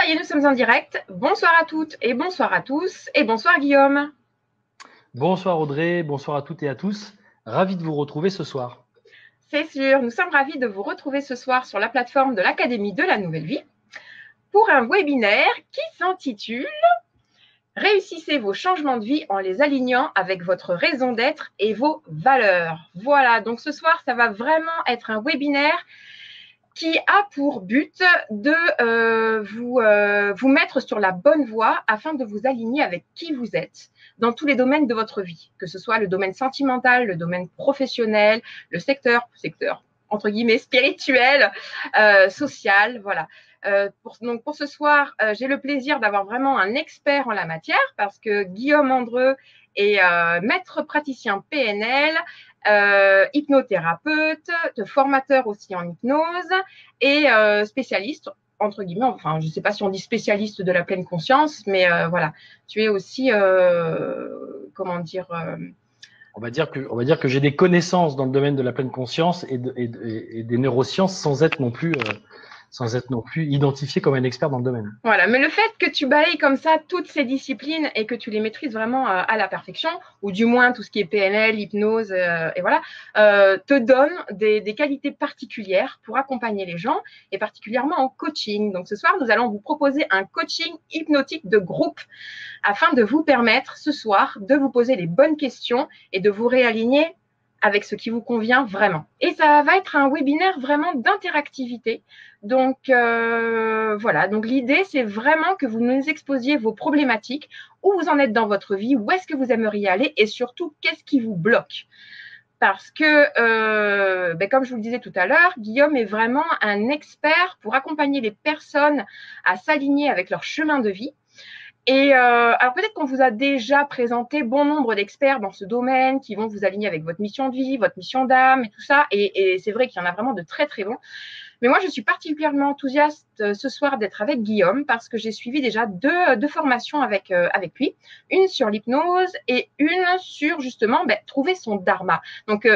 y est, nous sommes en direct. Bonsoir à toutes et bonsoir à tous. Et bonsoir Guillaume. Bonsoir Audrey, bonsoir à toutes et à tous. Ravi de vous retrouver ce soir. C'est sûr, nous sommes ravis de vous retrouver ce soir sur la plateforme de l'Académie de la Nouvelle Vie pour un webinaire qui s'intitule « Réussissez vos changements de vie en les alignant avec votre raison d'être et vos valeurs ». Voilà, donc ce soir, ça va vraiment être un webinaire qui a pour but de vous mettre sur la bonne voie afin de vous aligner avec qui vous êtes dans tous les domaines de votre vie, que ce soit le domaine sentimental, le domaine professionnel, le secteur entre guillemets spirituel, social, voilà. Donc pour ce soir, j'ai le plaisir d'avoir vraiment un expert en la matière parce que Guillaume Andreu est maître praticien PNL, hypnothérapeute, formateur aussi en hypnose et spécialiste, entre guillemets, enfin, je ne sais pas si on dit spécialiste de la pleine conscience, mais voilà, tu es aussi, comment dire… On va dire que j'ai des connaissances dans le domaine de la pleine conscience et des neurosciences sans être non plus identifié comme un expert dans le domaine. Voilà, mais le fait que tu balayes comme ça toutes ces disciplines et que tu les maîtrises vraiment à la perfection, ou du moins tout ce qui est PNL, hypnose, et voilà, te donne des qualités particulières pour accompagner les gens, et particulièrement en coaching. Donc ce soir, nous allons vous proposer un coaching hypnotique de groupe afin de vous permettre ce soir de vous poser les bonnes questions et de vous réaligner avec ce qui vous convient vraiment. Et ça va être un webinaire vraiment d'interactivité. Donc voilà, donc l'idée c'est vraiment que vous nous exposiez vos problématiques, où vous en êtes dans votre vie, où est-ce que vous aimeriez aller et surtout qu'est-ce qui vous bloque. Parce que, comme je vous le disais tout à l'heure, Guillaume est vraiment un expert pour accompagner les personnes à s'aligner avec leur chemin de vie. Et alors peut-être qu'on vous a déjà présenté bon nombre d'experts dans ce domaine qui vont vous aligner avec votre mission de vie, votre mission d'âme et tout ça. Et c'est vrai qu'il y en a vraiment de très très bons. Mais moi, je suis particulièrement enthousiaste ce soir d'être avec Guillaume parce que j'ai suivi déjà deux formations avec lui, une sur l'hypnose et une sur justement trouver son dharma. Donc,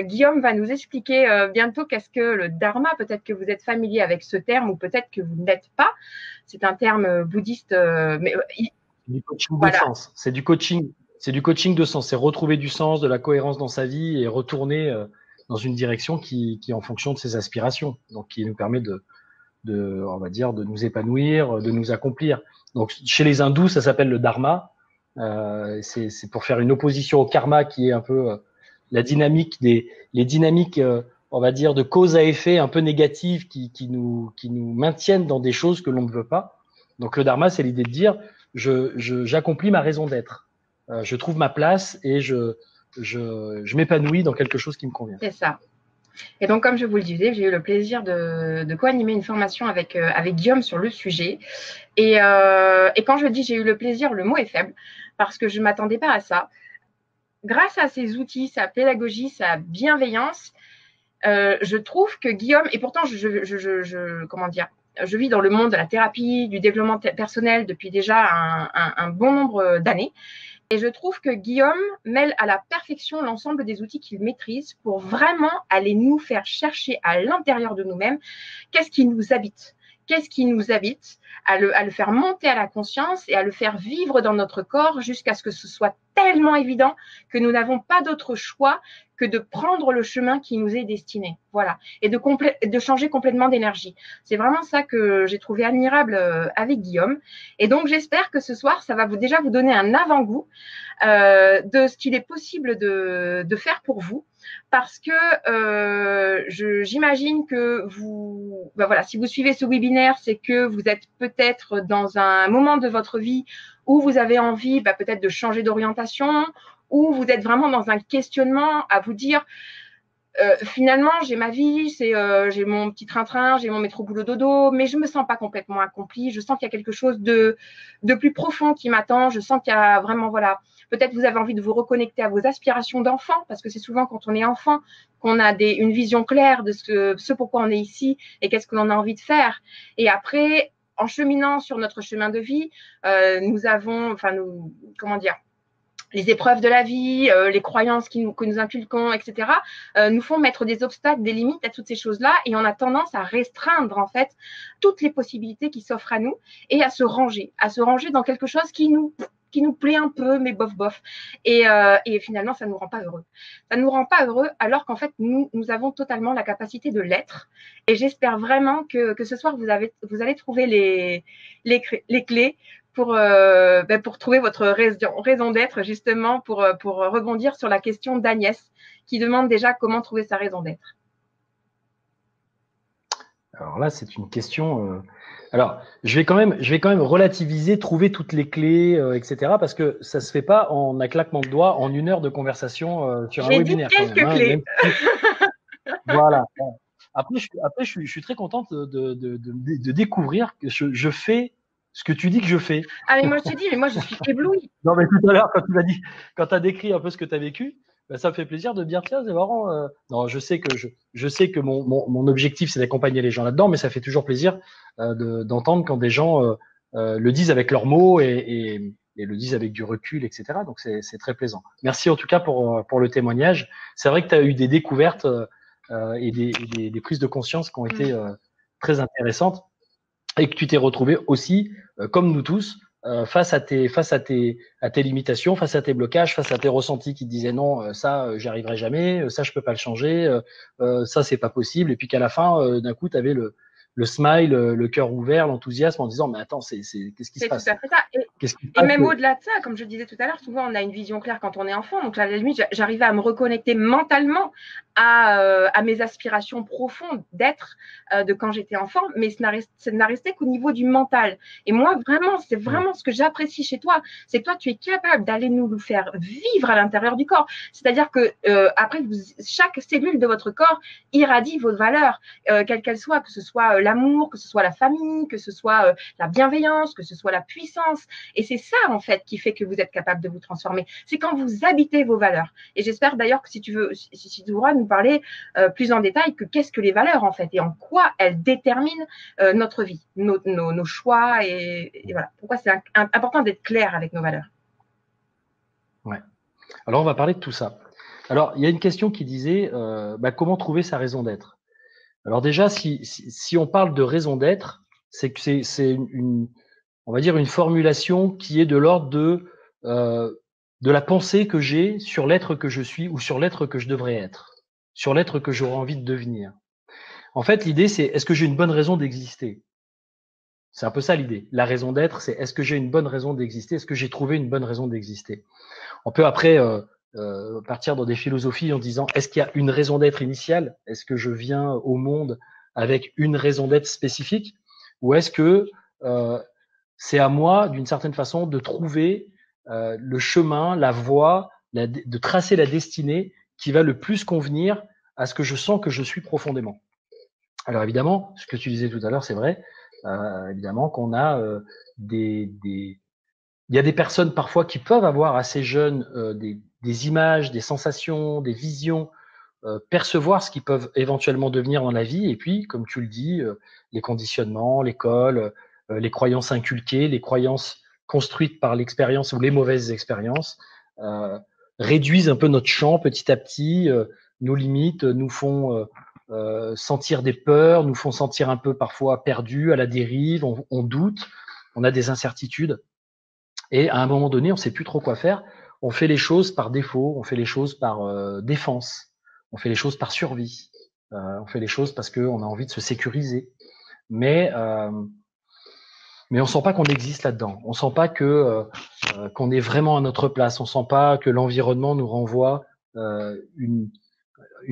Guillaume va nous expliquer bientôt qu'est-ce que le dharma. Peut-être que vous êtes familier avec ce terme ou peut-être que vous ne l'êtes pas. C'est un terme bouddhiste, mais C'est du coaching voilà. de sens. C'est du coaching de sens. C'est retrouver du sens, de la cohérence dans sa vie et retourner dans une direction qui est en fonction de ses aspirations. Donc, qui nous permet on va dire, de nous épanouir, de nous accomplir. Donc, chez les hindous, ça s'appelle le dharma. C'est pour faire une opposition au karma qui est un peu la dynamique les dynamiques, on va dire, de cause à effet un peu négatives qui nous maintiennent dans des choses que l'on ne veut pas. Donc, le dharma, c'est l'idée de dire, j'accomplis ma raison d'être. Je trouve ma place et je m'épanouis dans quelque chose qui me convient. C'est ça. Et donc, comme je vous le disais, j'ai eu le plaisir de co-animer une formation avec Guillaume sur le sujet. Et quand je dis j'ai eu le plaisir, le mot est faible parce que je ne m'attendais pas à ça. Grâce à ses outils, sa pédagogie, sa bienveillance, je trouve que Guillaume, et pourtant comment dire, je vis dans le monde de la thérapie, du développement personnel depuis déjà un bon nombre d'années. Et je trouve que Guillaume mêle à la perfection l'ensemble des outils qu'il maîtrise pour vraiment aller nous faire chercher à l'intérieur de nous-mêmes qu'est-ce qui nous habite. Qu'est-ce qui nous habite, à le faire monter à la conscience et à le faire vivre dans notre corps jusqu'à ce que ce soit tellement évident que nous n'avons pas d'autre choix que de prendre le chemin qui nous est destiné. Voilà. Et de changer complètement d'énergie. C'est vraiment ça que j'ai trouvé admirable avec Guillaume. Et donc, j'espère que ce soir, ça va déjà vous donner un avant-goût de ce qu'il est possible de faire pour vous. Parce que j'imagine que vous, voilà, si vous suivez ce webinaire, c'est que vous êtes peut-être dans un moment de votre vie où vous avez envie peut-être de changer d'orientation, où vous êtes vraiment dans un questionnement à vous dire finalement, j'ai ma vie, j'ai mon petit train-train, j'ai mon métro boulot dodo, mais je me sens pas complètement accomplie. Je sens qu'il y a quelque chose de plus profond qui m'attend. Je sens qu'il y a vraiment, voilà, peut-être vous avez envie de vous reconnecter à vos aspirations d'enfant, parce que c'est souvent quand on est enfant qu'on a une vision claire de ce pourquoi on est ici et qu'est-ce que l'on a envie de faire. Et après, en cheminant sur notre chemin de vie, comment dire, les épreuves de la vie, les croyances que nous inculquons, etc., nous font mettre des obstacles, des limites à toutes ces choses-là, et on a tendance à restreindre en fait toutes les possibilités qui s'offrent à nous et à se ranger dans quelque chose qui nous plaît un peu, mais bof bof. Et finalement, ça ne nous rend pas heureux. Ça ne nous rend pas heureux alors qu'en fait, nous avons totalement la capacité de l'être. Et j'espère vraiment que ce soir, vous allez trouver les clés pour trouver votre raison d'être, justement, pour rebondir sur la question d'Agnès, qui demande déjà comment trouver sa raison d'être. Alors là, c'est une question. Alors, je vais quand même relativiser, trouver toutes les clés, etc. Parce que ça se fait pas en un claquement de doigts, en 1 heure de conversation sur un webinaire. J'ai dit quelques clés. Voilà. Après, je suis très contente de découvrir que je fais ce que tu dis que je fais. Ah, mais moi, je te dis, mais moi, je suis éblouie. Non, mais tout à l'heure, quand tu as décrit un peu ce que tu as vécu, ben, ça me fait plaisir de me dire, tiens, c'est marrant. Non, je sais que mon objectif, c'est d'accompagner les gens là-dedans, mais ça fait toujours plaisir d'entendre quand des gens le disent avec leurs mots et le disent avec du recul, etc. Donc, c'est très plaisant. Merci en tout cas pour le témoignage. C'est vrai que tu as eu des découvertes et des prises de conscience qui ont été très intéressantes et que tu t'es retrouvé aussi, comme nous tous, face à tes limitations, face à tes blocages, face à tes ressentis qui te disaient non, ça, j'y arriverai jamais, ça, je peux pas le changer, ça, c'est pas possible. Et puis qu'à la fin, d'un coup, tu avais le smile, le cœur ouvert, l'enthousiasme en disant mais attends, qu'est-ce qui se passe? C'est tout à fait ça. Et même au-delà de ça, comme je disais tout à l'heure, souvent on a une vision claire quand on est enfant. Donc à la limite, j'arrivais à me reconnecter mentalement à mes aspirations profondes d'être de quand j'étais enfant, mais ça n'a resté qu'au niveau du mental. Et moi, vraiment, c'est vraiment ce que j'apprécie chez toi, c'est que toi, tu es capable d'aller nous le faire vivre à l'intérieur du corps. C'est-à-dire que après, chaque cellule de votre corps irradie vos valeurs, quelles qu'elles soient, que ce soit l'amour, que ce soit la famille, que ce soit la bienveillance, que ce soit la puissance. Et c'est ça, en fait, qui fait que vous êtes capable de vous transformer. C'est quand vous habitez vos valeurs. Et j'espère d'ailleurs que si tu voudras nous parler plus en détail que qu'est-ce que les valeurs, en fait, et en quoi elles déterminent notre vie, nos choix, et voilà. Pourquoi c'est important d'être clair avec nos valeurs. Ouais. Alors, on va parler de tout ça. Alors, il y a une question qui disait comment trouver sa raison d'être? Alors déjà, si on parle de raison d'être, c'est que c'est on va dire une formulation qui est de l'ordre de la pensée que j'ai sur l'être que je suis ou sur l'être que je devrais être, sur l'être que j'aurais envie de devenir. En fait, l'idée, c'est est-ce que j'ai une bonne raison d'exister? C'est un peu ça l'idée. La raison d'être, c'est est-ce que j'ai une bonne raison d'exister? Est-ce que j'ai trouvé une bonne raison d'exister? On peut après partir dans des philosophies en disant est-ce qu'il y a une raison d'être initiale? Est-ce que je viens au monde avec une raison d'être spécifique? Ou est-ce que c'est à moi, d'une certaine façon, de trouver le chemin, la voie, de tracer la destinée qui va le plus convenir à ce que je sens que je suis profondément? Alors évidemment, ce que tu disais tout à l'heure, c'est vrai. Évidemment qu'on a il y a des personnes parfois qui peuvent avoir assez jeunes des images, des sensations, des visions, percevoir ce qu'ils peuvent éventuellement devenir dans la vie. Et puis, comme tu le dis, les conditionnements, l'école, les croyances inculquées, les croyances construites par l'expérience ou les mauvaises expériences réduisent un peu notre champ petit à petit, nous limitent, nous font sentir des peurs, nous font sentir un peu parfois perdus, à la dérive, on doute, on a des incertitudes. Et à un moment donné, on ne sait plus trop quoi faire. On fait les choses par défaut, on fait les choses par défense, on fait les choses par survie, on fait les choses parce qu'on a envie de se sécuriser. Mais on sent pas qu'on existe là-dedans. On sent pas qu'on est vraiment à notre place. On sent pas que l'environnement nous renvoie une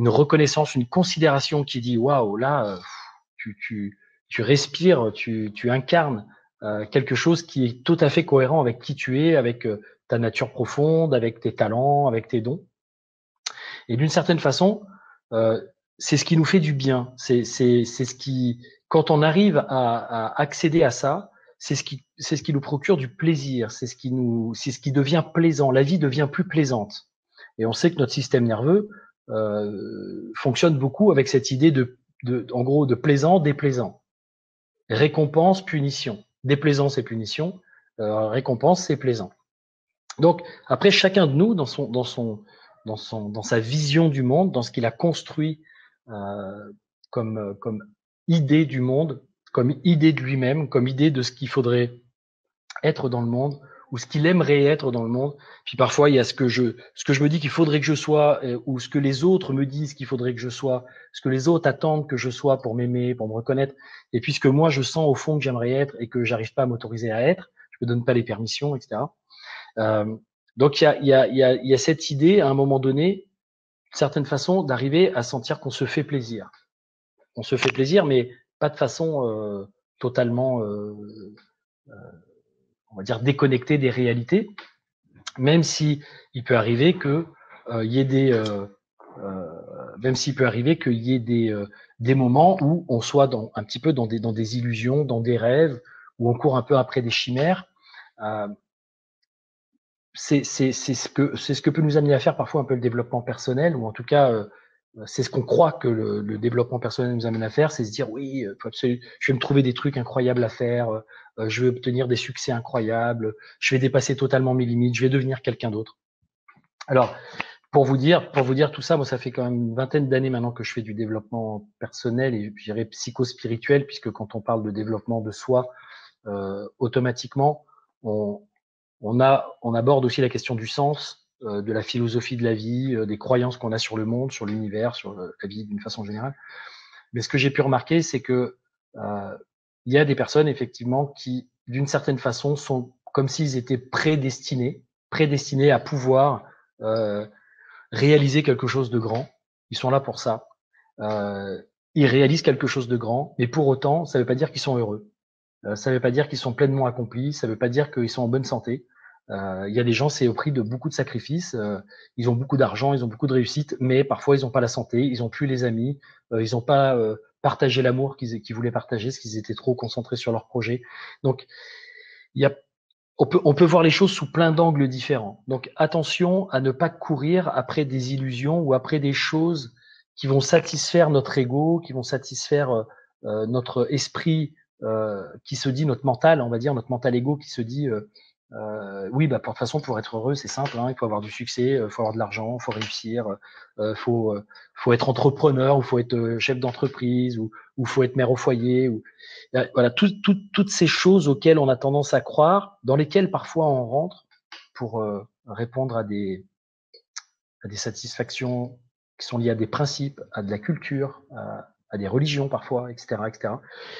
reconnaissance, une considération qui dit waouh, là, tu respires, tu incarnes quelque chose qui est tout à fait cohérent avec qui tu es, avec ta nature profonde, avec tes talents, avec tes dons. Et d'une certaine façon, c'est ce qui nous fait du bien. C'est ce qui, quand on arrive à accéder à ça, c'est ce qui nous procure du plaisir. C'est ce qui devient plaisant. La vie devient plus plaisante. Et on sait que notre système nerveux fonctionne beaucoup avec cette idée en gros, de plaisant, déplaisant. Récompense, punition. Déplaisant, c'est punition. Récompense, c'est plaisant. Donc, après, chacun de nous, dans sa vision du monde, dans ce qu'il a construit comme idée du monde, comme idée de lui-même, comme idée de ce qu'il faudrait être dans le monde, ou ce qu'il aimerait être dans le monde. Puis parfois, il y a ce que je me dis qu'il faudrait que je sois, ou ce que les autres me disent qu'il faudrait que je sois, ce que les autres attendent que je sois pour m'aimer, pour me reconnaître. Et puis ce que moi, je sens au fond que j'aimerais être et que j'arrive pas à m'autoriser à être, je me donne pas les permissions, etc. Donc il y a cette idée, à un moment donné, d'une certaine façon, d'arriver à sentir qu'on se fait plaisir. On se fait plaisir, mais pas de façon totalement, on va dire, déconnectée des réalités, même si il peut arriver que y ait même s'il peut arriver qu'il y ait des moments où on soit un petit peu dans des illusions, dans des rêves, où on court un peu après des chimères. C'est ce que peut nous amener à faire parfois un peu le développement personnel, ou en tout cas, c'est ce qu'on croit que le développement personnel nous amène à faire, c'est se dire oui, je vais me trouver des trucs incroyables à faire, je vais obtenir des succès incroyables, je vais dépasser totalement mes limites, je vais devenir quelqu'un d'autre. Alors, pour vous dire tout ça, moi, ça fait quand même une vingtaine d'années maintenant que je fais du développement personnel et je dirais psycho-spirituel, puisque quand on parle de développement de soi, automatiquement, on aborde aussi la question du sens, de la philosophie de la vie, des croyances qu'on a sur le monde, sur l'univers, sur la vie d'une façon générale. Mais ce que j'ai pu remarquer, c'est que il y a des personnes effectivement qui, d'une certaine façon, sont comme s'ils étaient prédestinés à pouvoir réaliser quelque chose de grand. Ils sont là pour ça. Ils réalisent quelque chose de grand, mais pour autant, ça ne veut pas dire qu'ils sont heureux. Ça ne veut pas dire qu'ils sont pleinement accomplis, ça ne veut pas dire qu'ils sont en bonne santé. Il y a des gens, c'est au prix de beaucoup de sacrifices. Ils ont beaucoup d'argent, ils ont beaucoup de réussite, mais parfois ils n'ont pas la santé, ils n'ont plus les amis, ils n'ont pas partagé l'amour qu'ils voulaient partager, parce qu'ils étaient trop concentrés sur leur projet. Donc, on peut voir les choses sous plein d'angles différents. Donc, attention à ne pas courir après des illusions ou après des choses qui vont satisfaire notre ego, qui vont satisfaire notre esprit qui se dit, notre mental, on va dire, notre mental ego qui se dit oui, bah, de toute façon, pour être heureux, c'est simple, hein, il faut avoir du succès, il faut avoir de l'argent, il faut réussir, faut être entrepreneur, ou faut être chef d'entreprise, ou faut être mère au foyer, ou voilà, toutes ces choses auxquelles on a tendance à croire, dans lesquelles parfois on rentre pour répondre à des satisfactions qui sont liées à des principes, à de la culture, à des religions parfois, etc., etc.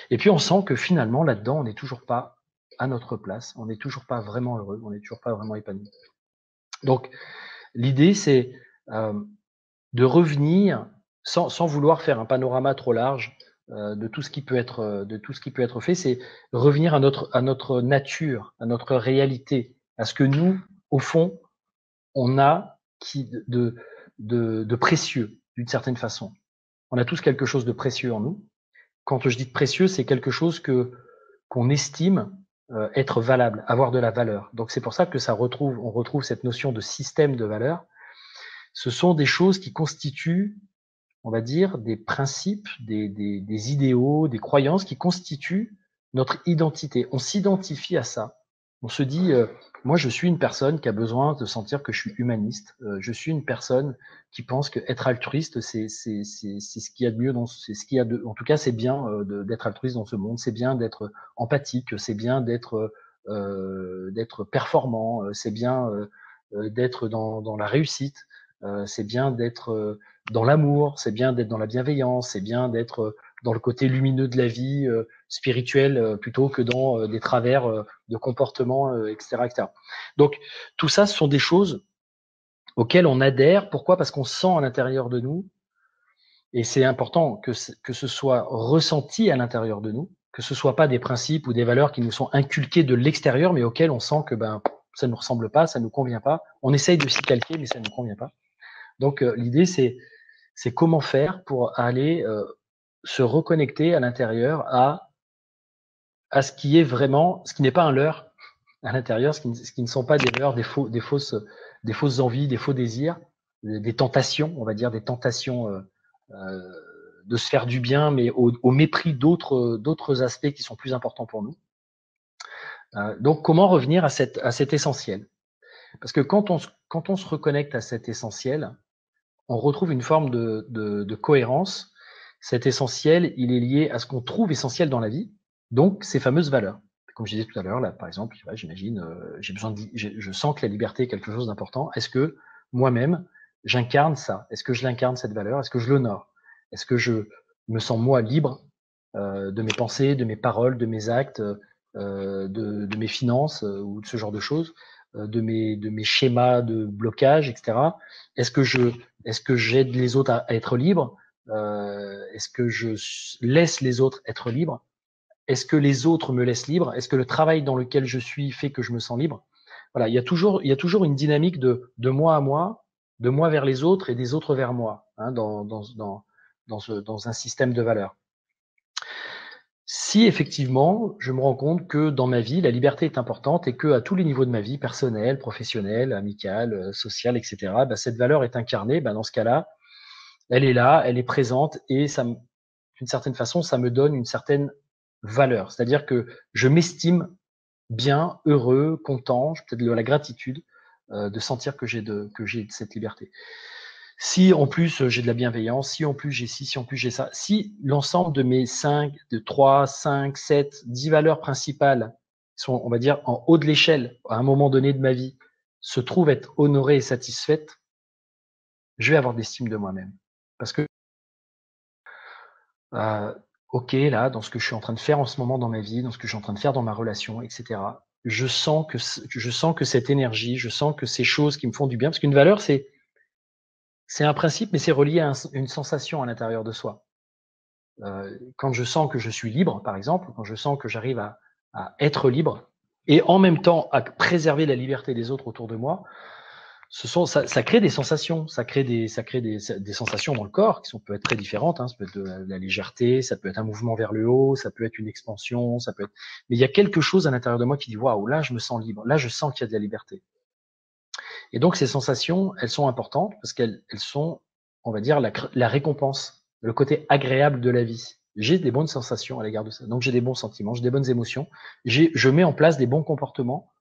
Et puis on sent que finalement, là-dedans, on n'est toujours pas à notre place, on n'est toujours pas vraiment heureux, on n'est toujours pas vraiment épanoui. Donc, l'idée, c'est de revenir, sans vouloir faire un panorama trop large de tout ce qui peut être fait, c'est revenir à notre nature, à notre réalité, à ce que nous, au fond, on a de précieux, d'une certaine façon. On a tous quelque chose de précieux en nous. Quand je dis de précieux, c'est quelque chose qu'on estime être valable, avoir de la valeur. Donc c'est pour ça que on retrouve cette notion de système de valeur. Ce sont des choses qui constituent, on va dire, des principes, des idéaux, des croyances qui constituent notre identité. On s'identifie à ça. On se dit, moi, je suis une personne qui a besoin de sentir que je suis humaniste. Je suis une personne qui pense que être altruiste, c'est ce qu'il y a de mieux c'est ce qu'il y a en tout cas, c'est bien d'être altruiste dans ce monde. C'est bien d'être empathique. C'est bien d'être performant. C'est bien d'être dans la réussite. C'est bien d'être dans l'amour. C'est bien d'être dans la bienveillance. C'est bien d'être dans le côté lumineux de la vie spirituelle plutôt que dans des travers de comportement, etc., etc. Donc, tout ça, ce sont des choses auxquelles on adhère. Pourquoi? Parce qu'on sent à l'intérieur de nous, et c'est important que ce soit ressenti à l'intérieur de nous, que ce soit pas des principes ou des valeurs qui nous sont inculquées de l'extérieur, mais auxquelles on sent que ça ne nous ressemble pas, ça ne nous convient pas. On essaye de s'y calquer, mais ça ne nous convient pas. Donc, l'idée, c'est comment faire pour aller se reconnecter à l'intérieur à ce qui est vraiment, ce qui n'est pas un leurre à l'intérieur, ce qui ne sont pas des leurres, des fausses envies, des faux désirs, des tentations, on va dire, des tentations de se faire du bien, mais au mépris d'autres aspects qui sont plus importants pour nous. Donc, comment revenir à cet essentiel? Parce que quand on se reconnecte à cet essentiel, on retrouve une forme de cohérence. Cet essentiel, il est lié à ce qu'on trouve essentiel dans la vie, donc ces fameuses valeurs. Comme je disais tout à l'heure, là, par exemple, j'imagine, je sens que la liberté est quelque chose d'important. Est-ce que moi-même, j'incarne ça? Est-ce que je l'incarne, cette valeur? Est-ce que je l'honore? Est-ce que je me sens, moi, libre de mes pensées, de mes paroles, de mes actes, de mes finances ou de ce genre de choses, de mes schémas de blocage, etc. Est-ce que j'aide les autres à être libres? Est-ce que je laisse les autres être libres? Est-ce que les autres me laissent libre? Est-ce que le travail dans lequel je suis fait que je me sens libre? Voilà, il y a toujours une dynamique de moi à moi, de moi vers les autres et des autres vers moi, hein, dans un système de valeurs. Si effectivement, je me rends compte que dans ma vie, la liberté est importante et que à tous les niveaux de ma vie, personnel, professionnel, amical, social, etc., bah, cette valeur est incarnée, bah, dans ce cas-là, elle est là, elle est présente et ça, d'une certaine façon, ça me donne une certaine valeur. C'est-à-dire que je m'estime bien, heureux, content, j'ai peut-être de la gratitude de sentir que j'ai cette liberté. Si en plus j'ai de la bienveillance, si en plus j'ai ci, si en plus j'ai ça, si l'ensemble de mes 3, 5, 7, 10 valeurs principales sont, on va dire, en haut de l'échelle à un moment donné de ma vie, se trouvent être honorées et satisfaites, je vais avoir de l'estime de moi-même. Parce que, ok, là, dans ce que je suis en train de faire en ce moment dans ma vie, dans ce que je suis en train de faire dans ma relation, etc., je sens que cette énergie, je sens que ces choses qui me font du bien, parce qu'une valeur, c'est un principe, mais c'est relié à une sensation à l'intérieur de soi. Quand je sens que je suis libre, par exemple, quand je sens que j'arrive à être libre et en même temps à préserver la liberté des autres autour de moi, ça crée des sensations, ça crée des sensations dans le corps qui peuvent être très différentes. Hein. Ça peut être de la légèreté, ça peut être un mouvement vers le haut, ça peut être une expansion, ça peut être. Mais il y a quelque chose à l'intérieur de moi qui dit waouh, là je me sens libre, là je sens qu'il y a de la liberté. Et donc ces sensations, elles sont importantes parce qu'elles sont, on va dire, la récompense, le côté agréable de la vie. J'ai des bonnes sensations à l'égard de ça. Donc j'ai des bons sentiments, j'ai des bonnes émotions, je mets en place des bons comportements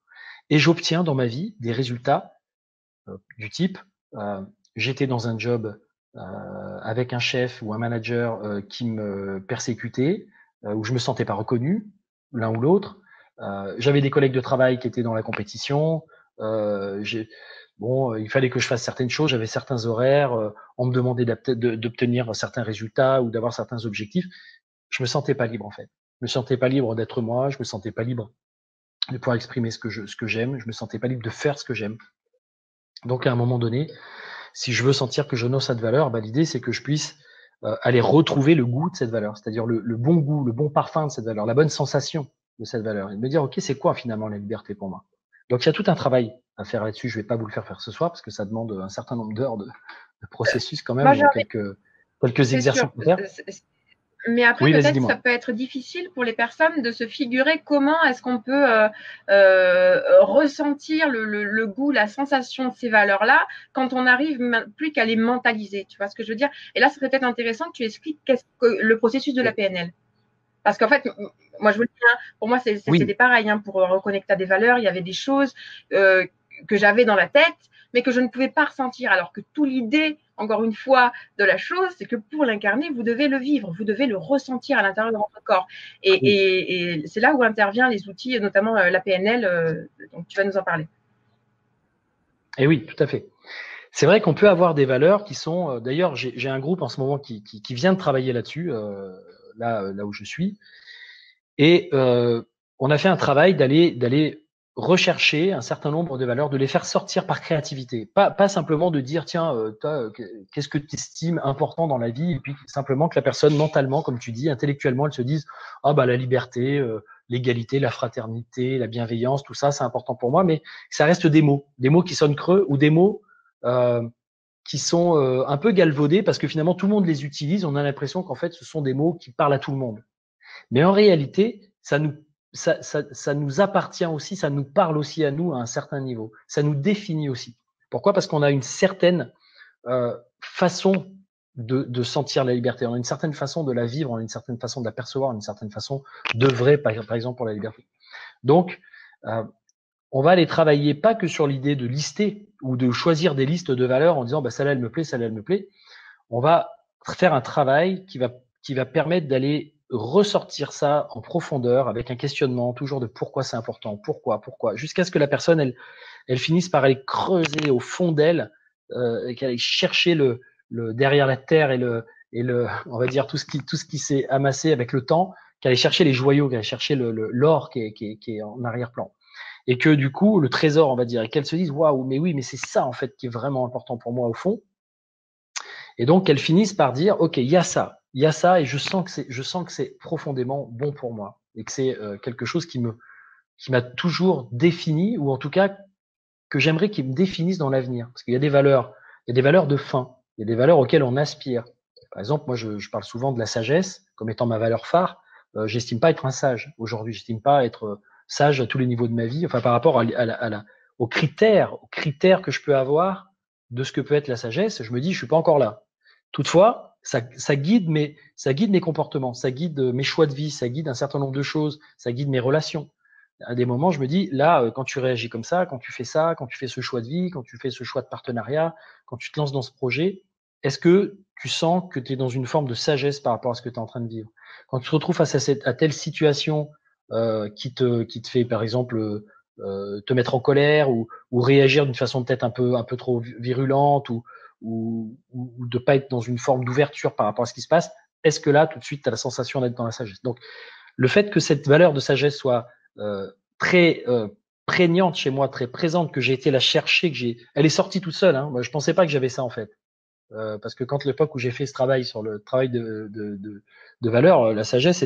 et j'obtiens dans ma vie des résultats du type, j'étais dans un job avec un chef ou un manager qui me persécutait, où je me sentais pas reconnu, l'un ou l'autre. J'avais des collègues de travail qui étaient dans la compétition. Il fallait que je fasse certaines choses, j'avais certains horaires, on me demandait d'obtenir certains résultats ou d'avoir certains objectifs. Je me sentais pas libre en fait. Je me sentais pas libre d'être moi, je me sentais pas libre de pouvoir exprimer ce que j'aime, je me sentais pas libre de faire ce que j'aime. Donc à un moment donné, si je veux sentir que j'honore cette valeur, bah, l'idée c'est que je puisse aller retrouver le goût de cette valeur, c'est-à-dire le bon goût, le bon parfum de cette valeur, la bonne sensation de cette valeur, et de me dire ok, c'est quoi finalement la liberté pour moi. Donc il y a tout un travail à faire là-dessus. Je vais pas vous le faire ce soir parce que ça demande un certain nombre d'heures de processus quand même. Moi, Il y a quelques exercices à faire. Mais après, Oui, peut-être ça peut être difficile pour les personnes de se figurer comment est-ce qu'on peut ressentir le goût, la sensation de ces valeurs-là quand on n'arrive plus qu'à les mentaliser. Tu vois ce que je veux dire? Et là, ce serait peut-être intéressant que tu expliques qu'est-ce que le processus de la PNL. Parce qu'en fait, moi, je vous le dis, hein, pour moi, c'était pareil. Hein, pour reconnecter à des valeurs, il y avait des choses que j'avais dans la tête, mais que je ne pouvais pas ressentir. Alors que toute l'idée, encore une fois, de la chose, c'est que pour l'incarner, vous devez le vivre, vous devez le ressentir à l'intérieur de votre corps. Et c'est là où interviennent les outils, notamment la PNL, donc tu vas nous en parler. Et oui, tout à fait. C'est vrai qu'on peut avoir des valeurs qui sont. D'ailleurs, j'ai un groupe en ce moment qui vient de travailler là-dessus, là où je suis. Et on a fait un travail d'aller rechercher un certain nombre de valeurs, de les faire sortir par créativité. Pas simplement de dire, tiens, qu'est-ce que tu estimes important dans la vie, et puis simplement que la personne, mentalement, comme tu dis, intellectuellement, elle se dise, ah bah la liberté, l'égalité, la fraternité, la bienveillance, tout ça, c'est important pour moi, mais ça reste des mots qui sonnent creux ou des mots qui sont un peu galvaudés parce que finalement tout le monde les utilise. On a l'impression qu'en fait, ce sont des mots qui parlent à tout le monde. Mais en réalité, ça nous appartient aussi, ça nous parle aussi à nous à un certain niveau. Ça nous définit aussi. Pourquoi? Parce qu'on a une certaine façon de sentir la liberté. On a une certaine façon de la vivre, on a une certaine façon de la percevoir, une certaine façon d'œuvrer, par exemple, pour la liberté. Donc, on va aller travailler pas que sur l'idée de lister ou de choisir des listes de valeurs en disant bah, celle-là elle me plaît, celle-là elle me plaît. On va faire un travail qui va permettre d'aller ressortir ça en profondeur avec un questionnement toujours de pourquoi c'est important, pourquoi, jusqu'à ce que la personne elle finisse par aller creuser au fond d'elle et qu'elle aille chercher le derrière la terre et le on va dire tout ce qui s'est amassé avec le temps, qu'elle aille chercher les joyaux, qu'elle aille chercher l'or qui est en arrière-plan. Et que du coup, le trésor, on va dire, et qu'elle se dise waouh, mais oui, mais c'est ça en fait qui est vraiment important pour moi au fond. Et donc qu'elle finisse par dire ok, il y a ça, et je sens que c'est profondément bon pour moi et que c'est quelque chose qui m'a toujours défini, ou en tout cas que j'aimerais qu'il me définisse dans l'avenir. Parce qu'il y a il y a des valeurs de fin, il y a des valeurs auxquelles on aspire. Par exemple, moi, je parle souvent de la sagesse comme étant ma valeur phare. J'estime pas être un sage aujourd'hui. J'estime pas être sage à tous les niveaux de ma vie. Enfin, par rapport aux critères que je peux avoir de ce que peut être la sagesse, je me dis, je suis pas encore là. Toutefois, ça guide mes comportements, ça guide mes choix de vie, ça guide un certain nombre de choses, ça guide mes relations. À des moments, je me dis, là, quand tu réagis comme ça, quand tu fais ce choix de vie, quand tu fais ce choix de partenariat, quand tu te lances dans ce projet, est-ce que tu sens que tu es dans une forme de sagesse par rapport à ce que tu es en train de vivre? Quand tu te retrouves face à telle situation qui te fait, par exemple, te mettre en colère ou réagir d'une façon peut-être un peu trop virulente ou de pas être dans une forme d'ouverture par rapport à ce qui se passe, est-ce que là, tout de suite, tu as la sensation d'être dans la sagesse? Donc, le fait que cette valeur de sagesse soit très prégnante chez moi, très présente, que j'ai été la chercher, elle est sortie toute seule. Hein. Moi, je pensais pas que j'avais ça en fait, parce que quand l'époque où j'ai fait ce travail sur le travail de valeur, la sagesse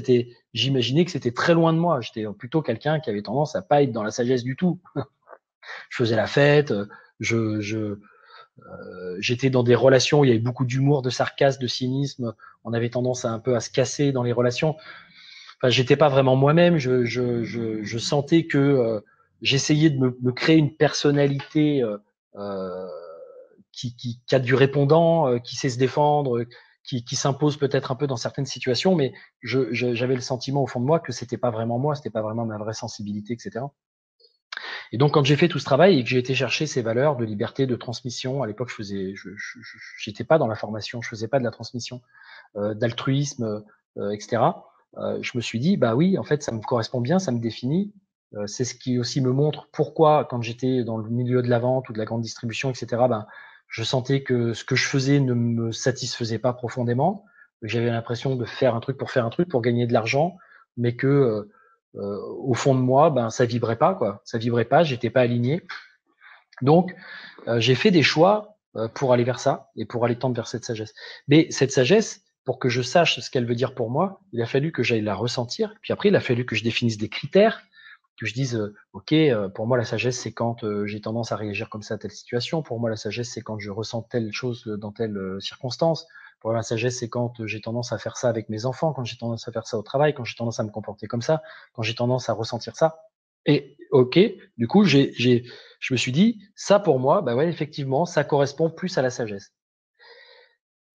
j'imaginais que c'était très loin de moi. J'étais plutôt quelqu'un qui avait tendance à pas être dans la sagesse du tout. Je faisais la fête, j'étais dans des relations où il y avait beaucoup d'humour, de sarcasme, de cynisme. On avait tendance un peu à se casser dans les relations. Enfin, j'étais pas vraiment moi-même. Je sentais que j'essayais de me créer une personnalité euh, qui a du répondant, qui sait se défendre, qui s'impose peut-être un peu dans certaines situations, mais j'avais le sentiment au fond de moi que c'était pas vraiment moi, c'était pas vraiment ma vraie sensibilité, etc. Et donc, quand j'ai fait tout ce travail et que j'ai été chercher ces valeurs de liberté, de transmission, à l'époque, j'étais pas dans la formation, je faisais pas de la transmission, d'altruisme, etc. Je me suis dit, bah oui, en fait, ça me correspond bien, ça me définit. C'est ce qui aussi me montre pourquoi, quand j'étais dans le milieu de la vente ou de la grande distribution, etc., ben, je sentais que ce que je faisais ne me satisfaisait pas profondément. J'avais l'impression de faire un truc, pour gagner de l'argent, mais que au fond de moi, ben, ça vibrait pas, quoi. Ça vibrait pas, j'étais pas aligné. Donc, j'ai fait des choix pour aller vers ça et pour aller tendre vers cette sagesse. Mais cette sagesse, pour que je sache ce qu'elle veut dire pour moi, il a fallu que j'aille la ressentir. Puis après, il a fallu que je définisse des critères, que je dise, OK, pour moi, la sagesse, c'est quand j'ai tendance à réagir comme ça à telle situation. Pour moi, la sagesse, c'est quand je ressens telle chose dans telle circonstance. Pour moi, la sagesse, c'est quand j'ai tendance à faire ça avec mes enfants, quand j'ai tendance à faire ça au travail, quand j'ai tendance à me comporter comme ça, quand j'ai tendance à ressentir ça. Et OK, du coup, je me suis dit, ça pour moi, bah ouais, effectivement, ça correspond plus à la sagesse.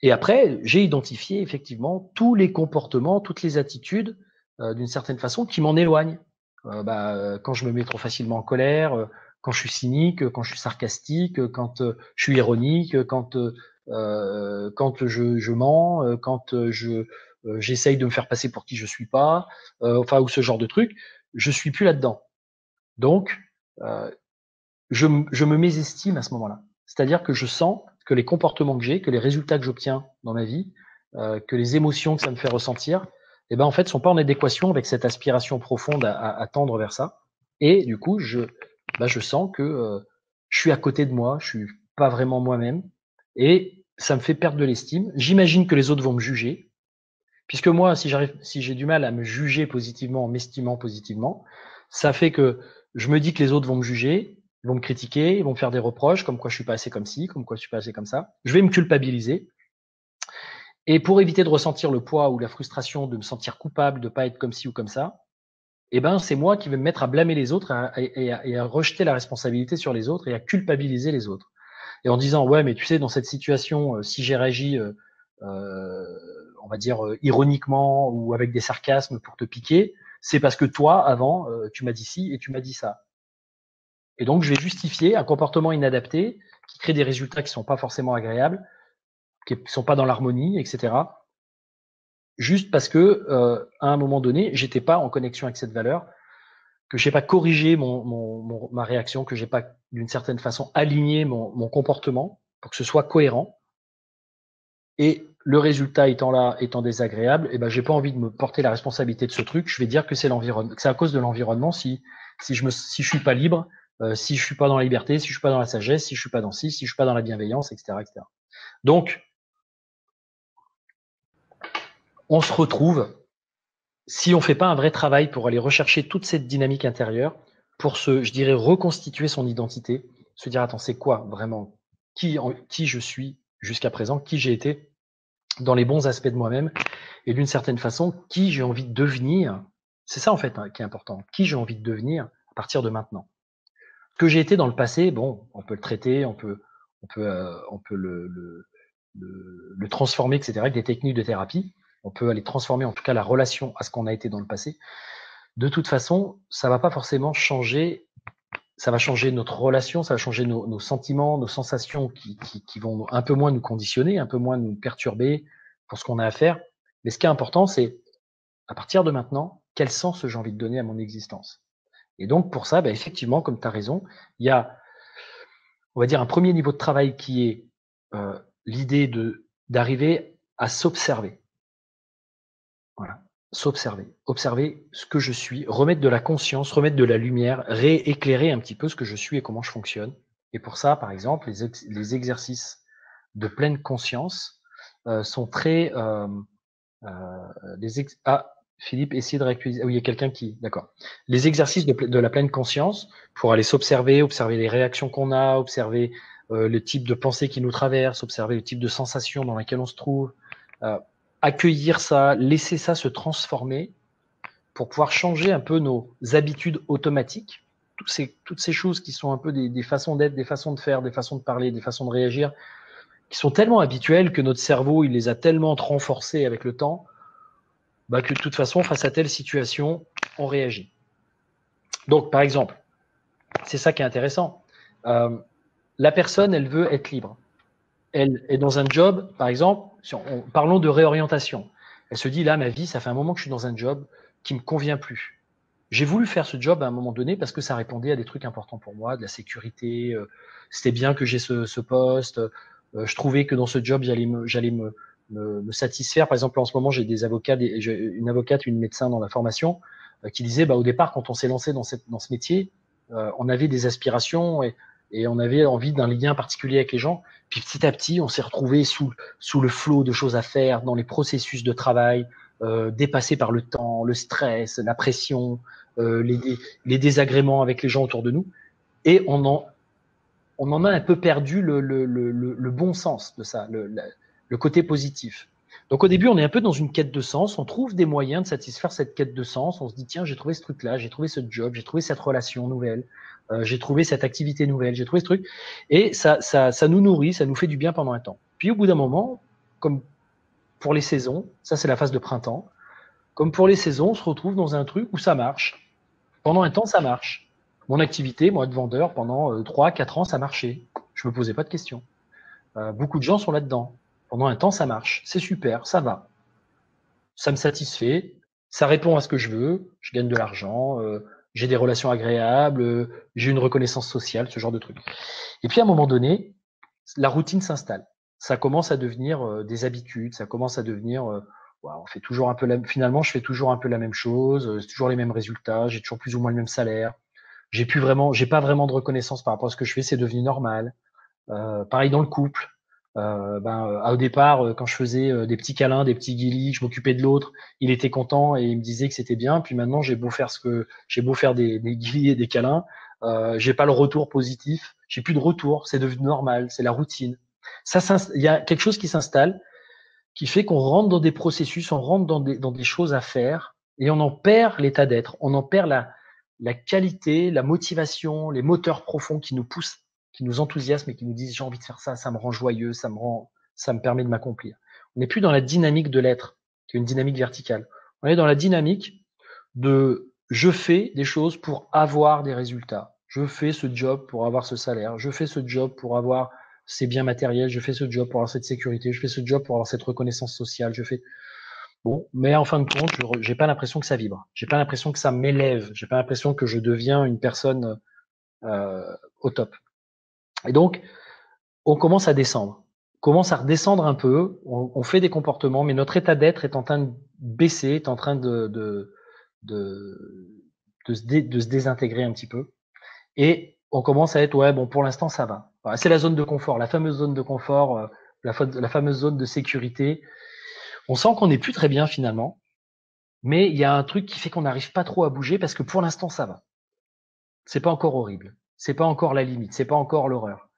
Et après, j'ai identifié effectivement tous les comportements, toutes les attitudes, d'une certaine façon, qui m'en éloignent. Quand je me mets trop facilement en colère, quand je suis cynique, quand je suis sarcastique, quand je suis ironique, quand je mens, quand j'essaye de me faire passer pour qui je suis pas, enfin, ou ce genre de truc, je suis plus là-dedans. Donc, euh, je me mésestime à ce moment-là. C'est-à-dire que je sens que les comportements que j'ai, que les résultats que j'obtiens dans ma vie, que les émotions que ça me fait ressentir, eh ben en fait, sont pas en adéquation avec cette aspiration profonde à tendre vers ça. Et du coup, je sens que je suis à côté de moi, je suis pas vraiment moi-même, et ça me fait perdre de l'estime. J'imagine que les autres vont me juger, puisque moi, si j'ai du mal à me juger positivement en m'estimant positivement, ça fait que je me dis que les autres vont me juger, ils vont me critiquer, ils vont me faire des reproches, comme quoi je suis pas assez comme ci, comme quoi je suis pas assez comme ça. Je vais me culpabiliser. Et pour éviter de ressentir le poids ou la frustration de me sentir coupable de pas être comme ci ou comme ça, eh ben, c'est moi qui vais me mettre à blâmer les autres et à rejeter la responsabilité sur les autres et à culpabiliser les autres. Et en disant, ouais, mais tu sais, dans cette situation, si j'ai réagi, on va dire, ironiquement ou avec des sarcasmes pour te piquer, c'est parce que toi, avant, tu m'as dit ci et tu m'as dit ça. Et donc, je vais justifier un comportement inadapté qui crée des résultats qui ne sont pas forcément agréables, qui ne sont pas dans l'harmonie, etc. Juste parce que, à un moment donné, j'étais pas en connexion avec cette valeur, que j'ai pas corrigé ma réaction, que j'ai pas, d'une certaine façon, aligné mon comportement pour que ce soit cohérent. Et le résultat étant là, étant désagréable, eh ben, j'ai pas envie de me porter la responsabilité de ce truc. Je vais dire que c'est l'environnement, que c'est à cause de l'environnement si je suis pas libre, si je suis pas dans la liberté, si je suis pas dans la sagesse, si je suis pas dans ci, si je suis pas dans la bienveillance, etc., etc. Donc, on se retrouve, si on fait pas un vrai travail pour aller rechercher toute cette dynamique intérieure, pour je dirais, reconstituer son identité, se dire, attends, c'est quoi vraiment qui je suis jusqu'à présent, qui j'ai été dans les bons aspects de moi-même, et d'une certaine façon, qui j'ai envie de devenir. C'est ça, en fait, qui est important. Qui j'ai envie de devenir à partir de maintenant. Ce que j'ai été dans le passé, bon, on peut le traiter, on peut le transformer, etc., avec des techniques de thérapie. On peut aller transformer, en tout cas, la relation à ce qu'on a été dans le passé. De toute façon, ça va pas forcément changer. Ça va changer notre relation, ça va changer nos sentiments, nos sensations qui vont un peu moins nous conditionner, un peu moins nous perturber pour ce qu'on a à faire. Mais ce qui est important, c'est, à partir de maintenant, quel sens j'ai envie de donner à mon existence. Et donc, pour ça, effectivement, comme tu as raison, il y a, on va dire, un premier niveau de travail qui est l'idée d'arriver à s'observer. Voilà. S'observer, observer ce que je suis, remettre de la conscience, remettre de la lumière, rééclairer un petit peu ce que je suis et comment je fonctionne. Et pour ça, par exemple, les exercices de pleine conscience sont très... Philippe, essayez de réactualiser. Oui, il y a quelqu'un qui... D'accord. Les exercices de la pleine conscience, pour aller s'observer, observer les réactions qu'on a, observer le type de pensée qui nous traverse, observer le type de sensation dans laquelle on se trouve, accueillir ça, laisser ça se transformer pour pouvoir changer un peu nos habitudes automatiques, toutes ces choses qui sont un peu des façons d'être, des façons de faire, des façons de parler, des façons de réagir, qui sont tellement habituelles que notre cerveau, il les a tellement renforcées avec le temps, que de toute façon, face à telle situation, on réagit. Donc, par exemple, c'est ça qui est intéressant. La personne, elle veut être libre. Elle est dans un job, par exemple, parlons de réorientation. Elle se dit, là, ma vie, ça fait un moment que je suis dans un job qui ne me convient plus. J'ai voulu faire ce job à un moment donné parce que ça répondait à des trucs importants pour moi, de la sécurité. C'était bien que j'ai ce poste. Je trouvais que dans ce job, j'allais me satisfaire. Par exemple, en ce moment, j'ai des avocats, une avocate, une médecin dans la formation qui disait, au départ, quand on s'est lancé dans ce métier, on avait des aspirations et on avait envie d'un lien particulier avec les gens. Puis petit à petit, on s'est retrouvé sous le flot de choses à faire, dans les processus de travail, dépassé par le temps, le stress, la pression, les désagréments avec les gens autour de nous. Et on en a un peu perdu le bon sens de ça, le côté positif. Donc au début, on est un peu dans une quête de sens, on trouve des moyens de satisfaire cette quête de sens, on se dit, tiens, j'ai trouvé ce truc-là, j'ai trouvé ce job, j'ai trouvé cette relation nouvelle, j'ai trouvé cette activité nouvelle, j'ai trouvé ce truc, et ça nous nourrit, ça nous fait du bien pendant un temps. Puis au bout d'un moment, comme pour les saisons, ça c'est la phase de printemps, comme pour les saisons, on se retrouve dans un truc où ça marche. Pendant un temps, ça marche. Mon activité, moi, de vendeur, pendant 3-4 ans, ça marchait. Je me posais pas de questions. Beaucoup de gens sont là-dedans. Pendant un temps, ça marche. C'est super, ça va. Ça me satisfait. Ça répond à ce que je veux. Je gagne de l'argent. J'ai des relations agréables. J'ai une reconnaissance sociale, ce genre de truc. Et puis, à un moment donné, la routine s'installe. Ça commence à devenir des habitudes. Ça commence à devenir... on fait toujours un peu finalement, je fais toujours un peu la même chose. C'est toujours les mêmes résultats. J'ai toujours plus ou moins le même salaire. J'ai pas vraiment de reconnaissance par rapport à ce que je fais, c'est devenu normal. Pareil dans le couple. Au départ, quand je faisais des petits câlins, des petits guilis, je m'occupais de l'autre, il était content et il me disait que c'était bien. Puis maintenant, j'ai beau faire des guilis et des câlins, j'ai pas le retour positif. J'ai plus de retour. C'est devenu normal. C'est la routine. Il y a quelque chose qui s'installe, qui fait qu'on rentre dans des processus, on rentre dans des choses à faire et on en perd l'état d'être. On en perd la qualité, la motivation, les moteurs profonds qui nous poussent, qui nous enthousiasment et qui nous disent j'ai envie de faire ça, ça me rend joyeux, ça me permet de m'accomplir. On n'est plus dans la dynamique de l'être, qui est une dynamique verticale. On est dans la dynamique de je fais des choses pour avoir des résultats. Je fais ce job pour avoir ce salaire. Je fais ce job pour avoir ces biens matériels. Je fais ce job pour avoir cette sécurité. Je fais ce job pour avoir cette reconnaissance sociale. Je fais bon, mais en fin de compte, j'ai pas l'impression que ça vibre. J'ai pas l'impression que ça m'élève. J'ai pas l'impression que je deviens une personne au top. Et donc, on commence à descendre. On commence à redescendre un peu. On fait des comportements, mais notre état d'être est en train de baisser, est en train de se désintégrer un petit peu. Et on commence à être, ouais, bon, pour l'instant, ça va. Voilà, c'est la zone de confort, la fameuse zone de confort, la fameuse zone de sécurité. On sent qu'on n'est plus très bien finalement, mais il y a un truc qui fait qu'on n'arrive pas trop à bouger parce que pour l'instant, ça va. C'est pas encore horrible. C'est pas encore la limite. C'est pas encore l'horreur.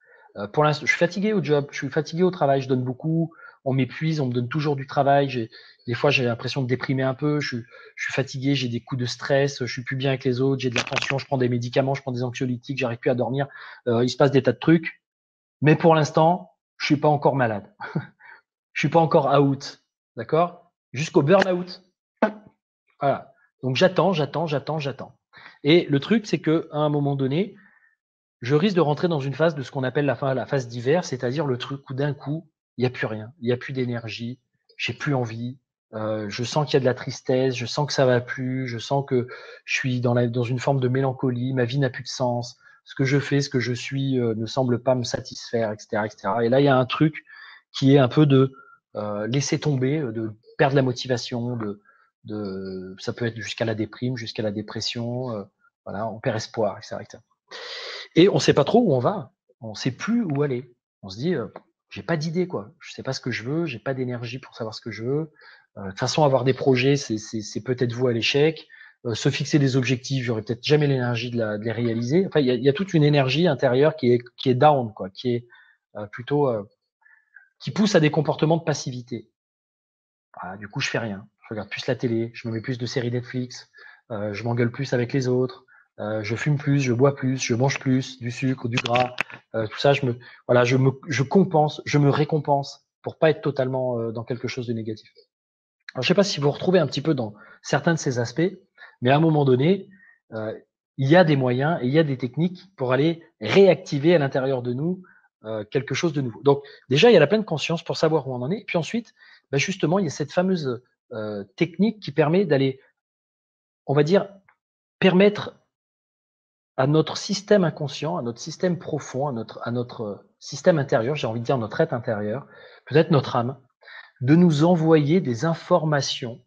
Pour l'instant, je suis fatigué au job, je suis fatigué au travail, je donne beaucoup, on m'épuise, on me donne toujours du travail. Des fois, j'ai l'impression de déprimer un peu. Je suis fatigué, j'ai des coups de stress, je suis plus bien avec les autres, j'ai de la tension, je prends des médicaments, je prends des anxiolytiques, j'arrive plus à dormir. Il se passe des tas de trucs, mais pour l'instant, je suis pas encore malade. Je suis pas encore out, d'accord? Jusqu'au burn-out. Voilà. Donc j'attends. Et le truc, c'est que à un moment donné, je risque de rentrer dans une phase de ce qu'on appelle la phase d'hiver, c'est-à-dire le truc où d'un coup, il n'y a plus rien, il n'y a plus d'énergie, j'ai plus envie, je sens qu'il y a de la tristesse, je sens que ça va plus, je sens que je suis dans une forme de mélancolie, ma vie n'a plus de sens, ce que je fais, ce que je suis ne semble pas me satisfaire, etc., etc. Et là, il y a un truc qui est un peu de laisser tomber, de perdre la motivation, ça peut être jusqu'à la déprime, jusqu'à la dépression, voilà, on perd espoir, etc., etc. Et on ne sait pas trop où on va. On ne sait plus où aller. On se dit, j'ai pas d'idée, quoi. Je sais pas ce que je veux, j'ai pas d'énergie pour savoir ce que je veux. De toute façon, avoir des projets, c'est peut-être voué à l'échec. Se fixer des objectifs, j'aurais peut-être jamais l'énergie de les réaliser. Enfin, il y a toute une énergie intérieure qui est down, quoi, qui est plutôt qui pousse à des comportements de passivité. Voilà, du coup, je fais rien. Je regarde plus la télé, je me mets plus de séries Netflix, je m'engueule plus avec les autres, je fume plus, je bois plus, je mange plus du sucre, du gras, tout ça, je compense, je me récompense pour pas être totalement dans quelque chose de négatif. Alors, je sais pas si vous retrouvez un petit peu dans certains de ces aspects, mais à un moment donné, il y a des moyens et il y a des techniques pour aller réactiver à l'intérieur de nous quelque chose de nouveau. Donc, déjà, il y a la pleine conscience pour savoir où on en est. Et puis ensuite, justement, il y a cette fameuse technique qui permet d'aller, on va dire, permettre à notre système inconscient, à notre système profond, à notre système intérieur, j'ai envie de dire notre être intérieur, peut-être notre âme, de nous envoyer des informations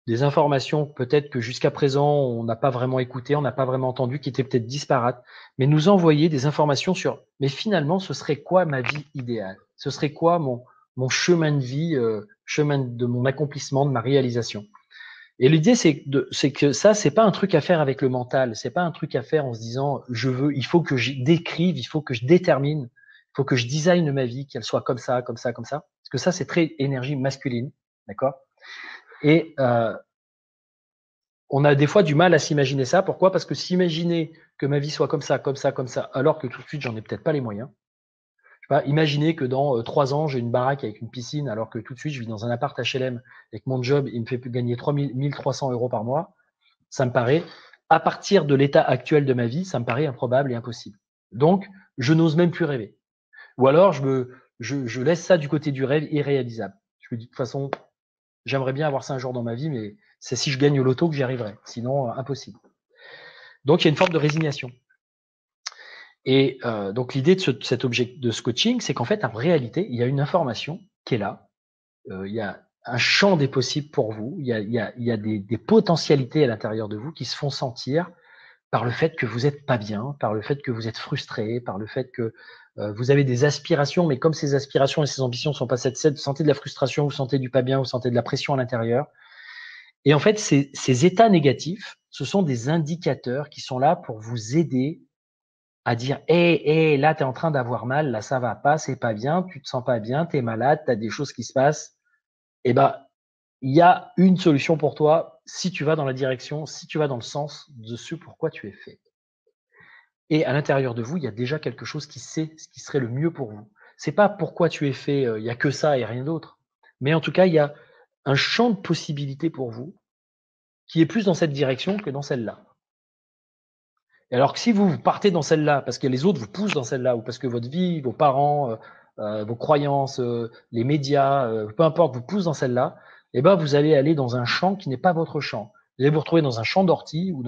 peut-être que jusqu'à présent, on n'a pas vraiment écouté, on n'a pas vraiment entendu, qui étaient peut-être disparates, mais nous envoyer des informations sur, mais finalement, ce serait quoi ma vie idéale? Ce serait quoi mon chemin de vie, chemin de mon accomplissement, de ma réalisation? Et l'idée, c'est que ça, c'est pas un truc à faire avec le mental, c'est pas un truc à faire en se disant, il faut que je décrive, il faut que je détermine, il faut que je design ma vie, qu'elle soit comme ça, comme ça, comme ça. Parce que ça, c'est très énergie masculine, d'accord? Et on a des fois du mal à s'imaginer ça. Pourquoi? Parce que s'imaginer que ma vie soit comme ça, comme ça, comme ça, alors que tout de suite, j'en ai peut-être pas les moyens. Je sais pas, imaginer que dans 3 ans, j'ai une baraque avec une piscine, alors que tout de suite, je vis dans un appart HLM et que mon job, il me fait gagner 1300 euros par mois. Ça me paraît, à partir de l'état actuel de ma vie, ça me paraît improbable et impossible. Donc, je n'ose même plus rêver. Ou alors, je laisse ça du côté du rêve irréalisable. Je me dis, de toute façon, j'aimerais bien avoir ça un jour dans ma vie, mais c'est si je gagne au loto que j'y arriverai. Sinon, impossible. Donc, il y a une forme de résignation. Et donc, l'idée de ce coaching, c'est qu'en fait, en réalité, il y a une information qui est là. Il y a un champ des possibles pour vous. Il y a des potentialités à l'intérieur de vous qui se font sentir par le fait que vous n'êtes pas bien, par le fait que vous êtes frustré, par le fait que vous avez des aspirations, mais comme ces aspirations et ces ambitions ne sont pas cette, vous sentez de la frustration, vous sentez du pas bien, vous sentez de la pression à l'intérieur. Et en fait, ces états négatifs, ce sont des indicateurs qui sont là pour vous aider à dire hey, là, tu es en train d'avoir mal, là, ça va pas, c'est pas bien, tu te sens pas bien, tu es malade, tu as des choses qui se passent. Eh ben, il y a une solution pour toi si tu vas dans la direction, si tu vas dans le sens de ce pourquoi tu es fait. Et à l'intérieur de vous, il y a déjà quelque chose qui sait ce qui serait le mieux pour vous. C'est pas pourquoi tu es fait, il y a que ça et rien d'autre. Mais en tout cas, il y a un champ de possibilités pour vous qui est plus dans cette direction que dans celle-là. Et alors que si vous partez dans celle-là, parce que les autres vous poussent dans celle-là, ou parce que votre vie, vos parents, vos croyances, les médias, peu importe, vous poussent dans celle-là, eh ben vous allez aller dans un champ qui n'est pas votre champ. Vous allez vous retrouver dans un champ d'ortie ou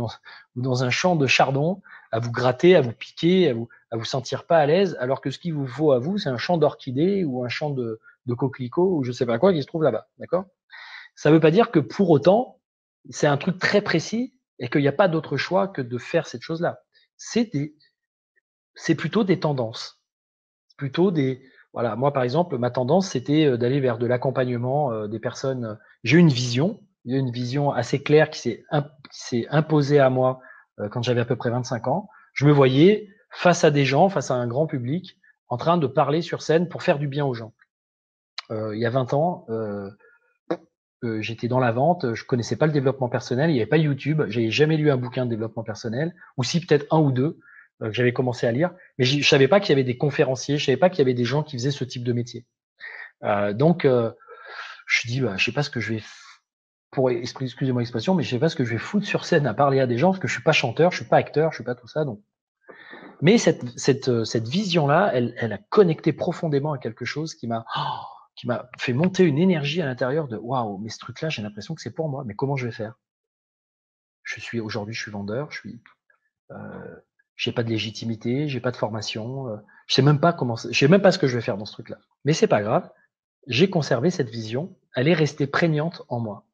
dans un champ de chardon, à vous gratter, à vous piquer, à vous sentir pas à l'aise, alors que ce qu'il vous faut à vous, c'est un champ d'orchidées ou un champ de coquelicots ou je sais pas quoi qui se trouve là-bas. D'accord? Ça veut pas dire que pour autant, c'est un truc très précis et qu'il n'y a pas d'autre choix que de faire cette chose-là. C'est plutôt des tendances. Plutôt des, voilà, moi par exemple, ma tendance c'était d'aller vers de l'accompagnement des personnes. J'ai une vision assez claire qui s'est imposée à moi quand j'avais à peu près 25 ans. Je me voyais face à des gens, face à un grand public, en train de parler sur scène pour faire du bien aux gens. Il y a 20 ans, j'étais dans la vente, je connaissais pas le développement personnel, il n'y avait pas YouTube, j'avais jamais lu un bouquin de développement personnel, ou si peut-être un ou deux que j'avais commencé à lire, mais je savais pas qu'il y avait des conférenciers, je savais pas qu'il y avait des gens qui faisaient ce type de métier. Donc je dis, je sais pas ce que je vais, excusez-moi l'expression, mais je sais pas ce que je vais foutre sur scène à parler à des gens parce que je suis pas chanteur, je suis pas acteur, je suis pas tout ça, donc. Mais cette vision-là, elle a connecté profondément à quelque chose qui m'a fait monter une énergie à l'intérieur de waouh, mais ce truc-là, j'ai l'impression que c'est pour moi, mais comment je vais faire? Aujourd'hui, je suis vendeur, j'ai pas de légitimité, j'ai pas de formation, je sais même pas ce que je vais faire dans ce truc-là. Mais c'est pas grave, j'ai conservé cette vision, elle est restée prégnante en moi.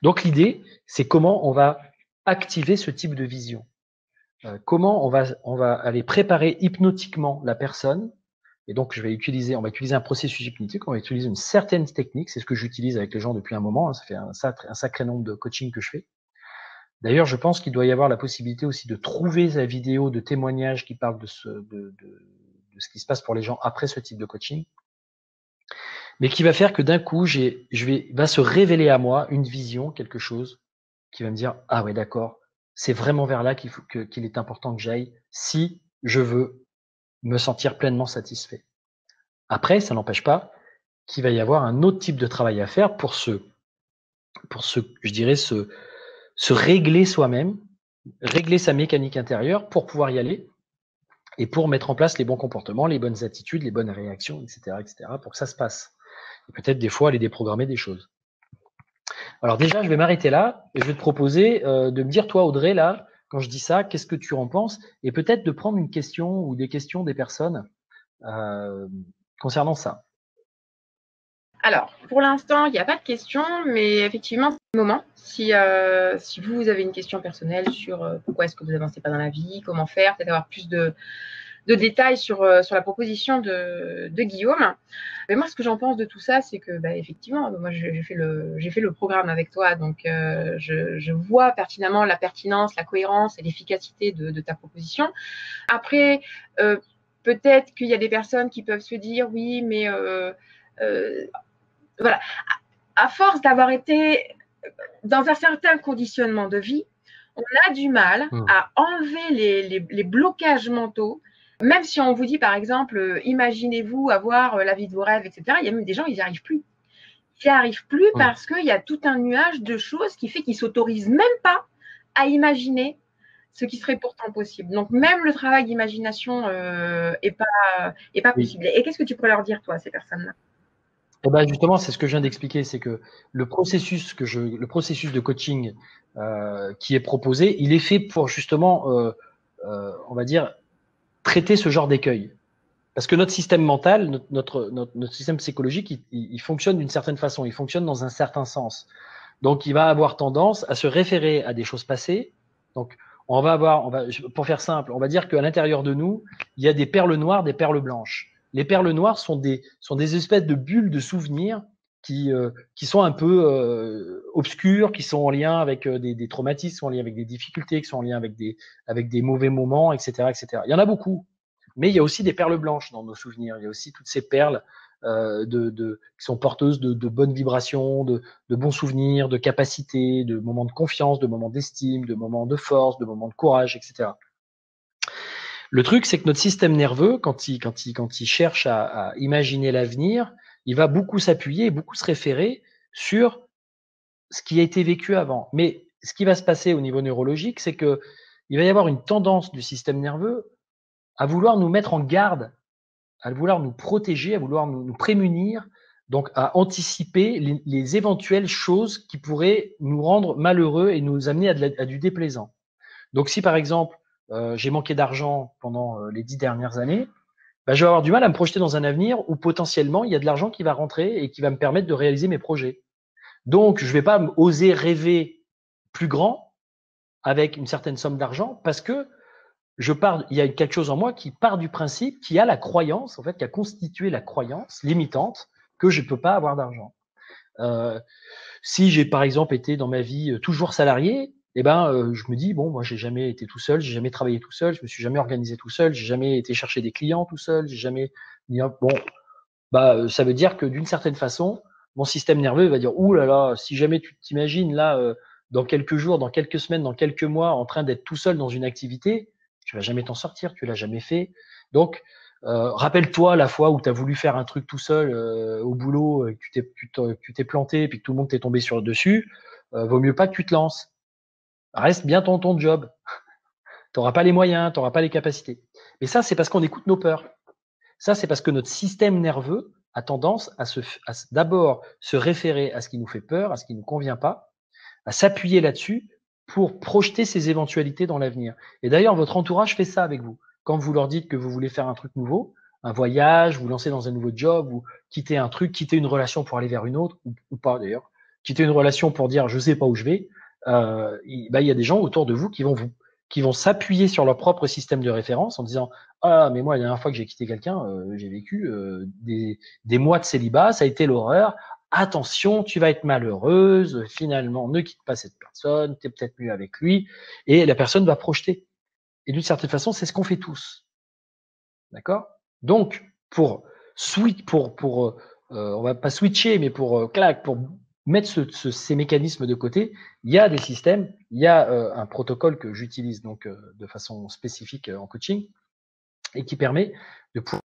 Donc l'idée, c'est comment on va activer ce type de vision. Comment on va aller préparer hypnotiquement la personne. Et donc, on va utiliser un processus hypnotique, on va utiliser une certaine technique. C'est ce que j'utilise avec les gens depuis un moment. Ça fait un sacré nombre de coachings que je fais. D'ailleurs, je pense qu'il doit y avoir la possibilité aussi de trouver la vidéo de témoignage qui parle de ce qui se passe pour les gens après ce type de coaching. Mais qui va faire que d'un coup, va se révéler à moi une vision, quelque chose qui va me dire, ah ouais, d'accord, c'est vraiment vers là qu'il est important que j'aille si je veux me sentir pleinement satisfait. Après, ça n'empêche pas qu'il va y avoir un autre type de travail à faire pour se régler soi-même, régler sa mécanique intérieure pour pouvoir y aller et pour mettre en place les bons comportements, les bonnes attitudes, les bonnes réactions, etc., pour que ça se passe. Et peut-être des fois aller déprogrammer des choses. Alors déjà, je vais m'arrêter là et je vais te proposer de me dire, toi, Audrey, là, quand je dis ça, qu'est-ce que tu en penses? Et peut-être de prendre une question ou des questions des personnes concernant ça. Alors, pour l'instant, il n'y a pas de questions, mais effectivement, c'est le moment. Si vous avez une question personnelle sur pourquoi est-ce que vous n'avancez pas dans la vie, comment faire, peut-être avoir plus de détails sur la proposition de Guillaume. Mais moi, ce que j'en pense de tout ça, c'est que, effectivement, moi, j'ai fait le programme avec toi, donc je vois pertinemment la pertinence, la cohérence et l'efficacité de ta proposition. Après, peut-être qu'il y a des personnes qui peuvent se dire, oui, mais voilà, à force d'avoir été dans un certain conditionnement de vie, on a du mal à enlever les blocages mentaux. Même si on vous dit, par exemple, imaginez-vous avoir la vie de vos rêves, etc., il y a même des gens, ils n'y arrivent plus. Ils n'y arrivent plus parce qu'il y a tout un nuage de choses qui fait qu'ils ne s'autorisent même pas à imaginer ce qui serait pourtant possible. Donc, même le travail d'imagination n'est pas possible. Et qu'est-ce que tu pourrais leur dire, toi, à ces personnes-là? Eh ben justement, c'est ce que je viens d'expliquer, c'est que le processus de coaching qui est proposé, il est fait pour justement, on va dire, traiter ce genre d'écueil. Parce que notre système mental, notre système psychologique, il fonctionne d'une certaine façon, il fonctionne dans un certain sens. Donc, il va avoir tendance à se référer à des choses passées. Donc, pour faire simple, on va dire qu'à l'intérieur de nous, il y a des perles noires, des perles blanches. Les perles noires sont des espèces de bulles de souvenirs qui sont un peu obscures, qui sont en lien avec des traumatismes, qui sont en lien avec des difficultés, qui sont en lien avec des mauvais moments, etc., etc. Il y en a beaucoup. Mais il y a aussi des perles blanches dans nos souvenirs. Il y a aussi toutes ces perles qui sont porteuses de bonnes vibrations, de bons souvenirs, de capacités, de moments de confiance, de moments d'estime, de moments de force, de moments de courage, etc. Le truc, c'est que notre système nerveux, quand il cherche à imaginer l'avenir, il va beaucoup s'appuyer, beaucoup se référer sur ce qui a été vécu avant. Mais ce qui va se passer au niveau neurologique, c'est que il va y avoir une tendance du système nerveux à vouloir nous mettre en garde, à vouloir nous protéger, à vouloir nous prémunir, donc à anticiper les éventuelles choses qui pourraient nous rendre malheureux et nous amener à du déplaisant. Donc si par exemple, j'ai manqué d'argent pendant les 10 dernières années, bah, je vais avoir du mal à me projeter dans un avenir où potentiellement il y a de l'argent qui va rentrer et qui va me permettre de réaliser mes projets. Donc je ne vais pas oser rêver plus grand avec une certaine somme d'argent parce que il y a quelque chose en moi qui part du principe, qui a la croyance, en fait, qui a constitué la croyance limitante que je ne peux pas avoir d'argent. Si j'ai par exemple été dans ma vie toujours salarié, je me dis bon, moi j'ai jamais été tout seul, j'ai jamais travaillé tout seul, je me suis jamais organisé tout seul, j'ai jamais été chercher des clients tout seul, j'ai jamais ça veut dire que d'une certaine façon, mon système nerveux va dire ouh là là, si jamais tu t'imagines là dans quelques jours, dans quelques semaines, dans quelques mois, en train d'être tout seul dans une activité, tu vas jamais t'en sortir, tu l'as jamais fait. Donc rappelle-toi la fois où tu as voulu faire un truc tout seul au boulot, tu t'es planté, puis que tout le monde t'est tombé sur le dessus. Vaut mieux pas que tu te lances. Reste bien ton job. Tu n'auras pas les moyens, tu n'auras pas les capacités. Mais ça, c'est parce qu'on écoute nos peurs. Ça, c'est parce que notre système nerveux a tendance à d'abord se référer à ce qui nous fait peur, à ce qui ne nous convient pas, à s'appuyer là-dessus pour projeter ses éventualités dans l'avenir. Et d'ailleurs, votre entourage fait ça avec vous. Quand vous leur dites que vous voulez faire un truc nouveau, un voyage, vous lancer dans un nouveau job, ou quitter un truc, quitter une relation pour aller vers une autre, ou pas d'ailleurs, quitter une relation pour dire je sais pas où je vais, il y a des gens autour de vous qui vont s'appuyer sur leur propre système de référence en disant ah mais moi la dernière fois que j'ai quitté quelqu'un, j'ai vécu des mois de célibat, ça a été l'horreur. Attention, tu vas être malheureuse, finalement, ne quitte pas cette personne, tu es peut-être mieux avec lui, et la personne va projeter. Et d'une certaine façon, c'est ce qu'on fait tous. D'accord? Donc, on va pas switcher, mais pour mettre ces mécanismes de côté, il y a des systèmes, il y a un protocole que j'utilise donc de façon spécifique en coaching et qui permet de pouvoir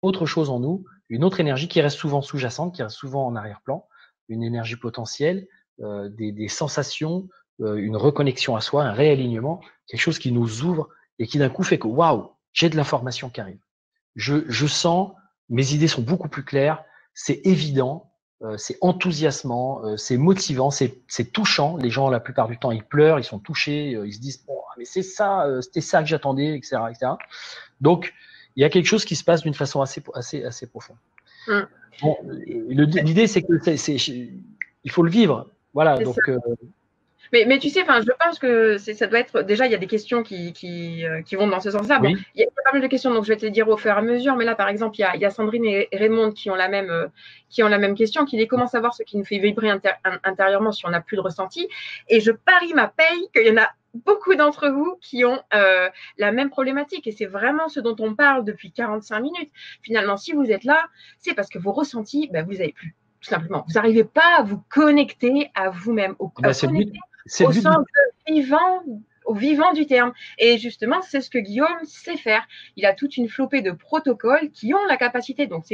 autre chose en nous, une autre énergie qui reste souvent sous-jacente, qui reste souvent en arrière-plan, une énergie potentielle, des sensations, une reconnexion à soi, un réalignement, quelque chose qui nous ouvre et qui d'un coup fait que waouh, j'ai de l'information qui arrive. Je sens, mes idées sont beaucoup plus claires, c'est évident, c'est enthousiasmant, c'est motivant, c'est touchant. Les gens, la plupart du temps, ils pleurent, ils sont touchés, ils se disent bon, mais c'est ça, c'était ça que j'attendais, etc., etc. Donc, il y a quelque chose qui se passe d'une façon assez profonde. Bon, l'idée, c'est que il faut le vivre. Voilà. Donc, mais tu sais, je pense que ça doit être. Déjà, il y a des questions qui vont dans ce sens-là. Bon, il y a pas mal de questions, donc je vais te les dire au fur et à mesure. Mais là, par exemple, il y a Sandrine et Raymond qui ont la même question, qui est comment savoir ce qui nous fait vibrer intérieurement si on n'a plus de ressenti. Et je parie ma paye qu'il y en a beaucoup d'entre vous qui ont la même problématique. Et c'est vraiment ce dont on parle depuis 45 minutes. Finalement, si vous êtes là, c'est parce que vos ressentis, vous n'avez plus. Tout simplement. Vous n'arrivez pas à vous connecter à vous-même, au sens vivant du terme. Et justement, c'est ce que Guillaume sait faire. Il a toute une flopée de protocoles qui ont la capacité. Donc,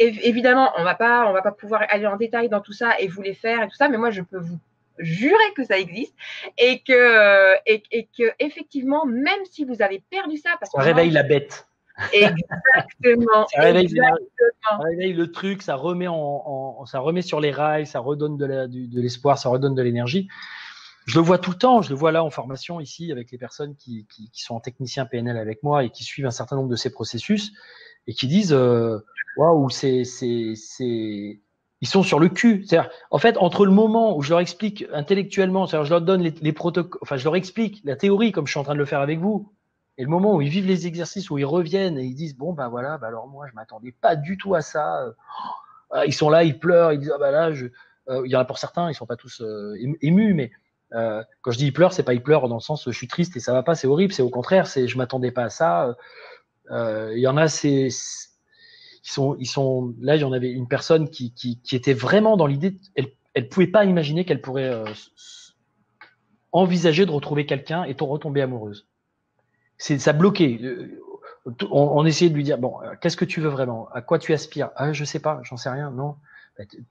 évidemment, on va pas pouvoir aller en détail dans tout ça et vous les faire et tout ça, mais moi, je peux vous jurer que ça existe et que effectivement, même si vous avez perdu ça, parce que ça réveille la bête. Exactement. Ça réveille le truc, ça remet sur les rails, ça redonne de l'espoir, ça redonne de l'énergie. Je le vois tout le temps, je le vois là en formation ici avec les personnes qui sont en technicien PNL avec moi et qui suivent un certain nombre de ces processus et qui disent waouh, ils sont sur le cul. C'est-à-dire, en fait, entre le moment où je leur explique intellectuellement, c'est-à-dire je leur donne les protocoles, enfin je leur explique la théorie comme je suis en train de le faire avec vous, et le moment où ils vivent les exercices, où ils reviennent et ils disent bon ben voilà, alors moi je m'attendais pas du tout à ça. Ils sont là, ils pleurent, ils disent ah ben là il y en a pour certains, ils sont pas tous émus, mais quand je dis ils pleurent, c'est pas ils pleurent dans le sens je suis triste et ça va pas, c'est horrible, c'est au contraire, c'est je m'attendais pas à ça. Il y en a, ils sont là, il y en avait une personne qui était vraiment dans l'idée, elle pouvait pas imaginer qu'elle pourrait envisager de retrouver quelqu'un et retomber amoureuse. Ça bloquait. On essayait de lui dire bon, qu'est-ce que tu veux vraiment? À quoi tu aspires? Ah, je sais pas, j'en sais rien. Non.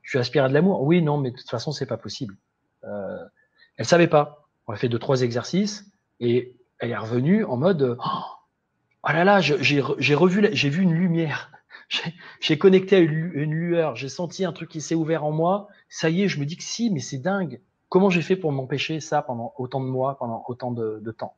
Tu aspires à de l'amour? Oui, non, mais de toute façon, c'est pas possible. Elle savait pas. On a fait 2-3 exercices et elle est revenue en mode oh là là, j'ai vu une lumière. J'ai connecté à une lueur. J'ai senti un truc qui s'est ouvert en moi. Ça y est, je me dis que si, mais c'est dingue. Comment j'ai fait pour m'empêcher ça pendant autant de mois, pendant autant de temps?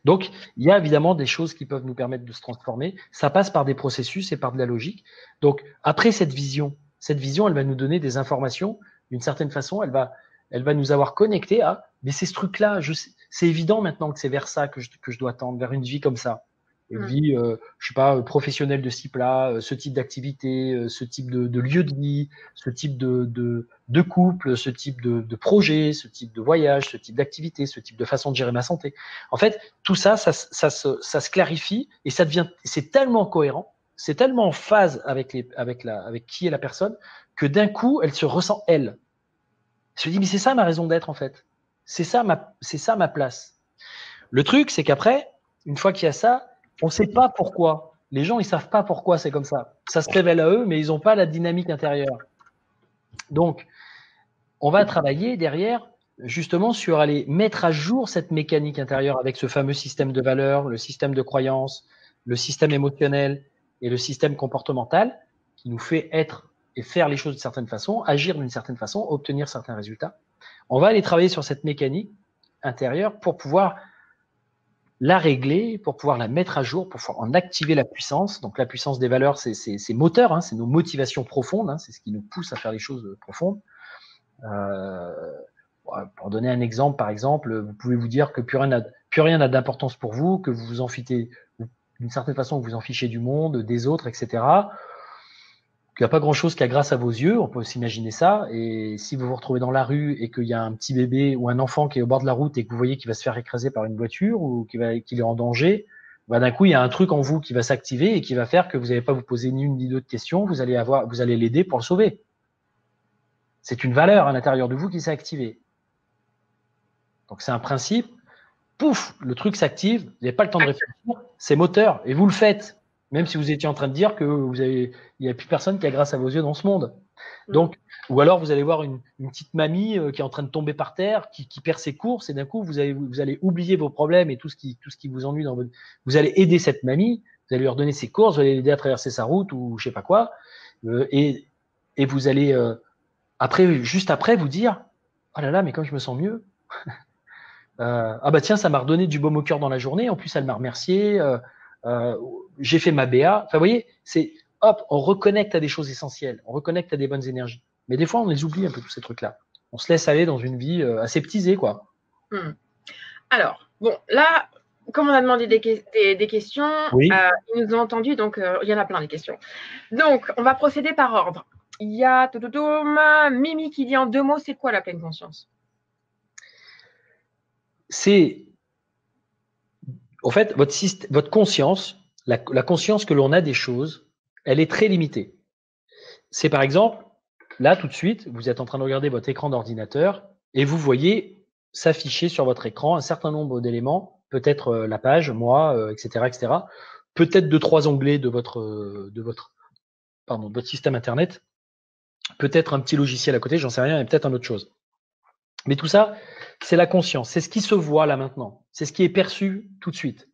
Donc, il y a évidemment des choses qui peuvent nous permettre de se transformer. Ça passe par des processus et par de la logique. Donc, après cette vision, elle va nous donner des informations. D'une certaine façon, elle va nous avoir connectés à, mais c'est ce truc-là, c'est évident maintenant que c'est vers ça que je dois tendre, vers une vie comme ça. Une vie, je sais pas, professionnelle de ce type-là, ce type d'activité, ce type de lieu de vie, ce type de couple, ce type de projet, ce type de voyage, ce type d'activité, ce type de façon de gérer ma santé. En fait, tout ça, ça se clarifie et ça devient, c'est tellement cohérent, c'est tellement en phase avec qui est la personne que d'un coup, elle se ressent elle. Elle se dit, mais c'est ça ma raison d'être en fait. C'est ça ma place. Le truc, c'est qu'après, une fois qu'il y a ça, on ne sait pas pourquoi. Les gens, ils savent pas pourquoi c'est comme ça. Ça se révèle à eux, mais ils n'ont pas la dynamique intérieure. Donc, on va travailler derrière justement sur aller mettre à jour cette mécanique intérieure avec ce fameux système de valeurs, le système de croyances, le système émotionnel et le système comportemental qui nous fait être et faire les choses d'une certaine façon, agir d'une certaine façon, obtenir certains résultats. On va aller travailler sur cette mécanique intérieure pour pouvoir la régler, pour pouvoir la mettre à jour, pour pouvoir en activer la puissance. Donc la puissance des valeurs, c'est moteur, hein, c'est nos motivations profondes, hein, c'est ce qui nous pousse à faire les choses profondes. Pour donner un exemple, par exemple, vous pouvez vous dire que plus rien n'a d'importance pour vous, que vous vous en fichez, d'une certaine façon, vous vous en fichez du monde, des autres, etc. Qu'il n'y a pas grand-chose qui a grâce à vos yeux, on peut s'imaginer ça. Et si vous vous retrouvez dans la rue et qu'il y a un petit bébé ou un enfant qui est au bord de la route et que vous voyez qu'il va se faire écraser par une voiture ou qu'il est en danger, bah d'un coup, il y a un truc en vous qui va s'activer et qui va faire que vous n'allez pas vous poser ni une ni deux questions, vous allez l'aider pour le sauver. C'est une valeur à l'intérieur de vous qui s'est activée. Donc c'est un principe, pouf, le truc s'active, vous n'avez pas le temps de réfléchir, c'est moteur, et vous le faites, même si vous étiez en train de dire que il n'y a plus personne qui a grâce à vos yeux dans ce monde. Donc, ou alors vous allez voir une petite mamie qui est en train de tomber par terre, qui perd ses courses, et d'un coup vous allez oublier vos problèmes et tout ce qui vous ennuie dans votre. Vous allez aider cette mamie, vous allez lui redonner ses courses, vous allez l'aider à traverser sa route ou je sais pas quoi, et vous allez juste après vous dire, oh là là, mais comme je me sens mieux. Ah bah tiens, ça m'a redonné du baume au cœur dans la journée. En plus, elle m'a remercié. J'ai fait ma BA. Enfin, vous voyez, c'est hop, on reconnecte à des choses essentielles. On reconnecte à des bonnes énergies. Mais des fois, on les oublie un peu tous ces trucs-là. On se laisse aller dans une vie aseptisée, quoi. Alors, bon, là, comme on a demandé des questions, oui. Ils nous ont entendu, donc il y en a plein des questions. Donc, on va procéder par ordre. Il y a Mimi qui dit en 2 mots, c'est quoi la pleine conscience? C'est, en fait, votre conscience, la conscience que l'on a des choses, elle est très limitée. C'est par exemple, là, tout de suite, vous êtes en train de regarder votre écran d'ordinateur et vous voyez s'afficher sur votre écran un certain nombre d'éléments, peut-être la page, moi, etc., etc. Peut-être 2-3 onglets de votre système Internet, peut-être un petit logiciel à côté, j'en sais rien, et peut-être une autre chose. Mais tout ça, c'est la conscience, c'est ce qui se voit là maintenant, c'est ce qui est perçu tout de suite.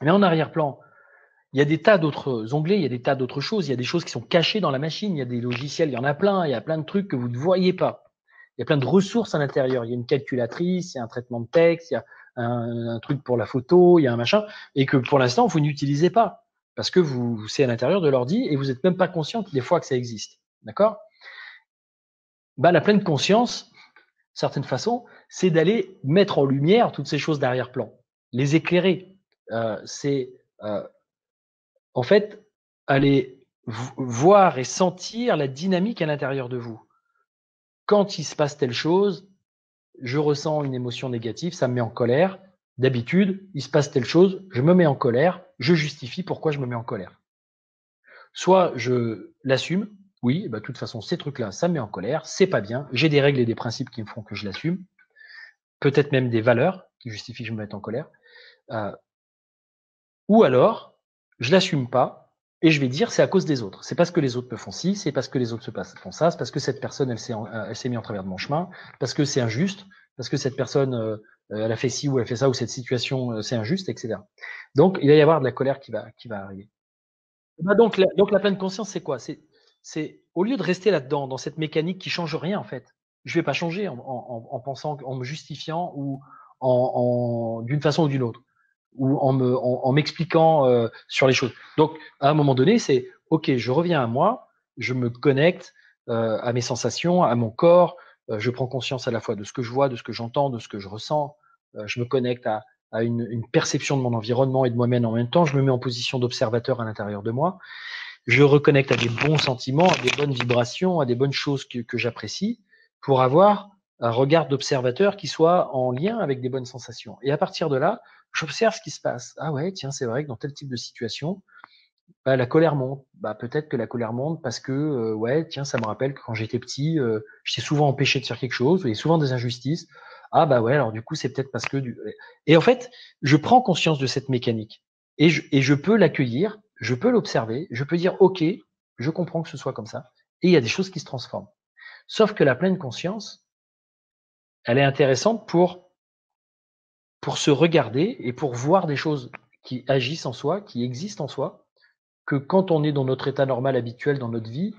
Mais en arrière-plan, il y a des tas d'autres onglets, il y a des tas d'autres choses, il y a des choses qui sont cachées dans la machine, il y a des logiciels, il y en a plein, il y a plein de trucs que vous ne voyez pas. Il y a plein de ressources à l'intérieur. Il y a une calculatrice, il y a un traitement de texte, il y a un truc pour la photo, il y a un machin, et que pour l'instant, vous n'utilisez pas. Parce que c'est à l'intérieur de l'ordi et vous n'êtes même pas conscient des fois que ça existe. D'accord? Bah, la pleine conscience, d'une certaine façon, c'est d'aller mettre en lumière toutes ces choses d'arrière-plan, les éclairer. C'est en fait aller voir et sentir la dynamique à l'intérieur de vous. Quand il se passe telle chose, je ressens une émotion négative, ça me met en colère. D'habitude, il se passe telle chose, je me mets en colère, je justifie pourquoi je me mets en colère. Soit je l'assume, oui, bah, de toute façon, ces trucs-là, ça me met en colère, c'est pas bien, j'ai des règles et des principes qui me font que je l'assume, peut-être même des valeurs qui justifient que je me mette en colère. Ou alors, je l'assume pas, Et je vais dire, c'est à cause des autres. C'est parce que les autres me font ci, c'est parce que les autres font ça, c'est parce que cette personne, elle s'est mise en travers de mon chemin, parce que c'est injuste, parce que cette personne, elle a fait ci ou elle fait ça, ou cette situation, c'est injuste, etc. Donc, il va y avoir de la colère qui va arriver. Donc la pleine conscience, c'est quoi? C'est au lieu de rester là-dedans, dans cette mécanique qui change rien, en fait. Je vais pas changer en pensant, en me justifiant ou d'une façon ou d'une autre, ou en m'expliquant sur les choses. Donc, à un moment donné, c'est OK, je reviens à moi, je me connecte à mes sensations, à mon corps, je prends conscience à la fois de ce que je vois, de ce que j'entends, de ce que je ressens, je me connecte à une perception de mon environnement et de moi-même en même temps, je me mets en position d'observateur à l'intérieur de moi, je reconnecte à des bons sentiments, à des bonnes vibrations, à des bonnes choses que j'apprécie, pour avoir un regard d'observateur qui soit en lien avec des bonnes sensations. Et à partir de là, j'observe ce qui se passe. Ah ouais, tiens, c'est vrai que dans tel type de situation, bah, la colère monte. Bah, peut-être que la colère monte parce que, ouais, tiens, ça me rappelle que quand j'étais petit, j'étais souvent empêché de faire quelque chose, il y a souvent des injustices. Ah bah ouais, alors du coup, c'est peut-être parce que Et en fait, je prends conscience de cette mécanique et je peux l'accueillir, je peux l'observer, je peux dire, OK, je comprends que ce soit comme ça. Et il y a des choses qui se transforment. Sauf que la pleine conscience, elle est intéressante pour se regarder et pour voir des choses qui agissent en soi, qui existent en soi, que quand on est dans notre état normal habituel dans notre vie,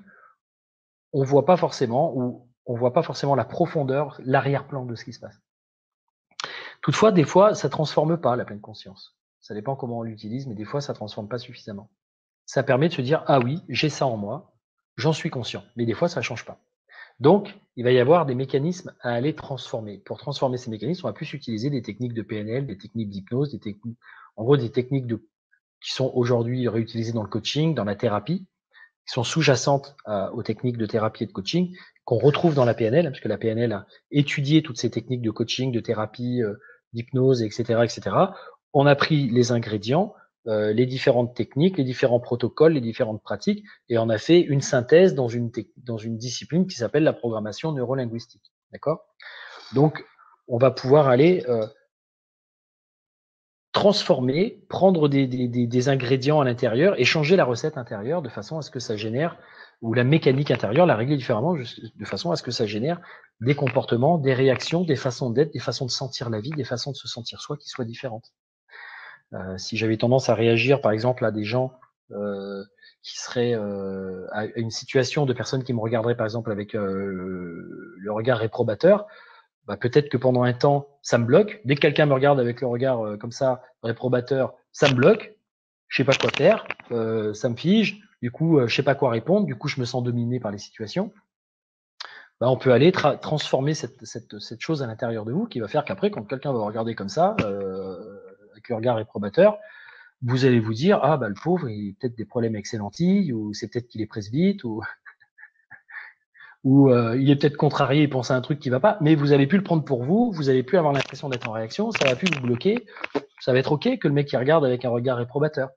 on voit pas forcément ou on voit pas forcément la profondeur, l'arrière-plan de ce qui se passe. Toutefois, des fois, ça transforme pas la pleine conscience. Ça dépend comment on l'utilise, mais des fois, ça transforme pas suffisamment. Ça permet de se dire, ah oui, j'ai ça en moi, j'en suis conscient. Mais des fois, ça change pas. Donc, il va y avoir des mécanismes à aller transformer. Pour transformer ces mécanismes, on va plus utiliser des techniques de PNL, des techniques d'hypnose, en gros, des techniques qui sont aujourd'hui réutilisées dans le coaching, dans la thérapie, qui sont sous-jacentes aux techniques de thérapie et de coaching, qu'on retrouve dans la PNL, parce que la PNL a étudié toutes ces techniques de coaching, de thérapie, d'hypnose, etc., etc. On a pris les ingrédients, les différentes techniques, les différents protocoles, les différentes pratiques, et on a fait une synthèse dans une discipline qui s'appelle la programmation neurolinguistique. D'accord? Donc, on va pouvoir aller transformer, prendre des ingrédients à l'intérieur et changer la recette intérieure de façon à ce que ça génère, ou la mécanique intérieure, la régler différemment, de façon à ce que ça génère des comportements, des réactions, des façons d'être, des façons de sentir la vie, des façons de se sentir soi qui soient différentes. Si j'avais tendance à réagir, par exemple, à des gens qui seraient à une situation de personnes qui me regarderaient, par exemple, avec le regard réprobateur, bah, peut-être que pendant un temps, ça me bloque. Dès que quelqu'un me regarde avec le regard comme ça, réprobateur, ça me bloque. Je sais pas quoi faire, ça me fige. Du coup, je sais pas quoi répondre. Du coup, je me sens dominé par les situations. Bah, on peut aller transformer cette chose à l'intérieur de vous qui va faire qu'après, quand quelqu'un va vous regarder comme ça, avec le regard réprobateur, vous allez vous dire, ah bah le pauvre, il a peut-être des problèmes avec ses lentilles, ou c'est peut-être qu'il est presbyte, ou il est peut-être contrarié, il pense à un truc qui va pas, mais vous allez plus le prendre pour vous, vous allez plus avoir l'impression d'être en réaction, ça va plus vous bloquer, ça va être ok que le mec qui regarde avec un regard réprobateur.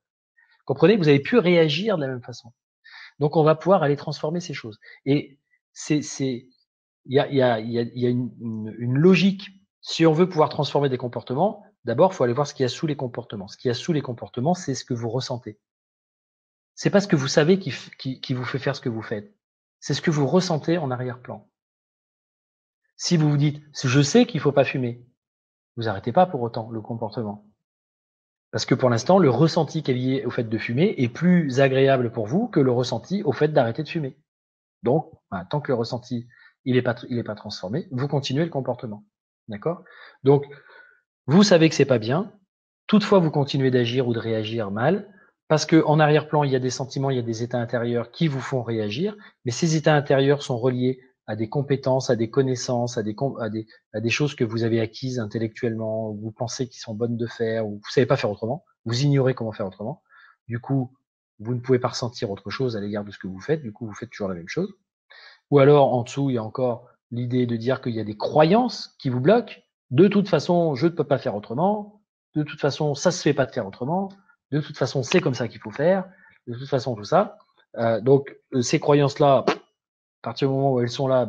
Comprenez, vous avez plus réagir de la même façon. Donc on va pouvoir aller transformer ces choses. Et il y a une logique. Si on veut pouvoir transformer des comportements, d'abord il faut aller voir ce qu'il y a sous les comportements. Ce qu'il y a sous les comportements, c'est ce que vous ressentez. C'est pas ce que vous savez qui vous fait faire ce que vous faites. C'est ce que vous ressentez en arrière-plan. Si vous vous dites, je sais qu'il faut pas fumer, vous arrêtez pas pour autant le comportement. Parce que pour l'instant, le ressenti qui est lié au fait de fumer est plus agréable pour vous que le ressenti au fait d'arrêter de fumer. Donc, tant que le ressenti, il est pas transformé, vous continuez le comportement. D'accord? Donc, vous savez que c'est pas bien. Toutefois, vous continuez d'agir ou de réagir mal, parce que en arrière-plan, il y a des sentiments, il y a des états intérieurs qui vous font réagir, mais ces états intérieurs sont reliés à des compétences, à des connaissances, à des choses que vous avez acquises intellectuellement, ou vous pensez qu'ils sont bonnes de faire, ou vous savez pas faire autrement, vous ignorez comment faire autrement. Du coup, vous ne pouvez pas ressentir autre chose à l'égard de ce que vous faites, du coup, vous faites toujours la même chose. Ou alors, en dessous, il y a encore l'idée de dire qu'il y a des croyances qui vous bloquent. De toute façon, je ne peux pas faire autrement. De toute façon, ça se fait pas de faire autrement. De toute façon, c'est comme ça qu'il faut faire. De toute façon, tout ça. Donc, ces croyances-là, à partir du moment où elles sont là,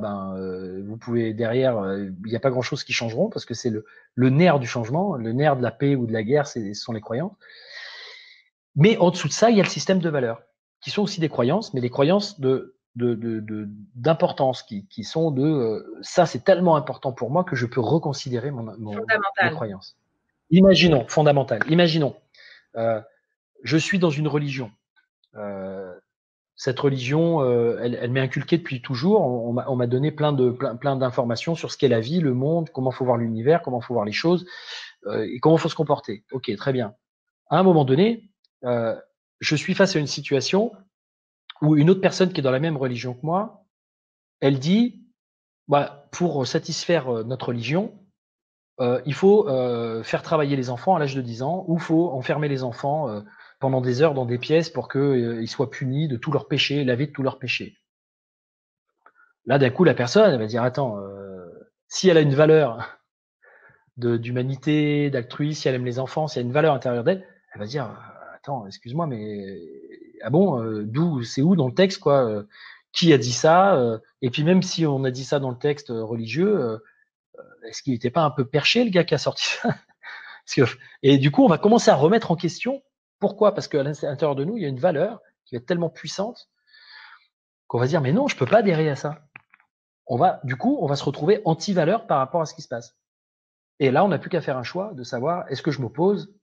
vous pouvez derrière, il n'y a pas grand-chose qui changeront parce que c'est le nerf du changement, le nerf de la paix ou de la guerre, ce sont les croyances. Mais en dessous de ça, il y a le système de valeurs. qui sont aussi des croyances, mais des croyances d'importance, qui sont ça c'est tellement important pour moi que je peux reconsidérer mes croyances. Imaginons, fondamental, imaginons, je suis dans une religion. Cette religion, elle m'est inculquée depuis toujours. On m'a donné plein d'informations sur ce qu'est la vie, le monde, comment faut voir l'univers, comment faut voir les choses, et comment faut se comporter. Ok, très bien. À un moment donné, je suis face à une situation où une autre personne qui est dans la même religion que moi, elle dit, pour satisfaire notre religion, il faut faire travailler les enfants à l'âge de 10 ans, ou il faut enfermer les enfants pendant des heures dans des pièces pour qu'ils soient punis de tous leurs péchés, lavés de tous leurs péchés. Là, d'un coup, la personne, elle va dire, attends, si elle a une valeur d'humanité, d'altruisme, si elle aime les enfants, si elle a une valeur intérieure d'elle, elle va dire, attends, excuse-moi, mais ah bon, c'est où dans le texte, quoi, qui a dit ça, et puis même si on a dit ça dans le texte religieux, est-ce qu'il n'était pas un peu perché, le gars qui a sorti ça? Et du coup, on va commencer à remettre en question. Pourquoi? Parce qu'à l'intérieur de nous, il y a une valeur qui va être tellement puissante qu'on va se dire, mais non, je ne peux pas adhérer à ça. Du coup, on va se retrouver anti-valeur par rapport à ce qui se passe. Et là, on n'a plus qu'à faire un choix de savoir, est-ce que je m'oppose?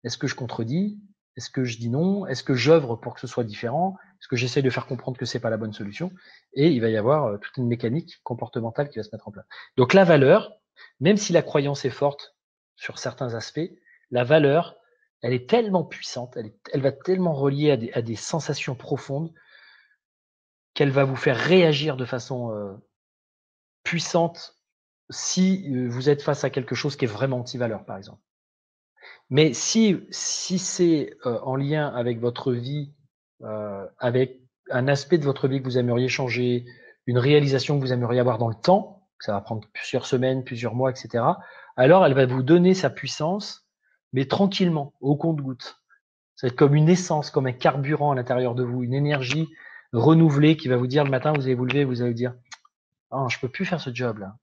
Est-ce que je contredis? Est-ce que je dis non? Est-ce que j'œuvre pour que ce soit différent? Est-ce que j'essaie de faire comprendre que c'est pas la bonne solution? Et il va y avoir toute une mécanique comportementale qui va se mettre en place. Donc la valeur, même si la croyance est forte sur certains aspects, la valeur, elle est tellement puissante, elle va tellement relier à des sensations profondes qu'elle va vous faire réagir de façon puissante si vous êtes face à quelque chose qui est vraiment anti-valeur, par exemple. Mais si c'est en lien avec votre vie, avec un aspect de votre vie que vous aimeriez changer, une réalisation que vous aimeriez avoir dans le temps, ça va prendre plusieurs semaines, plusieurs mois, etc., alors elle va vous donner sa puissance, mais tranquillement, au compte-gouttes. Ça va être comme une essence, comme un carburant à l'intérieur de vous, une énergie renouvelée qui va vous dire le matin, vous allez vous lever, vous allez dire «Ah, je peux plus faire ce job-là».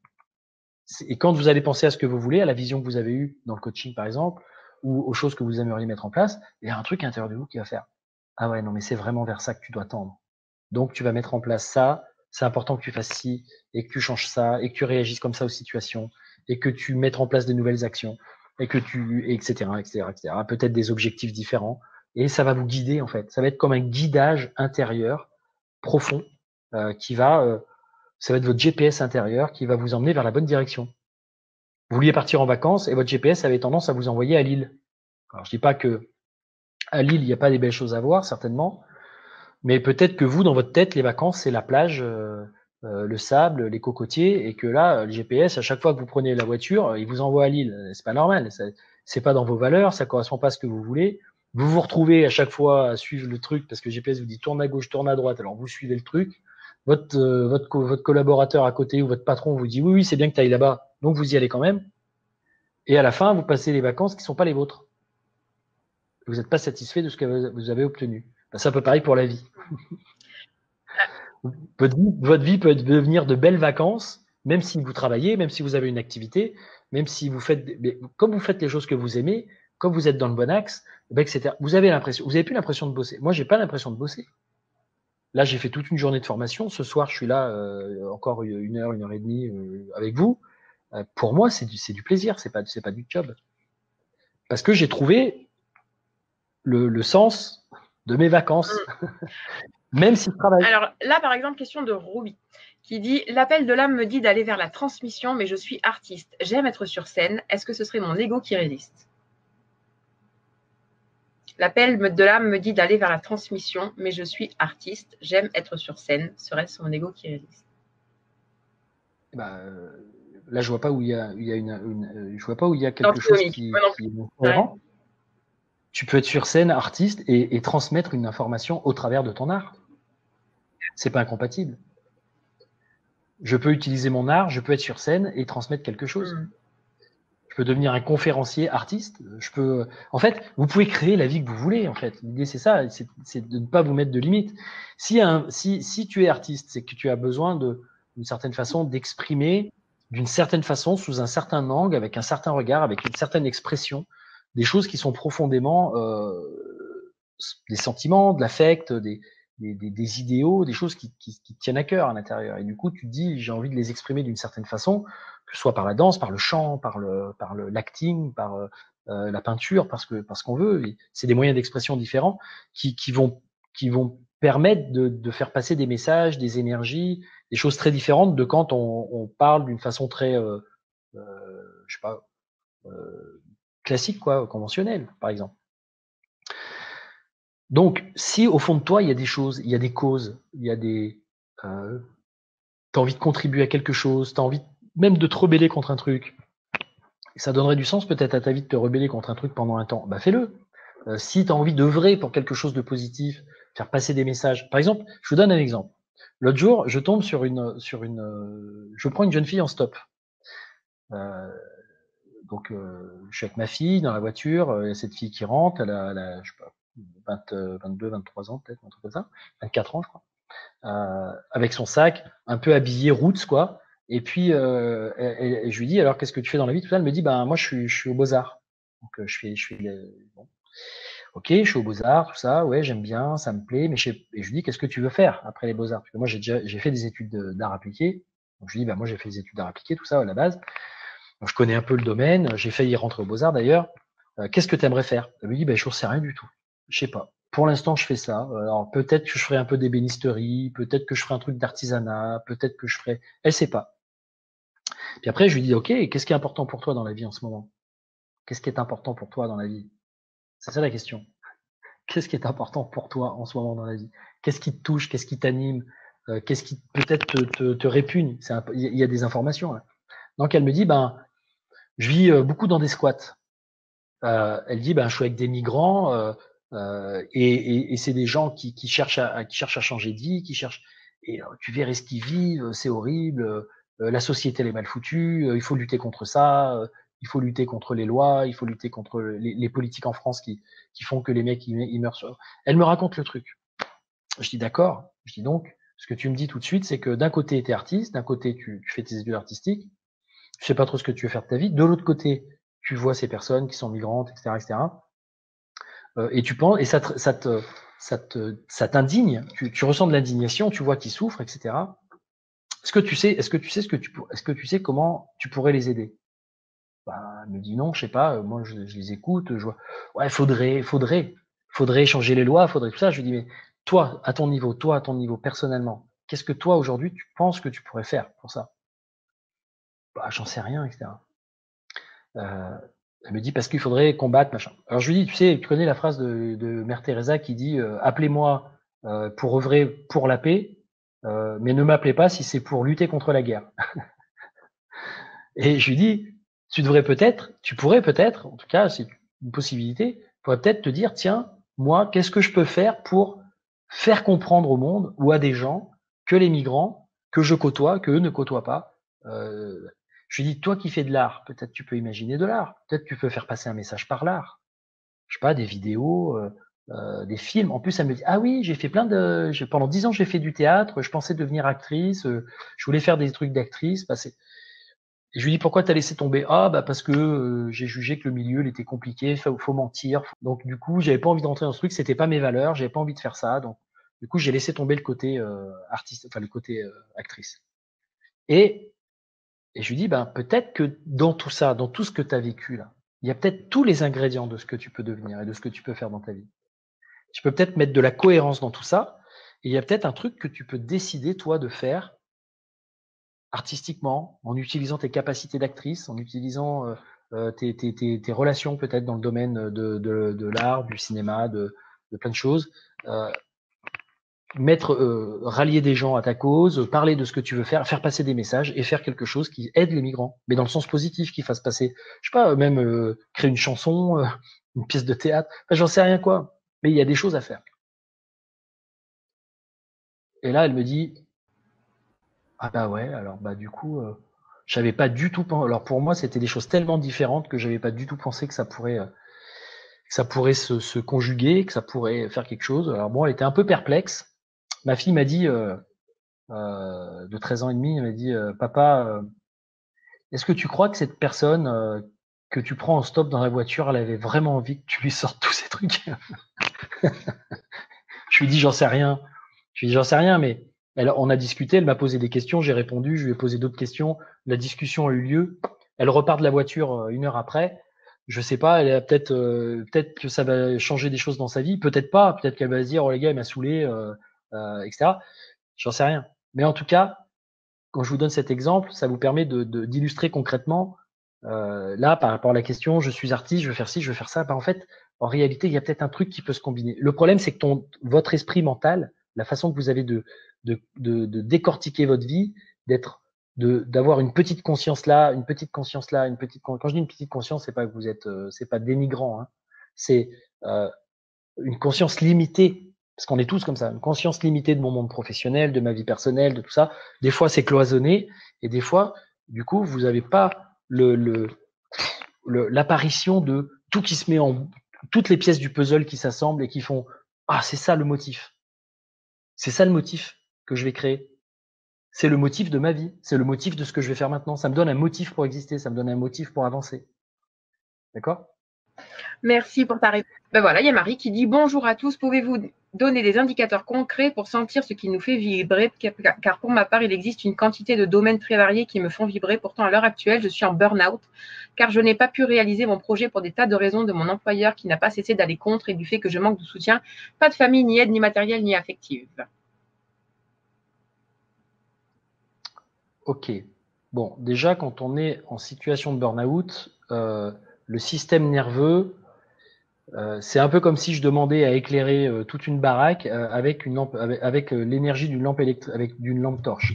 Et quand vous allez penser à ce que vous voulez, à la vision que vous avez eue dans le coaching, par exemple, ou aux choses que vous aimeriez mettre en place, il y a un truc à l'intérieur de vous qui va faire ah ouais, non, mais c'est vraiment vers ça que tu dois tendre. Donc, tu vas mettre en place ça, c'est important que tu fasses ci, et que tu changes ça, et que tu réagisses comme ça aux situations, et que tu mettes en place des nouvelles actions, et etc., etc., etc. Peut-être des objectifs différents. Et ça va vous guider, en fait. Ça va être comme un guidage intérieur, profond, ça va être votre GPS intérieur qui va vous emmener vers la bonne direction. Vous vouliez partir en vacances et votre GPS avait tendance à vous envoyer à Lille. Alors, je dis pas que à Lille, il n'y a pas des belles choses à voir, certainement, mais peut-être que vous, dans votre tête, les vacances, c'est la plage, le sable, les cocotiers, et que là, le GPS, à chaque fois que vous prenez la voiture, il vous envoie à Lille. C'est pas normal, c'est pas dans vos valeurs, ça correspond pas à ce que vous voulez. Vous vous retrouvez à chaque fois à suivre le truc parce que le GPS vous dit tourne à gauche, tourne à droite, alors vous suivez le truc. Votre collaborateur à côté ou votre patron vous dit oui, c'est bien que tu ailles là-bas, donc vous y allez quand même. Et à la fin, vous passez les vacances qui ne sont pas les vôtres. Vous n'êtes pas satisfait de ce que vous avez obtenu. C'est un peu pareil pour la vie. Votre vie peut devenir de belles vacances, même si vous travaillez, même si vous avez une activité, même si vous faites, comme vous faites les choses que vous aimez, comme vous êtes dans le bon axe, etc. Vous avez plus l'impression de bosser. Moi, j'ai pas l'impression de bosser. Là, j'ai fait toute une journée de formation. Ce soir, je suis là encore une heure et demie avec vous. Pour moi, c'est du plaisir, c'est pas du job. Parce que j'ai trouvé le sens de mes vacances, même si je travaille. Alors là, par exemple, question de Ruby, qui dit « L'appel de l'âme me dit d'aller vers la transmission, mais je suis artiste. J'aime être sur scène. Est-ce que ce serait mon ego qui résiste ?» L'appel de l'âme me dit d'aller vers la transmission, mais je suis artiste. J'aime être sur scène. Serait-ce mon ego qui résiste? Là, je vois pas où il y a je vois pas où il y a quelque chose qui est cohérent. Ouais. Tu peux être sur scène, artiste, et transmettre une information au travers de ton art. C'est pas incompatible. Je peux utiliser mon art, je peux être sur scène et transmettre quelque chose. Je peux devenir un conférencier artiste. En fait, vous pouvez créer la vie que vous voulez. En fait, l'idée c'est ça, c'est de ne pas vous mettre de limites. Si tu es artiste, c'est que tu as besoin d'une certaine façon d'exprimer d'une certaine façon, sous un certain angle, avec un certain regard, avec une certaine expression, des choses qui sont profondément des sentiments, de l'affect, des idéaux, des choses qui te tiennent à cœur à l'intérieur. Et du coup, tu te dis, j'ai envie de les exprimer d'une certaine façon, que ce soit par la danse, par le chant, par l'acting, par la peinture, parce qu'on veut. C'est des moyens d'expression différents qui vont permettre de faire passer des messages, des énergies, des choses très différentes de quand on parle d'une façon très, je sais pas, classique, quoi, conventionnelle, par exemple. Donc, si au fond de toi, il y a des choses, il y a des causes, il y a des, t'as envie de contribuer à quelque chose, t'as envie même de te rebeller contre un truc, ça donnerait du sens peut-être à ta vie de te rebeller contre un truc pendant un temps, bah fais-le. Si tu as envie d'œuvrer pour quelque chose de positif, faire passer des messages. Par exemple, je vous donne un exemple. L'autre jour, je tombe je prends une jeune fille en stop. Donc, je suis avec ma fille dans la voiture, il y a cette fille qui rentre, elle a je sais pas, 22, 23 ans peut-être, un truc comme ça, 24 ans je crois, avec son sac, un peu habillé roots quoi. Et puis je lui dis alors qu'est-ce que tu fais dans la vie? Tout ça, elle me dit ben moi je suis aux Beaux-Arts. Donc bon. Ok, je suis aux Beaux-Arts, tout ça, ouais j'aime bien, ça me plaît, mais et je lui dis qu'est-ce que tu veux faire après les Beaux-Arts? Parce que moi j'ai fait des études d'art appliqué. Donc je lui dis ben moi j'ai fait des études d'art appliqué, tout ça à la base. Donc, je connais un peu le domaine, j'ai failli rentrer aux Beaux-Arts d'ailleurs. Qu'est-ce que tu aimerais faire? Elle me dit, ben, je ne sais rien du tout. Je sais pas. Pour l'instant, je fais ça. Alors, peut-être que je ferai un peu d'ébénisterie, peut-être que je ferai un truc d'artisanat, peut-être que je ferai. Elle sait pas. Puis après, je lui dis, OK, qu'est-ce qui est important pour toi dans la vie en ce moment? Qu'est-ce qui est important pour toi dans la vie? C'est ça la question. Qu'est-ce qui est important pour toi en ce moment dans la vie? Qu'est-ce qui te touche? Qu'est-ce qui t'anime? Qu'est-ce qui peut-être te répugne? Il y a des informations là. Donc, elle me dit, ben, je vis beaucoup dans des squats. Elle dit, ben, je suis avec des migrants et c'est des gens qui cherchent à changer de vie, qui cherchent. Et tu verrais ce qu'ils vivent, c'est horrible. La société elle est mal foutue. Il faut lutter contre ça. Il faut lutter contre les lois. Il faut lutter contre les politiques en France qui font que les mecs ils meurent. Elle me raconte le truc. Je dis d'accord. Je dis donc, ce que tu me dis tout de suite, c'est que d'un côté tu es artiste, d'un côté tu fais tes études artistiques. Je sais pas trop ce que tu veux faire de ta vie. De l'autre côté, tu vois ces personnes qui sont migrantes, etc., etc. Et tu penses, et ça t'indigne. Tu ressens de l'indignation, tu vois qu'ils souffrent, etc. Est-ce que tu sais comment tu pourrais les aider? Bah, elle me dit non, je sais pas. Moi, je les écoute. Je vois. Ouais, faudrait changer les lois, faudrait tout ça. Je lui dis mais toi, à ton niveau, personnellement, qu'est-ce que toi aujourd'hui tu penses que tu pourrais faire pour ça? Bah, j'en sais rien, etc. Elle me dit parce qu'il faudrait combattre, machin. Alors je lui dis, tu sais, tu connais la phrase de Mère Teresa qui dit appelez-moi pour œuvrer pour la paix, mais ne m'appelez pas si c'est pour lutter contre la guerre. Et je lui dis, tu pourrais peut-être, en tout cas, c'est une possibilité, tu pourrais peut-être te dire, tiens, moi, qu'est-ce que je peux faire pour faire comprendre au monde ou à des gens que les migrants que je côtoie, qu'eux ne côtoient pas, je lui dis, toi qui fais de l'art, peut-être tu peux imaginer de l'art, peut-être tu peux faire passer un message par l'art. Je sais pas, des vidéos, des films. En plus, elle me dit, ah oui, j'ai fait pendant 10 ans, j'ai fait du théâtre, je pensais devenir actrice, je voulais faire des trucs d'actrice. Bah, et je lui dis, pourquoi t'as laissé tomber? Ah, bah, parce que j'ai jugé que le milieu, il était compliqué, faut mentir. Donc, du coup, j'avais pas envie d'entrer dans ce truc, c'était pas mes valeurs, j'avais pas envie de faire ça. Donc, du coup, j'ai laissé tomber le côté artiste, enfin, le côté actrice. Et je lui dis, ben, peut-être que dans tout ça, dans tout ce que tu as vécu là, il y a peut-être tous les ingrédients de ce que tu peux devenir et de ce que tu peux faire dans ta vie. Tu peux peut-être mettre de la cohérence dans tout ça, et il y a peut-être un truc que tu peux décider, toi, de faire artistiquement, en utilisant tes capacités d'actrice, en utilisant tes relations peut-être dans le domaine de l'art, du cinéma, de plein de choses. Rallier des gens à ta cause, parler de ce que tu veux faire passer des messages et faire quelque chose qui aide les migrants, mais dans le sens positif, qui fasse passer, je sais pas, même créer une chanson, une pièce de théâtre, enfin, j'en sais rien quoi, mais il y a des choses à faire. Et là, elle me dit, ah bah ouais, alors bah du coup, j'avais pas du tout pensé, alors pour moi, c'était des choses tellement différentes que j'avais pas du tout pensé que ça pourrait se conjuguer, que ça pourrait faire quelque chose. Alors bon, elle était un peu perplexe. Ma fille m'a dit, de 13 ans et demi, elle m'a dit papa, est-ce que tu crois que cette personne que tu prends en stop dans la voiture, elle avait vraiment envie que tu lui sortes tous ces trucs? Je lui dis j'en sais rien. Je lui dis, j'en sais rien, mais on a discuté, elle m'a posé des questions, j'ai répondu, je lui ai posé d'autres questions, la discussion a eu lieu. Elle repart de la voiture 1 heure après. Je sais pas, elle a peut-être que ça va changer des choses dans sa vie, peut-être pas, peut-être qu'elle va se dire, oh les gars, il m'a saoulé, etc. J'en sais rien. Mais en tout cas, quand je vous donne cet exemple, ça vous permet d'illustrer concrètement. Là, par rapport à la question, je suis artiste, je veux faire ci, je veux faire ça. En fait, en réalité, il y a peut-être un truc qui peut se combiner. Le problème, c'est que votre esprit mental, la façon que vous avez de décortiquer votre vie, d'avoir une petite conscience là, une petite conscience là, quand je dis une petite conscience, c'est pas que vous êtes, c'est pas dénigrant, hein. C'est une conscience limitée, parce qu'on est tous comme ça, une conscience limitée de mon monde professionnel, de ma vie personnelle, de tout ça. Des fois, c'est cloisonné, et des fois, du coup, vous n'avez pas l'apparition de tout qui se met toutes les pièces du puzzle qui s'assemblent et qui font ah, c'est ça le motif. C'est ça le motif que je vais créer. C'est le motif de ma vie. C'est le motif de ce que je vais faire maintenant. Ça me donne un motif pour exister. Ça me donne un motif pour avancer. D'accord? Merci pour ta réponse. Ben voilà, il y a Marie qui dit bonjour à tous. Pouvez-vous donner des indicateurs concrets pour sentir ce qui nous fait vibrer? Car pour ma part, il existe une quantité de domaines très variés qui me font vibrer. Pourtant, à l'heure actuelle, je suis en burn-out car je n'ai pas pu réaliser mon projet pour des tas de raisons de mon employeur qui n'a pas cessé d'aller contre et du fait que je manque de soutien. Pas de famille, ni aide, ni matérielle, ni affective. Ok. Bon, déjà, quand on est en situation de burn-out, le système nerveux, c'est un peu comme si je demandais à éclairer toute une baraque avec une lampe, avec l'énergie d'une lampe avec d'une lampe torche.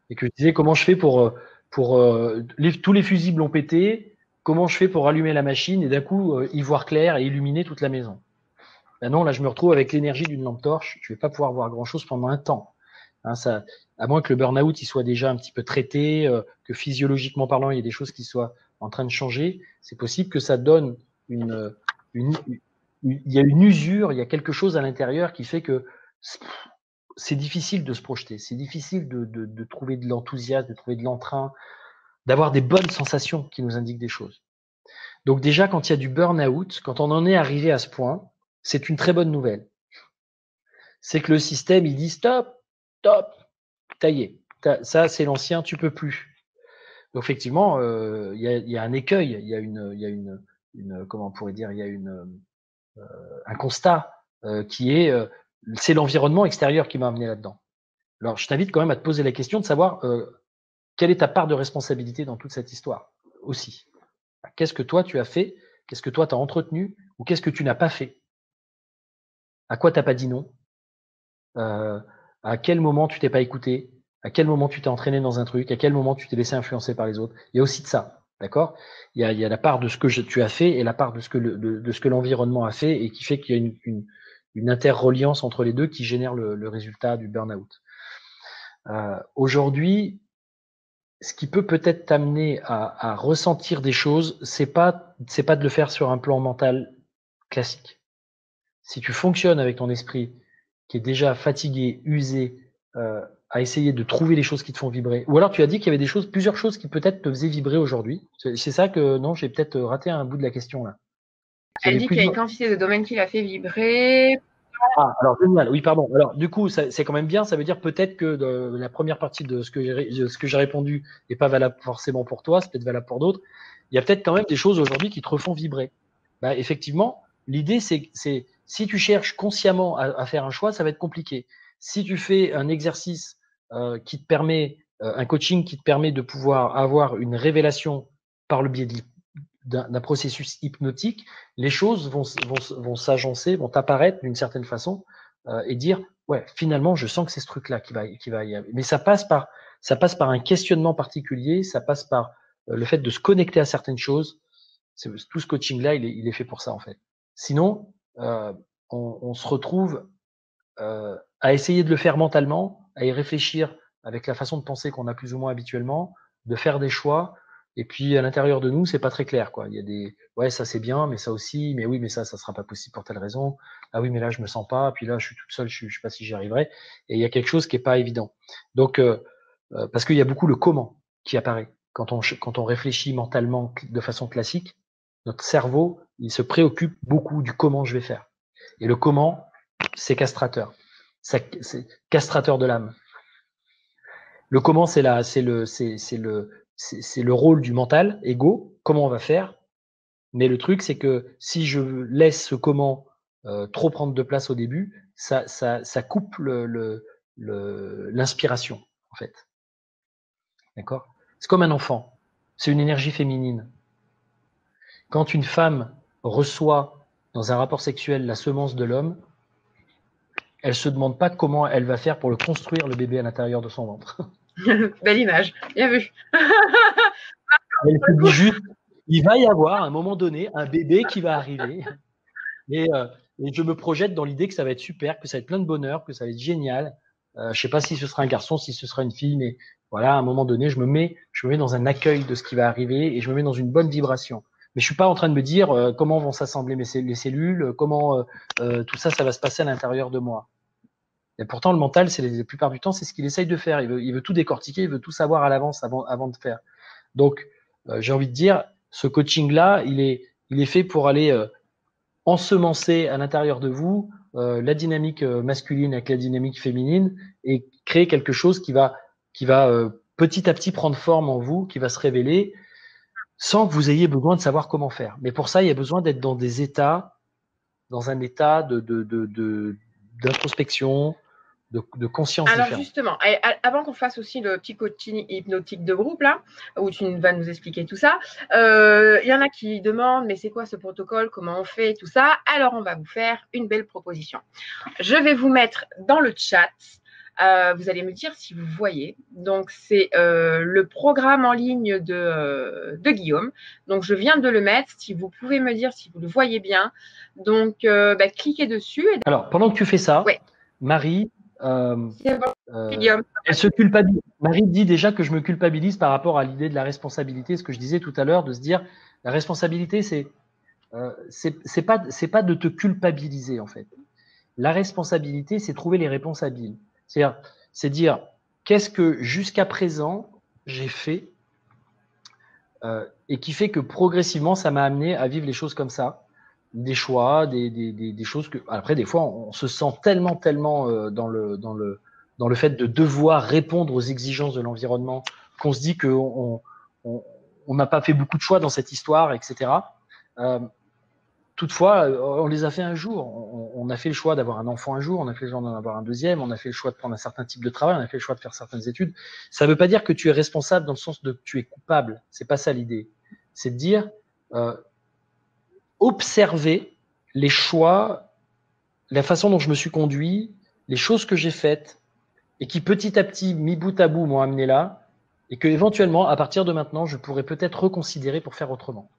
Et que je disais comment je fais pour tous les fusibles ont pété, comment je fais pour allumer la machine et d'un coup y voir clair et illuminer toute la maison. Ben non, là je me retrouve avec l'énergie d'une lampe torche, je vais pas pouvoir voir grand chose pendant un temps. Hein, ça, à moins que le burn-out il soit déjà un petit peu traité, que physiologiquement parlant il y ait des choses qui soient en train de changer, c'est possible que ça donne il y a une usure, il y a quelque chose à l'intérieur qui fait que c'est difficile de se projeter, c'est difficile de trouver de l'enthousiasme, de trouver de l'entrain, d'avoir des bonnes sensations qui nous indiquent des choses. Donc déjà, quand il y a du burn-out, quand on en est arrivé à ce point, c'est une très bonne nouvelle. C'est que le système, il dit stop, stop, ça y est, ça c'est l'ancien, tu peux plus. Donc effectivement, il y a un écueil, il y a une comment on pourrait dire, il y a un constat qui est, c'est l'environnement extérieur qui m'a amené là-dedans. Alors, je t'invite quand même à te poser la question de savoir quelle est ta part de responsabilité dans toute cette histoire aussi. Qu'est-ce que toi tu as fait? Qu'est-ce que toi tu as entretenu? Ou qu'est-ce que tu n'as pas fait? À quoi tu n'as pas dit non? À quel moment tu t'es pas écouté? À quel moment tu t'es entraîné dans un truc? À quel moment tu t'es laissé influencer par les autres? Il y a aussi de ça, d'accord? Il y a la part de ce que tu as fait et la part de ce que l'environnement a fait et qui fait qu'il y a une interreliance entre les deux qui génère le résultat du burn-out. Aujourd'hui, ce qui peut peut-être t'amener à ressentir des choses, c'est pas de le faire sur un plan mental classique. Si tu fonctionnes avec ton esprit qui est déjà fatigué, usé, à essayer de trouver les choses qui te font vibrer, ou alors tu as dit qu'il y avait plusieurs choses qui peut-être te faisaient vibrer aujourd'hui. C'est ça que non, j'ai peut-être raté un bout de la question là. Elle dit qu'il y a une quantité de domaines qui la fait vibrer. Ah, alors génial, oui, pardon. Alors, du coup, c'est quand même bien. Ça veut dire peut-être que la première partie de ce que j'ai répondu n'est pas valable forcément pour toi, c'est peut-être valable pour d'autres. Il y a peut-être quand même des choses aujourd'hui qui te refont vibrer. Bah, effectivement, l'idée, c'est si tu cherches consciemment à faire un choix, ça va être compliqué. Si tu fais un exercice qui te permet, un coaching qui te permet de pouvoir avoir une révélation par le biais d'un processus hypnotique, les choses vont s'agencer, vont apparaître d'une certaine façon et dire ouais, finalement, je sens que c'est ce truc-là qui va y aller. Mais ça passe par un questionnement particulier, ça passe par le fait de se connecter à certaines choses. Tout ce coaching-là, il est fait pour ça en fait. Sinon, on se retrouve à essayer de le faire mentalement, à y réfléchir avec la façon de penser qu'on a plus ou moins habituellement, de faire des choix. Et puis à l'intérieur de nous, c'est pas très clair, quoi. Il y a des ouais, ça c'est bien, mais ça aussi, mais oui, mais ça sera pas possible pour telle raison. Ah oui, mais là je me sens pas. Puis là, je suis toute seule, je sais pas si j'y arriverai. Et il y a quelque chose qui est pas évident. Donc parce qu'il y a beaucoup le comment qui apparaît quand on réfléchit mentalement de façon classique. Notre cerveau, il se préoccupe beaucoup du comment je vais faire. Et le comment, c'est castrateur. c'est castrateur de l'âme. Le comment, c'est le rôle du mental, ego, comment on va faire. Mais le truc, c'est que si je laisse ce comment trop prendre de place au début, ça coupe l'inspiration, en fait. D'accord? C'est comme un enfant. C'est une énergie féminine. Quand une femme reçoit dans un rapport sexuel la semence de l'homme, elle se demande pas comment elle va faire pour le construire, le bébé à l'intérieur de son ventre. Belle image, bien vu. Elle se dit juste, il va y avoir à un moment donné un bébé qui va arriver et je me projette dans l'idée que ça va être super, que ça va être plein de bonheur, que ça va être génial. Je sais pas si ce sera un garçon, si ce sera une fille, mais voilà, à un moment donné, je me mets dans un accueil de ce qui va arriver et je me mets dans une bonne vibration. Mais je suis pas en train de me dire comment vont s'assembler les cellules, comment tout ça va se passer à l'intérieur de moi. Et pourtant, le mental, la plupart du temps, c'est ce qu'il essaye de faire. Il veut tout décortiquer, il veut tout savoir à l'avance avant de faire. Donc, j'ai envie de dire, ce coaching-là, il est fait pour aller ensemencer à l'intérieur de vous la dynamique masculine avec la dynamique féminine et créer quelque chose qui va petit à petit prendre forme en vous, qui va se révéler sans que vous ayez besoin de savoir comment faire. Mais pour ça, il y a besoin d'être dans un état d'introspection, de conscience Alors différente. justement, avant qu'on fasse aussi le petit coaching hypnotique de groupe là, où tu vas nous expliquer tout ça, il y en a qui demandent mais c'est quoi ce protocole, comment on fait, tout ça. Alors on va vous faire une belle proposition. Je vais vous mettre dans le chat. Vous allez me dire si vous voyez. Donc c'est le programme en ligne de Guillaume. Donc je viens de le mettre. Si vous pouvez me dire si vous le voyez bien. Donc cliquez dessus. Alors pendant que tu fais ça, ouais. Marie. Guillaume. Elle se culpabilise. Marie dit déjà que je me culpabilise par rapport à l'idée de la responsabilité, ce que je disais tout à l'heure, de se dire la responsabilité, c'est pas de te culpabiliser en fait. La responsabilité, c'est trouver les réponses habiles. C'est dire qu'est-ce que jusqu'à présent j'ai fait et qui fait que progressivement ça m'a amené à vivre les choses comme ça, des choix, des choses que après des fois on se sent tellement dans le fait de devoir répondre aux exigences de l'environnement qu'on se dit qu'on n'a pas fait beaucoup de choix dans cette histoire, etc. Toutefois, on les a fait un jour. On a fait le choix d'avoir un enfant un jour, on a fait le choix d'en avoir un deuxième, on a fait le choix de prendre un certain type de travail, on a fait le choix de faire certaines études. Ça ne veut pas dire que tu es responsable dans le sens de que tu es coupable. C'est pas ça l'idée. C'est de dire observer les choix, la façon dont je me suis conduit, les choses que j'ai faites et qui petit à petit, mis bout à bout, m'ont amené là, et que éventuellement, à partir de maintenant, je pourrais peut-être reconsidérer pour faire autrement.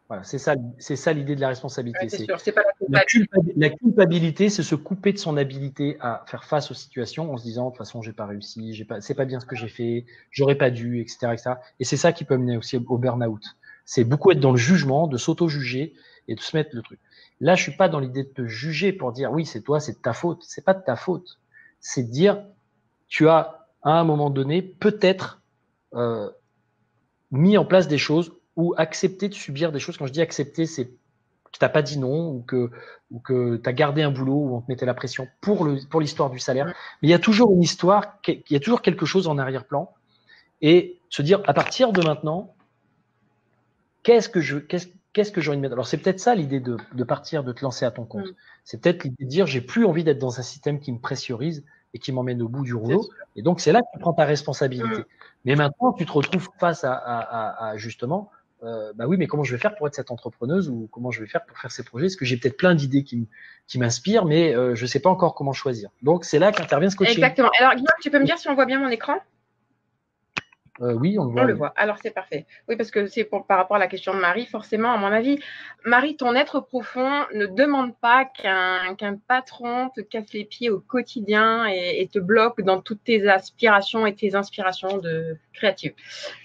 Voilà, c'est ça l'idée de la responsabilité. Ouais, c'est sûr, c'est pas la culpabilité, c'est se couper de son habilité à faire face aux situations en se disant de toute façon j'ai pas réussi, c'est pas bien ce que j'ai fait, j'aurais pas dû, etc., etc. Et c'est ça qui peut mener aussi au burn-out. C'est beaucoup être dans le jugement, de s'auto-juger et de se mettre le truc. Là, je suis pas dans l'idée de te juger pour dire oui c'est toi, c'est de ta faute. C'est pas de ta faute. C'est de dire tu as à un moment donné peut-être mis en place des choses ou accepter de subir des choses. Quand je dis accepter, c'est que tu n'as pas dit non ou que tu as gardé un boulot où on te mettait la pression pour l'histoire du salaire. Mais il y a toujours une histoire, il y a toujours quelque chose en arrière-plan et se dire à partir de maintenant, qu'est-ce que j'ai envie de mettre. Alors c'est peut-être ça l'idée de partir, de te lancer à ton compte. C'est peut-être l'idée de dire j'ai plus envie d'être dans un système qui me pressurise et qui m'emmène au bout du rouleau. Et donc c'est là que tu prends ta responsabilité. Mais maintenant tu te retrouves face à justement bah oui, mais comment je vais faire pour être cette entrepreneuse ou comment je vais faire pour faire ces projets? Parce que j'ai peut-être plein d'idées qui m'inspirent, mais je ne sais pas encore comment choisir. Donc, c'est là qu'intervient ce coaching. Exactement. Alors, Guillaume, tu peux me dire si on voit bien mon écran? Oui, on le voit. On le voit. Alors, c'est parfait. Oui, parce que c'est par rapport à la question de Marie, forcément, à mon avis. Marie, ton être profond ne demande pas qu'un patron te casse les pieds au quotidien et te bloque dans toutes tes aspirations et tes inspirations créatives.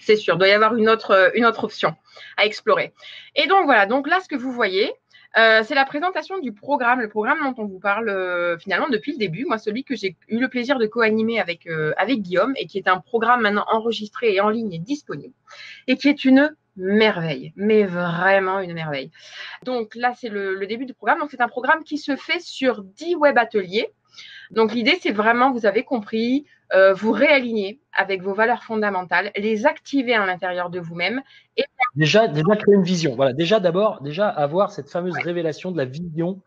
C'est sûr. Il doit y avoir une autre option à explorer. Et donc, voilà. Donc là, ce que vous voyez, c'est la présentation du programme, le programme dont on vous parle finalement depuis le début. Moi, celui que j'ai eu le plaisir de co-animer avec Guillaume et qui est un programme maintenant enregistré et en ligne et disponible et qui est une merveille, mais vraiment une merveille. Donc là, c'est le début du programme. Donc c'est un programme qui se fait sur 10 web ateliers. Donc l'idée, c'est vraiment, vous avez compris, vous réaligner avec vos valeurs fondamentales, les activer à l'intérieur de vous-même. Et déjà créer une vision. Voilà, déjà avoir cette fameuse révélation de la vision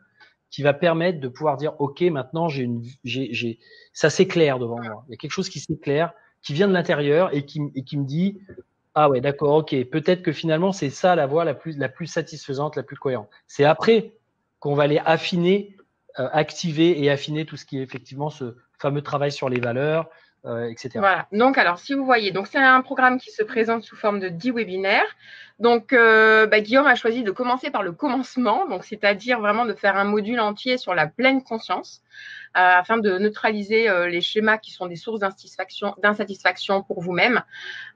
qui va permettre de pouvoir dire ok, maintenant ça s'éclaire devant moi. Il y a quelque chose qui s'éclaire, qui vient de l'intérieur et qui me dit ah ouais, d'accord, ok, peut-être que finalement c'est ça la voie la plus satisfaisante, la plus cohérente. C'est après qu'on va aller affiner, activer et affiner tout ce qui est effectivement ce fameux travail sur les valeurs, etc. Voilà. Donc, alors, si vous voyez, donc c'est un programme qui se présente sous forme de 10 webinaires. Donc, Guillaume a choisi de commencer par le commencement, donc c'est-à-dire vraiment de faire un module entier sur la pleine conscience, afin de neutraliser les schémas qui sont des sources d'insatisfaction pour vous-même,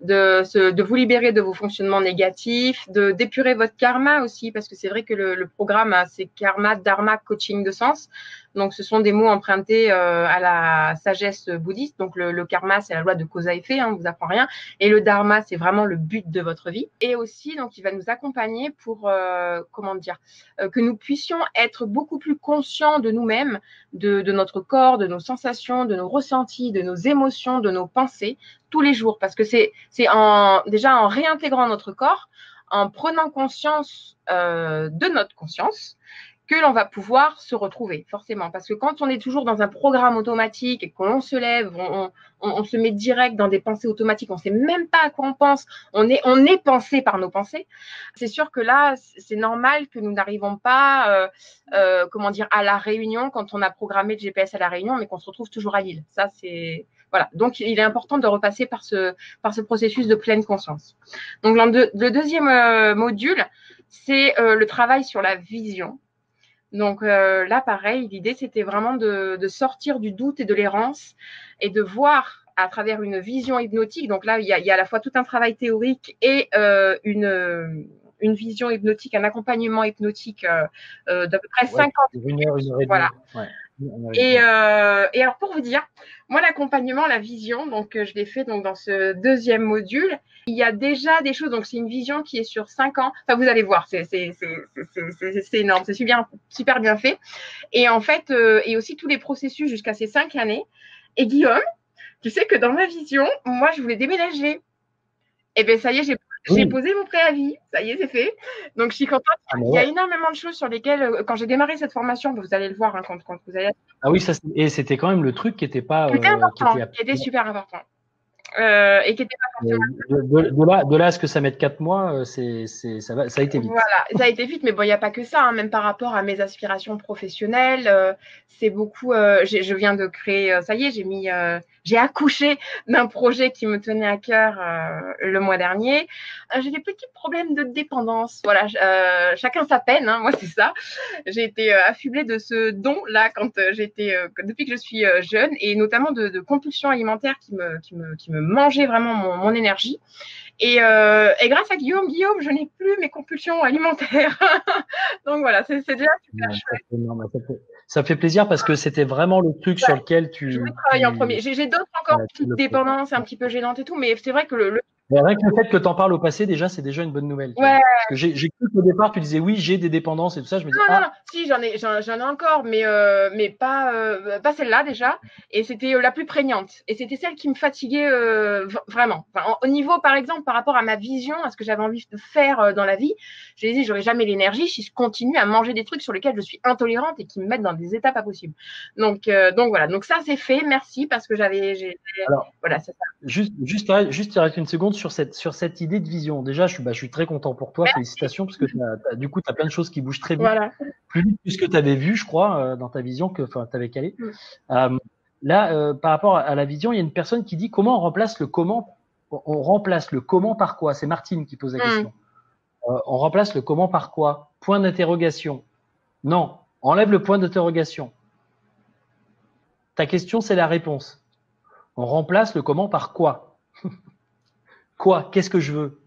de vous libérer de vos fonctionnements négatifs, d'épurer votre karma aussi, parce que c'est vrai que le programme, c'est karma, dharma, coaching de sens. Donc, ce sont des mots empruntés à la sagesse bouddhiste. Donc, le karma, c'est la loi de cause à effet, on ne vous apprend rien. Et le dharma, c'est vraiment le but de votre vie. Et aussi, donc, il va nous accompagner pour, que nous puissions être beaucoup plus conscients de nous-mêmes, de notre corps, de nos sensations, de nos ressentis, de nos émotions, de nos pensées, tous les jours. Parce que c'est déjà en réintégrant notre corps, en prenant conscience de notre conscience, que l'on va pouvoir se retrouver, forcément. Parce que quand on est toujours dans un programme automatique et qu'on se lève, on se met direct dans des pensées automatiques, on ne sait même pas à quoi on pense, on est pensé par nos pensées, c'est sûr que là, c'est normal que nous n'arrivons pas, à la Réunion, quand on a programmé le GPS à la Réunion, mais qu'on se retrouve toujours à Lille. Ça, c'est... Voilà. Donc, il est important de repasser par ce processus de pleine conscience. Donc, le deuxième module, c'est le travail sur la vision. Donc là, pareil, l'idée, c'était vraiment de sortir du doute et de l'errance et de voir à travers une vision hypnotique. Donc là, il y a à la fois tout un travail théorique et une vision hypnotique, un accompagnement hypnotique d'à peu près 50 minutes. Une heure et demie. Voilà. Ouais. Et alors, pour vous dire, moi, l'accompagnement, la vision, donc je l'ai fait donc dans ce deuxième module. Il y a déjà des choses, donc c'est une vision qui est sur 5 ans. Enfin, vous allez voir, c'est énorme, c'est super bien fait. Et en fait, et aussi tous les processus jusqu'à ces 5 années. Et Guillaume, tu sais que dans ma vision, moi, je voulais déménager. Et bien, ça y est, j'ai posé mon préavis. Ça y est, c'est fait. Donc, je suis contente. Il y a énormément de choses sur lesquelles, quand j'ai démarré cette formation, vous allez le voir quand vous allez. Ah oui, et c'était quand même le truc qui était pas. Qui était important, qui était super important. Et qui était pas forcément. De là à ce que ça mette 4 mois, ça a été vite. Voilà, ça a été vite, mais bon, il n'y a pas que ça, hein, même par rapport à mes aspirations professionnelles, c'est beaucoup. Je viens de créer, ça y est, j'ai accouché d'un projet qui me tenait à cœur le mois dernier. J'ai des petits problèmes de dépendance, voilà. Chacun sa peine, hein, moi c'est ça. J'ai été affublée de ce don-là depuis que je suis jeune, et notamment de compulsions alimentaires qui me mangeaient vraiment mon énergie. Et grâce à Guillaume, je n'ai plus mes compulsions alimentaires. Donc voilà, c'est déjà super chouette. Ça fait plaisir parce que c'était vraiment le truc sur lequel je voulais travailler en premier. J'ai d'autres encore petites dépendances un petit peu gênantes et tout, mais c'est vrai que rien que le fait que tu en parles au passé, déjà, c'est déjà une bonne nouvelle. Ouais. Parce que j'ai cru qu'au départ, tu disais oui, j'ai des dépendances et tout ça. Je me dis, non, si, j'en ai encore, mais pas celle-là déjà. Et c'était la plus prégnante. Et c'était celle qui me fatiguait vraiment. Enfin, au niveau, par exemple, par rapport à ma vision, à ce que j'avais envie de faire dans la vie, j'ai dit, j'aurais jamais l'énergie si je continue à manger des trucs sur lesquels je suis intolérante et qui me mettent dans des états pas possibles. Donc voilà. Donc ça, c'est fait. Merci parce que Alors, voilà, c'est ça. Juste, il reste une seconde sur cette idée de vision. Déjà, je suis très content pour toi. Merci. Félicitations, parce que du coup, tu as plein de choses qui bougent très vite. Voilà. Plus vite que ce que tu avais vu, je crois, dans ta vision, que tu avais calé. Là, par rapport à la vision, il y a une personne qui dit comment on remplace le comment. On remplace le comment par quoi? C'est Martine qui pose la question. On remplace le comment par quoi? Point d'interrogation. Non, enlève le point d'interrogation. Ta question, c'est la réponse. On remplace le comment par quoi? Quoi? Qu'est-ce que je veux?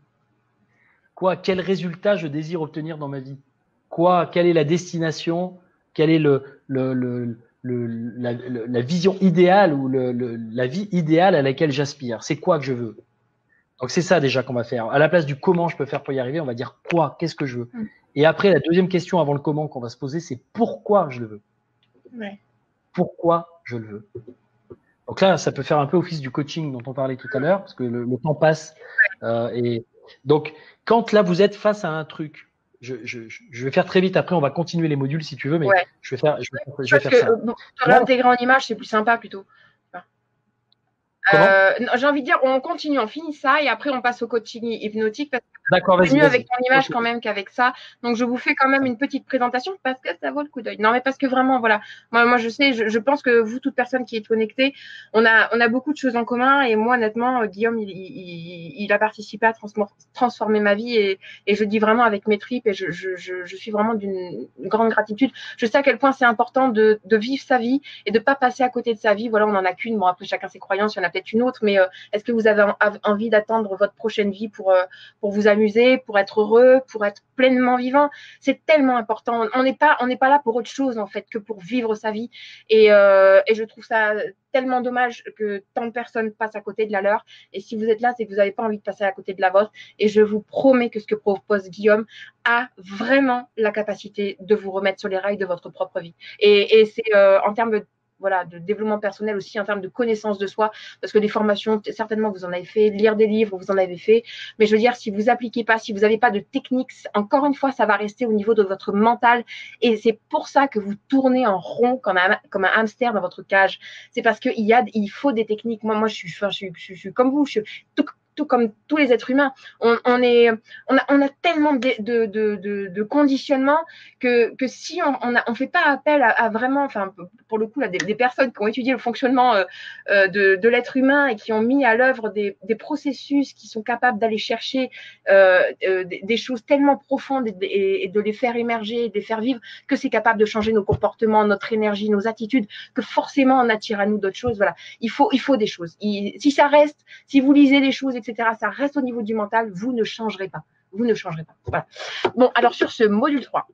Quoi? Quel résultat je désire obtenir dans ma vie? Quoi? Quelle est la destination? Quelle est la vision idéale ou la vie idéale à laquelle j'aspire? C'est quoi que je veux? Donc, c'est ça déjà qu'on va faire. À la place du comment je peux faire pour y arriver, on va dire quoi, qu'est-ce que je veux. Et après, la deuxième question avant le comment qu'on va se poser, c'est pourquoi je le veux. Ouais. Pourquoi je le veux. Donc là, ça peut faire un peu office du coaching dont on parlait tout à l'heure, parce que le temps passe. Et donc, quand là, vous êtes face à un truc, je vais faire très vite, après on va continuer les modules si tu veux, mais je vais faire ça. Bon, te réintégrer en image, c'est plus sympa plutôt. J'ai envie de dire, on continue, on finit ça et après on passe au coaching hypnotique parce que c'est mieux avec ton image quand même qu'avec ça. Donc je vous fais quand même une petite présentation parce que ça vaut le coup d'œil. Non mais parce que vraiment voilà, moi je sais, je pense que vous, toute personne qui est connectée, on a beaucoup de choses en commun et moi honnêtement, Guillaume il a participé à transformer ma vie et je le dis vraiment avec mes tripes et je suis vraiment d'une grande gratitude. Je sais à quel point c'est important de vivre sa vie et de pas passer à côté de sa vie. Voilà, on en a qu'une. Bon après chacun ses croyances, il y en a peut-être une autre, mais est-ce que vous avez envie d'attendre votre prochaine vie pour vous amuser, pour être heureux, pour être pleinement vivant? C'est tellement important. On n'est pas là pour autre chose en fait que pour vivre sa vie. Et je trouve ça tellement dommage que tant de personnes passent à côté de la leur. Et si vous êtes là, c'est que vous n'avez pas envie de passer à côté de la vôtre. Et je vous promets que ce que propose Guillaume a vraiment la capacité de vous remettre sur les rails de votre propre vie. Et c'est en termes de développement personnel aussi, en termes de connaissance de soi, parce que des formations, certainement, vous en avez fait, lire des livres, vous en avez fait, mais je veux dire, si vous appliquez pas, si vous n'avez pas de techniques, encore une fois, ça va rester au niveau de votre mental, et c'est pour ça que vous tournez en rond comme un hamster dans votre cage. C'est parce il faut des techniques. Moi, je suis comme vous, je suis tout comme tous les êtres humains. On a tellement de conditionnements que si on fait pas appel à vraiment, enfin, pour le coup, là, des personnes qui ont étudié le fonctionnement de l'être humain et qui ont mis à l'œuvre des processus qui sont capables d'aller chercher des choses tellement profondes et de les faire émerger, de les faire vivre, que c'est capable de changer nos comportements, notre énergie, nos attitudes, que forcément on attire à nous d'autres choses. Voilà, il faut des choses. Si ça reste, si vous lisez des choses, etc., ça reste au niveau du mental, vous ne changerez pas. Vous ne changerez pas. Voilà. Bon, alors sur ce module 3,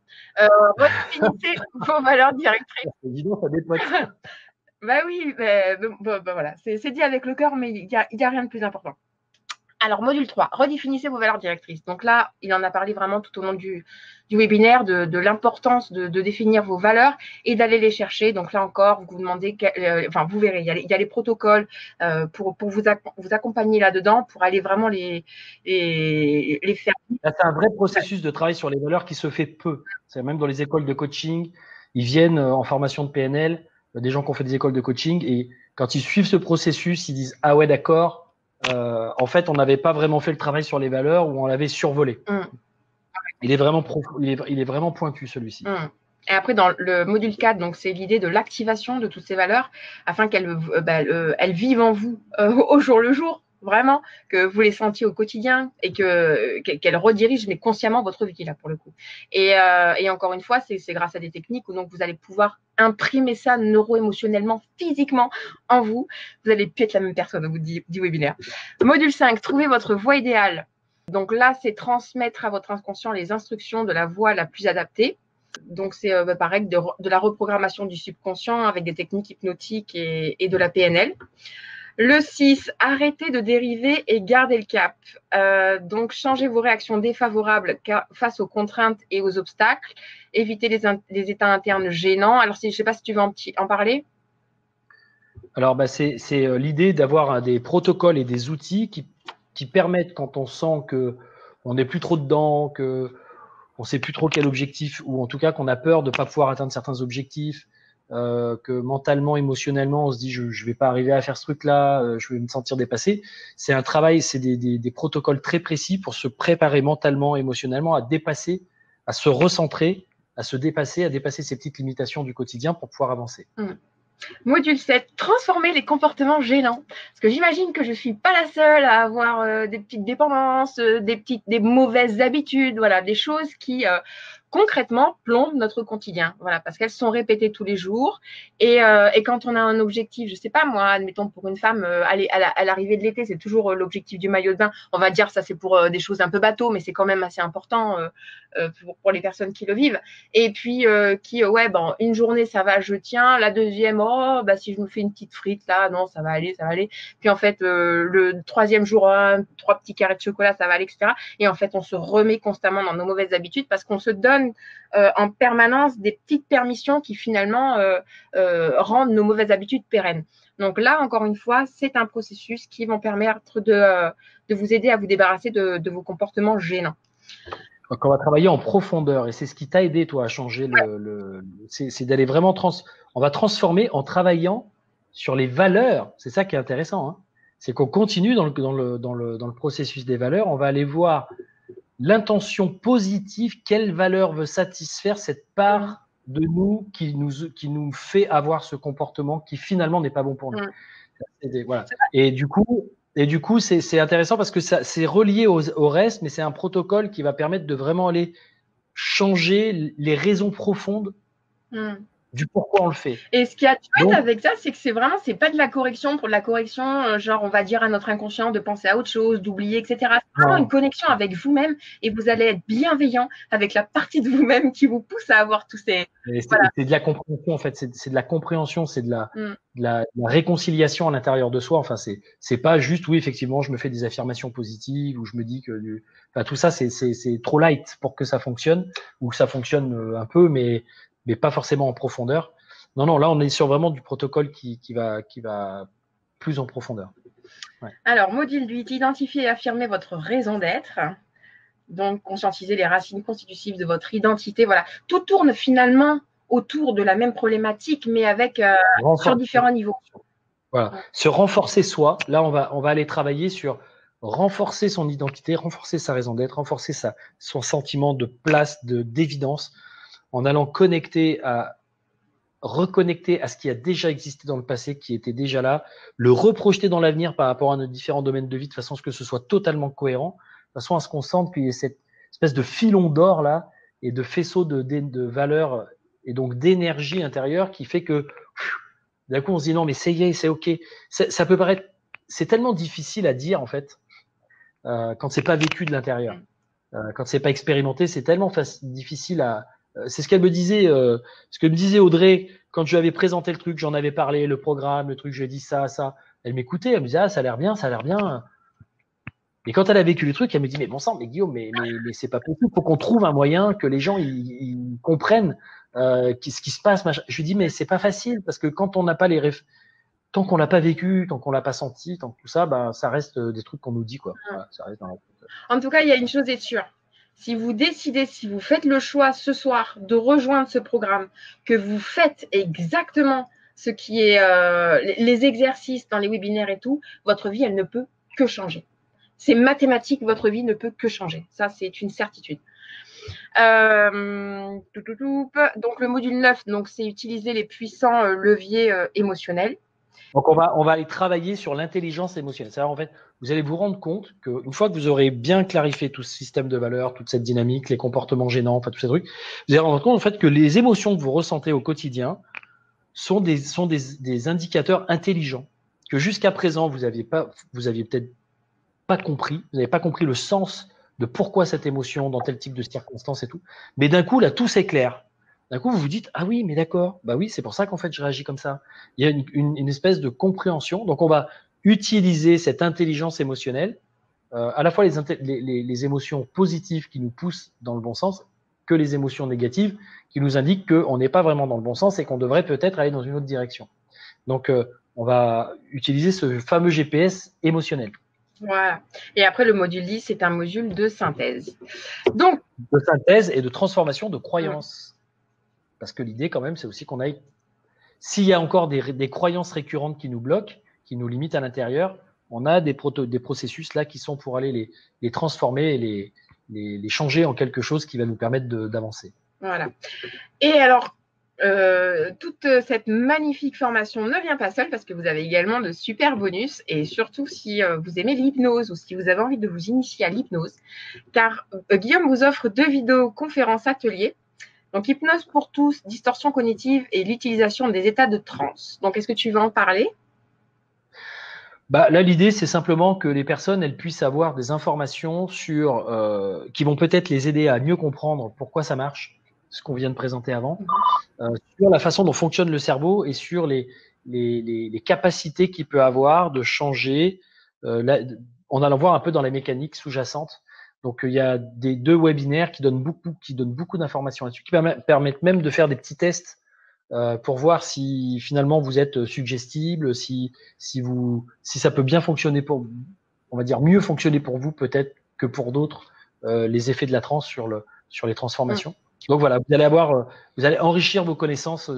redéfinissez vos valeurs directrices. Dis donc, ça dépote. Bah oui, voilà, c'est dit avec le cœur, mais il y a rien de plus important. Alors, module 3, redéfinissez vos valeurs directrices. Donc là, il en a parlé vraiment tout au long du webinaire de l'importance de définir vos valeurs et d'aller les chercher. Donc là encore, vous demandez, vous verrez, il y a les protocoles pour vous accompagner là-dedans, pour aller vraiment les faire. Là, c'est un vrai processus de travail sur les valeurs qui se fait peu. C'est même dans les écoles de coaching, ils viennent en formation de PNL, des gens qui ont fait des écoles de coaching, et quand ils suivent ce processus, ils disent « Ah ouais, d'accord ». En fait, on n'avait pas vraiment fait le travail sur les valeurs ou on l'avait survolé. Il est vraiment pointu, celui-ci. Et après, dans le module 4, donc c'est l'idée de l'activation de toutes ces valeurs afin qu'elles vivent en vous au jour le jour, vraiment, que vous les sentiez au quotidien et qu'elles redirigent, mais consciemment, votre vie là, pour le coup. Et encore une fois, c'est grâce à des techniques où donc vous allez pouvoir imprimer ça neuro-émotionnellement, physiquement en vous. Vous allez plus être la même personne au bout du webinaire. Module 5, trouvez votre voie idéale. Donc là, c'est transmettre à votre inconscient les instructions de la voie la plus adaptée. Donc, c'est pareil, de la reprogrammation du subconscient avec des techniques hypnotiques et de la PNL. Le 6, arrêtez de dériver et gardez le cap. Donc, changez vos réactions défavorables face aux contraintes et aux obstacles. Évitez les états internes gênants. Alors, je ne sais pas si tu veux en parler. Alors, c'est l'idée d'avoir des protocoles et des outils qui permettent, quand on sent qu'on n'est plus trop dedans, qu'on ne sait plus trop quel objectif, ou en tout cas qu'on a peur de ne pas pouvoir atteindre certains objectifs, que mentalement, émotionnellement, on se dit je ne vais pas arriver à faire ce truc-là, je vais me sentir dépassé. C'est un travail, c'est des protocoles très précis pour se préparer mentalement, émotionnellement à dépasser, à se recentrer, à se dépasser, à dépasser ces petites limitations du quotidien pour pouvoir avancer. Module 7, transformer les comportements gênants. Parce que j'imagine que je ne suis pas la seule à avoir des petites dépendances, des mauvaises habitudes, voilà, des choses concrètement plombent notre quotidien. Voilà, parce qu'elles sont répétées tous les jours. Et quand on a un objectif, je sais pas moi, admettons pour une femme, à l'arrivée de l'été, c'est toujours l'objectif du maillot de bain. On va dire ça, c'est pour des choses un peu bateau, mais c'est quand même assez important pour les personnes qui le vivent. Et puis ouais, bon, une journée ça va, je tiens. La deuxième, oh, bah si je me fais une petite frite là, non, ça va aller, ça va aller. Puis en fait, le troisième jour, 3 petits carrés de chocolat, ça va aller, etc. Et en fait, on se remet constamment dans nos mauvaises habitudes parce qu'on se donne en permanence des petites permissions qui finalement rendent nos mauvaises habitudes pérennes. Donc là, encore une fois, c'est un processus qui va permettre de vous aider à vous débarrasser de vos comportements gênants. Donc, on va travailler en profondeur et c'est ce qui t'a aidé, toi, à changer c'est d'aller vraiment on va transformer en travaillant sur les valeurs. C'est ça qui est intéressant, hein. C'est qu'on continue dans le processus des valeurs. On va aller voir l'intention positive, quelle valeur veut satisfaire cette part de nous qui nous fait avoir ce comportement qui finalement n'est pas bon pour nous. Voilà. Et du coup, c'est intéressant parce que c'est relié au reste, mais c'est un protocole qui va permettre de vraiment aller changer les raisons profondes du pourquoi on le fait. Et ce qui est chouette avec ça, c'est que c'est pas de la correction pour de la correction, genre on va dire à notre inconscient de penser à autre chose, d'oublier, etc. C'est vraiment une connexion avec vous-même et vous allez être bienveillant avec la partie de vous-même qui vous pousse à avoir tous ces… C'est de la compréhension, en fait. C'est de la compréhension, c'est de la réconciliation à l'intérieur de soi. Enfin, c'est pas juste, oui, effectivement, je me fais des affirmations positives ou je me dis que… Enfin, tout ça, c'est trop light pour que ça fonctionne ou que ça fonctionne un peu, mais pas forcément en profondeur. Non, là, on est sur vraiment du protocole qui va plus en profondeur. Ouais. Alors, module 8, identifier et affirmer votre raison d'être. Donc, conscientiser les racines constitutives de votre identité. Voilà, tout tourne finalement autour de la même problématique, mais avec sur différents niveaux. Voilà, se renforcer soi. Là, on va aller travailler sur renforcer son identité, renforcer sa raison d'être, renforcer son sentiment de place, d'évidence, en allant reconnecter à ce qui a déjà existé dans le passé, qui était déjà là, le reprojeter dans l'avenir par rapport à nos différents domaines de vie, de façon à ce que ce soit totalement cohérent, de façon à ce qu'on sente qu'il y ait cette espèce de filon d'or là, et de faisceau de valeurs et donc d'énergie intérieure qui fait que d'un coup on se dit non mais c'est ok. Ça peut paraître, c'est tellement difficile à dire en fait, quand c'est pas vécu de l'intérieur, quand c'est pas expérimenté, c'est tellement difficile à… C'est ce qu'elle me disait, ce que me disait Audrey quand je lui avais présenté le truc, j'en avais parlé, le programme, le truc, je lui ai dit ça. Elle m'écoutait, elle me disait ça a l'air bien, ça a l'air bien. Et quand elle a vécu le truc, elle me dit mais bon sang, mais Guillaume, mais c'est pas possible, faut qu'on trouve un moyen que les gens ils comprennent ce qui se passe. Machin. Je lui dis mais c'est pas facile parce que quand on n'a pas tant qu'on l'a pas vécu, tant qu'on l'a pas senti, tant que tout ça, bah ça reste des trucs qu'on nous dit quoi. Voilà, ça reste En tout cas, il y a une chose est sûre. Si vous décidez, si vous faites le choix ce soir de rejoindre ce programme, que vous faites exactement ce qui est les exercices dans les webinaires et tout, votre vie, elle ne peut que changer. C'est mathématique, votre vie ne peut que changer. Ça, c'est une certitude. Donc, le module 9, c'est utiliser les puissants leviers émotionnels. Donc, on va aller travailler sur l'intelligence émotionnelle. C'est-à-dire, en fait, vous allez vous rendre compte qu'une fois que vous aurez bien clarifié tout ce système de valeurs, toute cette dynamique, les comportements gênants, enfin, tous ces trucs, vous allez vous rendre compte, en fait, que les émotions que vous ressentez au quotidien sont des indicateurs intelligents que jusqu'à présent, vous aviez peut-être pas compris. Vous n'avez pas compris le sens de pourquoi cette émotion dans tel type de circonstances et tout. Mais d'un coup, là, tout s'éclaire. D'un coup, vous vous dites, ah oui, mais d'accord, bah oui, c'est pour ça qu'en fait, je réagis comme ça. Il y a une espèce de compréhension. Donc, on va utiliser cette intelligence émotionnelle, à la fois les émotions positives qui nous poussent dans le bon sens, que les émotions négatives qui nous indiquent qu'on n'est pas vraiment dans le bon sens et qu'on devrait peut-être aller dans une autre direction. Donc, on va utiliser ce fameux GPS émotionnel. Voilà. Et après, le module 10, c'est un module de synthèse. Donc, de synthèse et de transformation de croyances. Parce que l'idée, quand même, c'est aussi qu'on aille… S'il y a encore des croyances récurrentes qui nous bloquent, qui nous limitent à l'intérieur, on a des processus là qui sont pour aller les transformer et les changer en quelque chose qui va nous permettre d'avancer. Voilà. Et alors, toute cette magnifique formation ne vient pas seule parce que vous avez également de super bonus et surtout si vous aimez l'hypnose ou si vous avez envie de vous initier à l'hypnose, car Guillaume vous offre 2 vidéoconférences ateliers Donc, hypnose pour tous, distorsion cognitive et l'utilisation des états de transe. Donc, est-ce que tu veux en parler? Bah, là, l'idée, c'est simplement que les personnes, elles puissent avoir des informations sur, qui vont peut-être les aider à mieux comprendre pourquoi ça marche, ce qu'on vient de présenter avant, sur la façon dont fonctionne le cerveau et sur les capacités qu'il peut avoir de changer, en allant voir un peu dans les mécaniques sous-jacentes. Donc, il y a deux webinaires qui donnent beaucoup d'informations là-dessus, qui permettent même de faire des petits tests pour voir si finalement vous êtes suggestible, si ça peut bien fonctionner on va dire mieux fonctionner pour vous peut-être que pour d'autres, les effets de la transe sur les transformations. Donc voilà, vous allez enrichir vos connaissances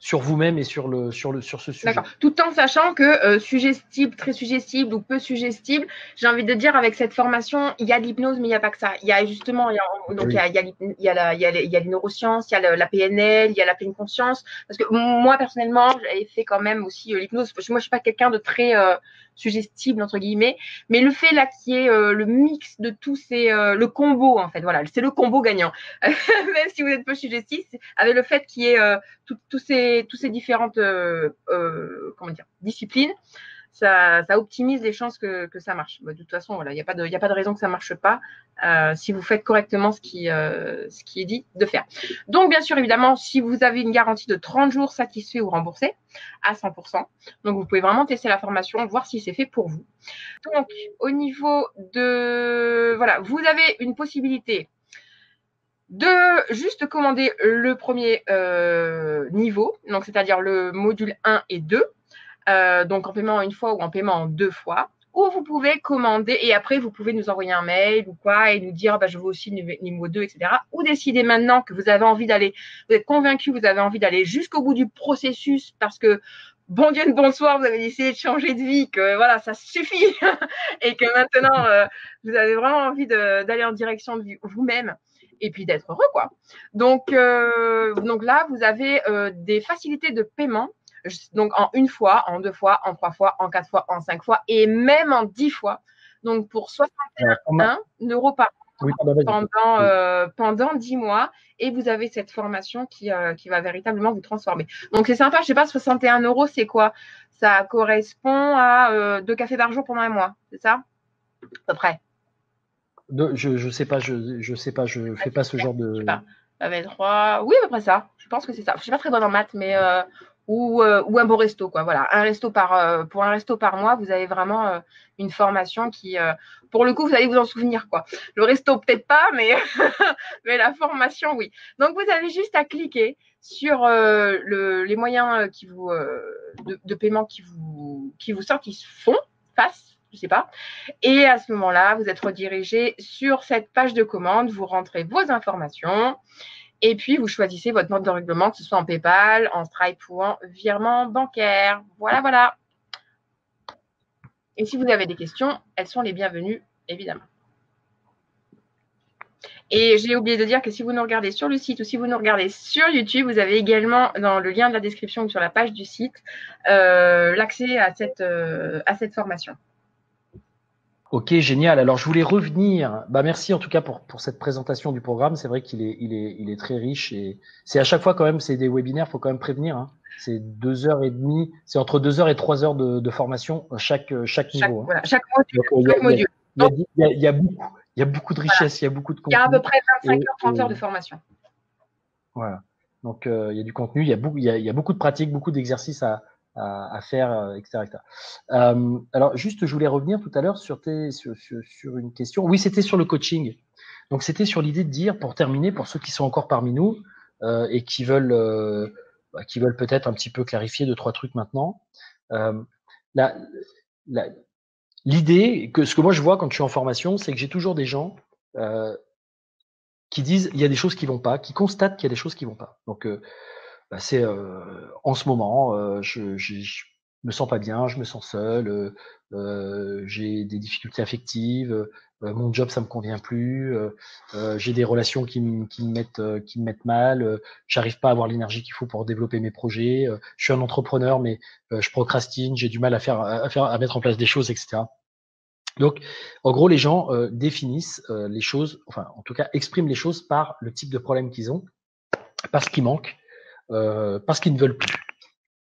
sur vous-même et sur ce sujet. D'accord. Tout en sachant que suggestible, très suggestible ou peu suggestible, j'ai envie de dire avec cette formation, il y a de l'hypnose, mais il n'y a pas que ça. Il y a justement, il y a les neurosciences, il y a la PNL, il y a la pleine conscience. Parce que moi, personnellement, j'avais fait quand même aussi l'hypnose. Moi, je ne suis pas quelqu'un de très suggestible, entre guillemets. Mais le fait là qui est le mix de tous ces... le combo, en fait. Voilà, c'est le combo gagnant. Même si vous êtes peu suggestif, avec le fait qu'il y ait tous ces différentes comment dire, disciplines, ça optimise les chances que ça marche. De toute façon, voilà, il n'y a pas de raison que ça ne marche pas si vous faites correctement ce qui est dit de faire. Donc, bien sûr, évidemment, si vous avez une garantie de 30 jours satisfait ou remboursé à 100%, donc vous pouvez vraiment tester la formation, voir si c'est fait pour vous. Donc, au niveau de... Voilà, vous avez une possibilité de juste commander le premier niveau, donc c'est-à-dire le module 1 et 2, donc en paiement une fois ou en paiement en 2 fois, ou vous pouvez commander et après vous pouvez nous envoyer un mail ou quoi et nous dire je veux aussi le niveau 2, etc. Ou décider maintenant que vous avez envie d'aller, vous êtes convaincu, vous avez envie d'aller jusqu'au bout du processus parce que bon Dieu, bonsoir, vous avez décidé de changer de vie, que voilà, ça suffit et que maintenant vous avez vraiment envie d'aller en direction de vous-même et puis d'être heureux, quoi. Donc là, vous avez des facilités de paiement, donc en 1 fois, en 2 fois, en 3 fois, en 4 fois, en 5 fois et même en 10 fois. Donc pour 61 € par mois pendant 10 mois et vous avez cette formation qui va véritablement vous transformer. Donc c'est sympa, je ne sais pas, 61 €, c'est quoi? Ça correspond à 2 cafés par jour pendant un mois, c'est ça? À peu près. Je sais pas, je fais pas ce genre de. Je sais pas. Ça va être 3. Oui, à peu près ça. Je pense que c'est ça. Je suis pas très bonne en maths, mais ou un beau resto, quoi. Voilà, pour un resto par mois, vous avez vraiment une formation qui, pour le coup, vous allez vous en souvenir, quoi. Le resto peut-être pas, mais mais la formation, oui. Donc vous avez juste à cliquer sur les moyens de paiement qui vous sortent, qui se fassent, je sais pas. Et à ce moment-là, vous êtes redirigé sur cette page de commande, vous rentrez vos informations et puis vous choisissez votre mode de règlement, que ce soit en PayPal, en Stripe ou en virement bancaire. Voilà, voilà. Et si vous avez des questions, elles sont les bienvenues, évidemment. Et j'ai oublié de dire que si vous nous regardez sur le site ou si vous nous regardez sur YouTube, vous avez également dans le lien de la description ou sur la page du site l'accès à cette formation. Ok, génial. Alors, je voulais revenir. Merci en tout cas pour cette présentation du programme. C'est vrai qu'il est très riche et c'est à chaque fois quand même, c'est des webinaires, faut quand même prévenir. Hein. C'est 2h30, c'est entre 2 heures et 3 heures de formation chaque niveau. Voilà, chaque module. Il y a beaucoup de richesse, il y a beaucoup de contenu. Il y a à peu près 25 heures, 30 heures de formation. Voilà. Donc, il y a du contenu, il y a beaucoup de pratiques, beaucoup d'exercices à faire, etc. Alors, juste, je voulais revenir tout à l'heure sur une question. Oui, c'était sur le coaching. Donc, c'était sur l'idée de dire, pour terminer, pour ceux qui sont encore parmi nous et qui veulent peut-être un petit peu clarifier 2-3 trucs maintenant. L'idée, ce que moi je vois quand je suis en formation, c'est que j'ai toujours des gens qui disent il y a des choses qui vont pas, qui constatent qu'il y a des choses qui vont pas. Donc, c'est en ce moment, je me sens pas bien, je me sens seul, j'ai des difficultés affectives, mon job ça me convient plus, j'ai des relations qui me mettent mal, j'arrive pas à avoir l'énergie qu'il faut pour développer mes projets, je suis un entrepreneur mais je procrastine, j'ai du mal à mettre en place des choses, etc. Donc, en gros, les gens définissent les choses, enfin, en tout cas, expriment les choses par le type de problème qu'ils ont. parce qu'ils manquent, parce qu'ils ne veulent plus.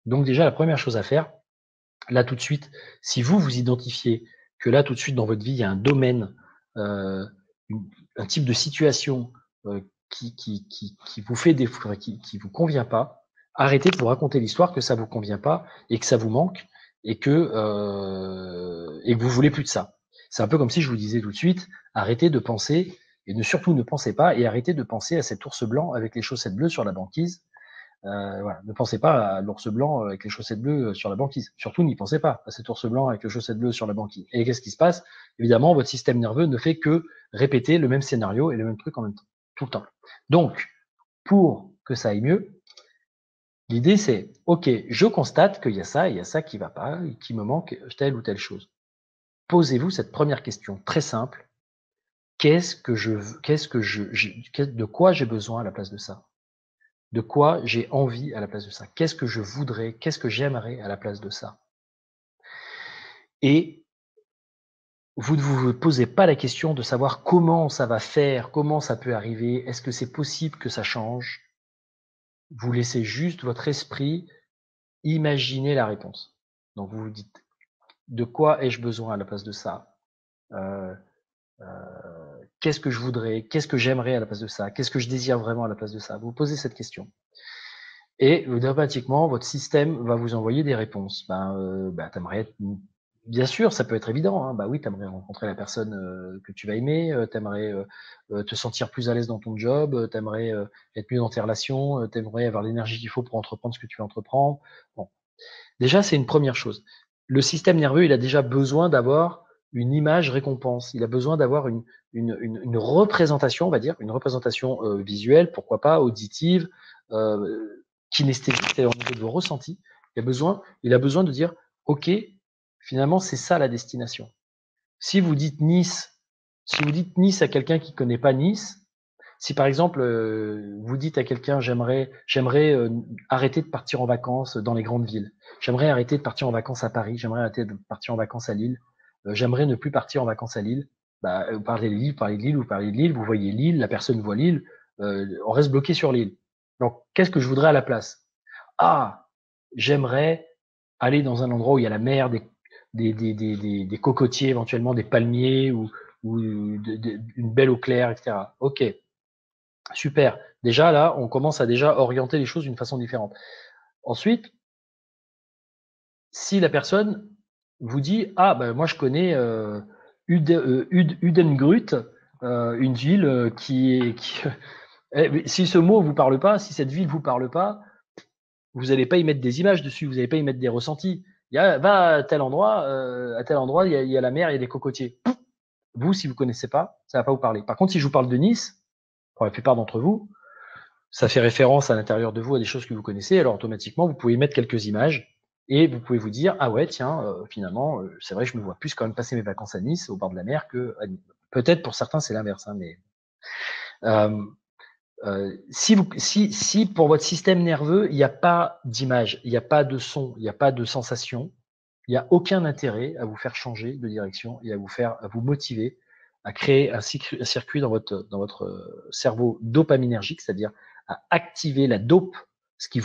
Donc déjà, la première chose à faire, là tout de suite, si vous identifiez que là tout de suite dans votre vie, il y a un domaine, un type de situation qui vous fait qui vous convient pas, arrêtez de vous raconter l'histoire que ça vous convient pas et que ça vous manque et que vous voulez plus de ça. C'est un peu comme si je vous disais tout de suite, arrêtez de penser et surtout ne pensez pas et arrêtez de penser à cet ours blanc avec les chaussettes bleues sur la banquise. Voilà. Ne pensez pas à l'ours blanc avec les chaussettes bleues sur la banquise. Surtout, n'y pensez pas à cet ours blanc avec les chaussettes bleues sur la banquise. Et qu'est-ce qui se passe? Évidemment, votre système nerveux ne fait que répéter le même scénario et le même truc en même temps, tout le temps. Donc, pour que ça aille mieux, l'idée c'est, ok, je constate qu'il y a ça qui va pas, qui me manque telle ou telle chose. Posez-vous cette première question très simple. De quoi j'ai besoin à la place de ça? De quoi j'ai envie à la place de ça? Qu'est-ce que je voudrais? Qu'est-ce que j'aimerais à la place de ça? Et vous ne vous posez pas la question de savoir comment ça va faire, comment ça peut arriver, est-ce que c'est possible que ça change? Vous laissez juste votre esprit imaginer la réponse. Donc vous vous dites, de quoi ai-je besoin à la place de ça? Qu'est-ce que je voudrais? Qu'est-ce que j'aimerais à la place de ça? Qu'est-ce que je désire vraiment à la place de ça? Vous vous posez cette question. Et automatiquement, votre système va vous envoyer des réponses. T'aimerais être, bien sûr, ça peut être évident. Hein. Bah oui, t'aimerais rencontrer la personne que tu vas aimer, t'aimerais te sentir plus à l'aise dans ton job, t'aimerais être mieux dans tes relations, t'aimerais avoir l'énergie qu'il faut pour entreprendre ce que tu veux entreprendre. Bon, déjà, c'est une première chose. Le système nerveux, il a déjà besoin d'avoir une image récompense. Il a besoin d'avoir une représentation, on va dire, une représentation visuelle, pourquoi pas, auditive, kinesthésique, c'est-à-dire au niveau de vos ressentis. Il a besoin de dire, OK, finalement, c'est ça la destination. Si vous dites Nice à quelqu'un qui ne connaît pas Nice, si par exemple vous dites à quelqu'un j'aimerais arrêter de partir en vacances dans les grandes villes, j'aimerais arrêter de partir en vacances à Paris, j'aimerais arrêter de partir en vacances à Lille, j'aimerais ne plus partir en vacances à Lille, vous parlez de Lille, vous voyez Lille, la personne voit Lille, on reste bloqué sur Lille. Donc qu'est-ce que je voudrais à la place? Ah, j'aimerais aller dans un endroit où il y a la mer, des cocotiers, éventuellement des palmiers ou une belle eau claire, etc. Ok, super. Déjà, là, on commence à déjà orienter les choses d'une façon différente. Ensuite, si la personne vous dit, ah, ben, moi, je connais Udengrut, une ville si ce mot vous parle pas, si cette ville vous parle pas, vous n'allez pas y mettre des images dessus, vous n'allez pas y mettre des ressentis. Va à tel endroit, il y a la mer, il y a des cocotiers. Vous, si vous connaissez pas, ça va pas vous parler. Par contre, si je vous parle de Nice, pour la plupart d'entre vous, ça fait référence à l'intérieur de vous à des choses que vous connaissez, alors automatiquement, vous pouvez mettre quelques images et vous pouvez vous dire, ah ouais, tiens, finalement, c'est vrai, je me vois plus quand même passer mes vacances à Nice, au bord de la mer, que à Nice. Peut-être pour certains, c'est l'inverse, hein, mais si pour votre système nerveux, il n'y a pas d'image, il n'y a pas de son, il n'y a pas de sensation, il n'y a aucun intérêt à vous faire changer de direction et à vous motiver à créer un circuit dans votre cerveau dopaminergique, c'est-à-dire à activer la dope, ce qui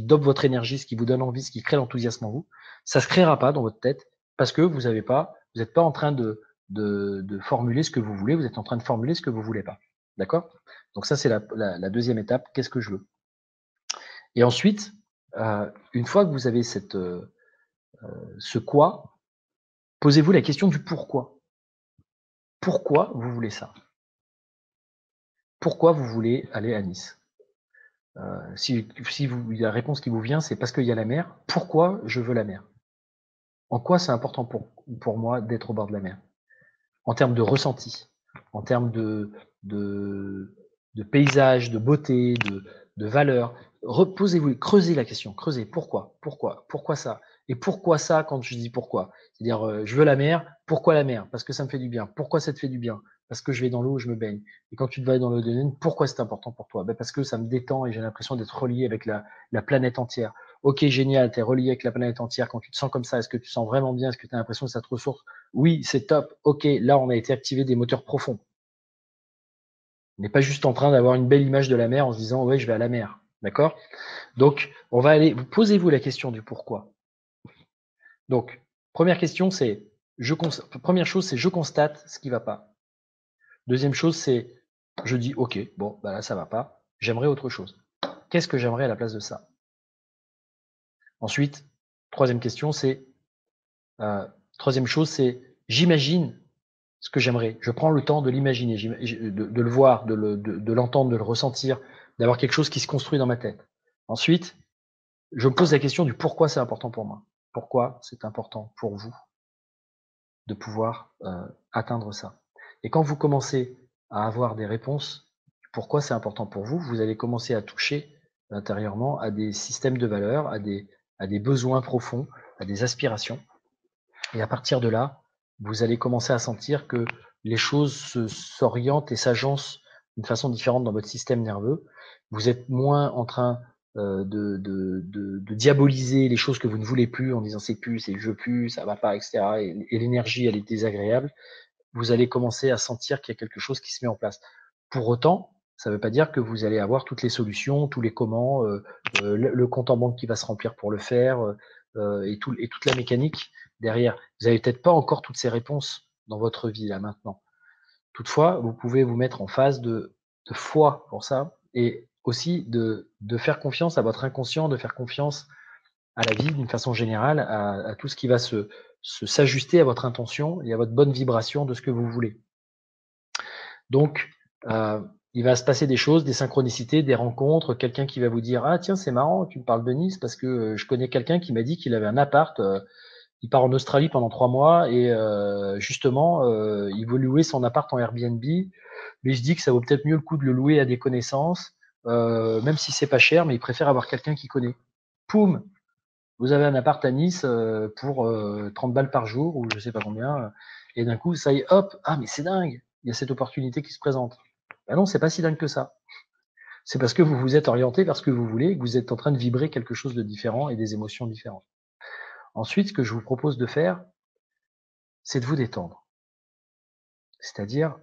dope votre énergie, ce qui vous donne envie, ce qui crée l'enthousiasme en vous. Ça se créera pas dans votre tête parce que vous n'êtes pas en train de formuler ce que vous voulez, vous êtes en train de formuler ce que vous voulez pas. D'accord? Donc ça, c'est la deuxième étape. Qu'est-ce que je veux? Et ensuite, une fois que vous avez ce quoi, posez-vous la question du pourquoi. Pourquoi vous voulez ça? Pourquoi vous voulez aller à Nice? Si la réponse qui vous vient, c'est parce qu'il y a la mer. Pourquoi je veux la mer? En quoi c'est important pour moi d'être au bord de la mer? En termes de ressenti, en termes de paysage, de beauté, de valeur. Reposez-vous, creusez la question, creusez. Pourquoi ça? Et pourquoi ça quand je dis pourquoi? C'est-à-dire, je veux la mer. Pourquoi la mer? Parce que ça me fait du bien. Pourquoi ça te fait du bien? Parce que je vais dans l'eau, je me baigne. Et quand tu te vas dans l'eau de Nîmes, pourquoi c'est important pour toi? Parce que ça me détend et j'ai l'impression d'être relié avec la planète entière. Ok, génial, tu es relié avec la planète entière. Quand tu te sens comme ça, est-ce que tu sens vraiment bien? Est-ce que tu as l'impression que ça te ressource? Oui, c'est top. Ok, là, on a été activé des moteurs profonds. On n'est pas juste en train d'avoir une belle image de la mer en se disant ouais, je vais à la mer. D'accord? Donc, on va aller, posez-vous la question du pourquoi. Donc, première question, c'est première chose, c'est je constate ce qui va pas. Deuxième chose, c'est je dis ok, bon, bah là ça va pas, j'aimerais autre chose. Qu'est-ce que j'aimerais à la place de ça? Ensuite, troisième question, c'est troisième chose, c'est j'imagine ce que j'aimerais. Je prends le temps de l'imaginer, de le voir, de l'entendre, de le ressentir, d'avoir quelque chose qui se construit dans ma tête. Ensuite, je me pose la question du pourquoi c'est important pour moi. Pourquoi c'est important pour vous de pouvoir atteindre ça. Et quand vous commencez à avoir des réponses, pourquoi c'est important pour vous, vous allez commencer à toucher intérieurement à des systèmes de valeurs, à des besoins profonds, à des aspirations. Et à partir de là, vous allez commencer à sentir que les choses s'orientent et s'agencent d'une façon différente dans votre système nerveux. Vous êtes moins en train de diaboliser les choses que vous ne voulez plus en disant c'est plus, c'est je plus, ça va pas, etc. Et l'énergie, elle est désagréable. Vous allez commencer à sentir qu'il y a quelque chose qui se met en place. Pour autant, ça ne veut pas dire que vous allez avoir toutes les solutions, tous les comment, le compte en banque qui va se remplir pour le faire, et toute la mécanique derrière. Vous n'avez peut-être pas encore toutes ces réponses dans votre vie là maintenant. Toutefois, vous pouvez vous mettre en phase de foi pour ça et aussi de faire confiance à votre inconscient, de faire confiance à la vie d'une façon générale, à tout ce qui va s'ajuster à votre intention et à votre bonne vibration de ce que vous voulez. Donc, il va se passer des choses, des synchronicités, des rencontres, quelqu'un qui va vous dire ah tiens c'est marrant tu me parles de Nice parce que je connais quelqu'un qui m'a dit qu'il avait un appart, il part en Australie pendant 3 mois et justement il veut louer son appart en Airbnb, mais il se dit que ça vaut peut-être mieux le coup de le louer à des connaissances, même si c'est pas cher, mais il préfère avoir quelqu'un qui connaît. Poum, vous avez un appart à Nice pour 30 balles par jour ou je sais pas combien, et d'un coup ça y est, hop, ah mais c'est dingue, il y a cette opportunité qui se présente. Ben non, c'est pas si dingue que ça. C'est parce que vous vous êtes orienté vers ce que vous voulez, que vous êtes en train de vibrer quelque chose de différent et des émotions différentes. Ensuite, ce que je vous propose de faire, c'est de vous détendre. C'est-à-dire,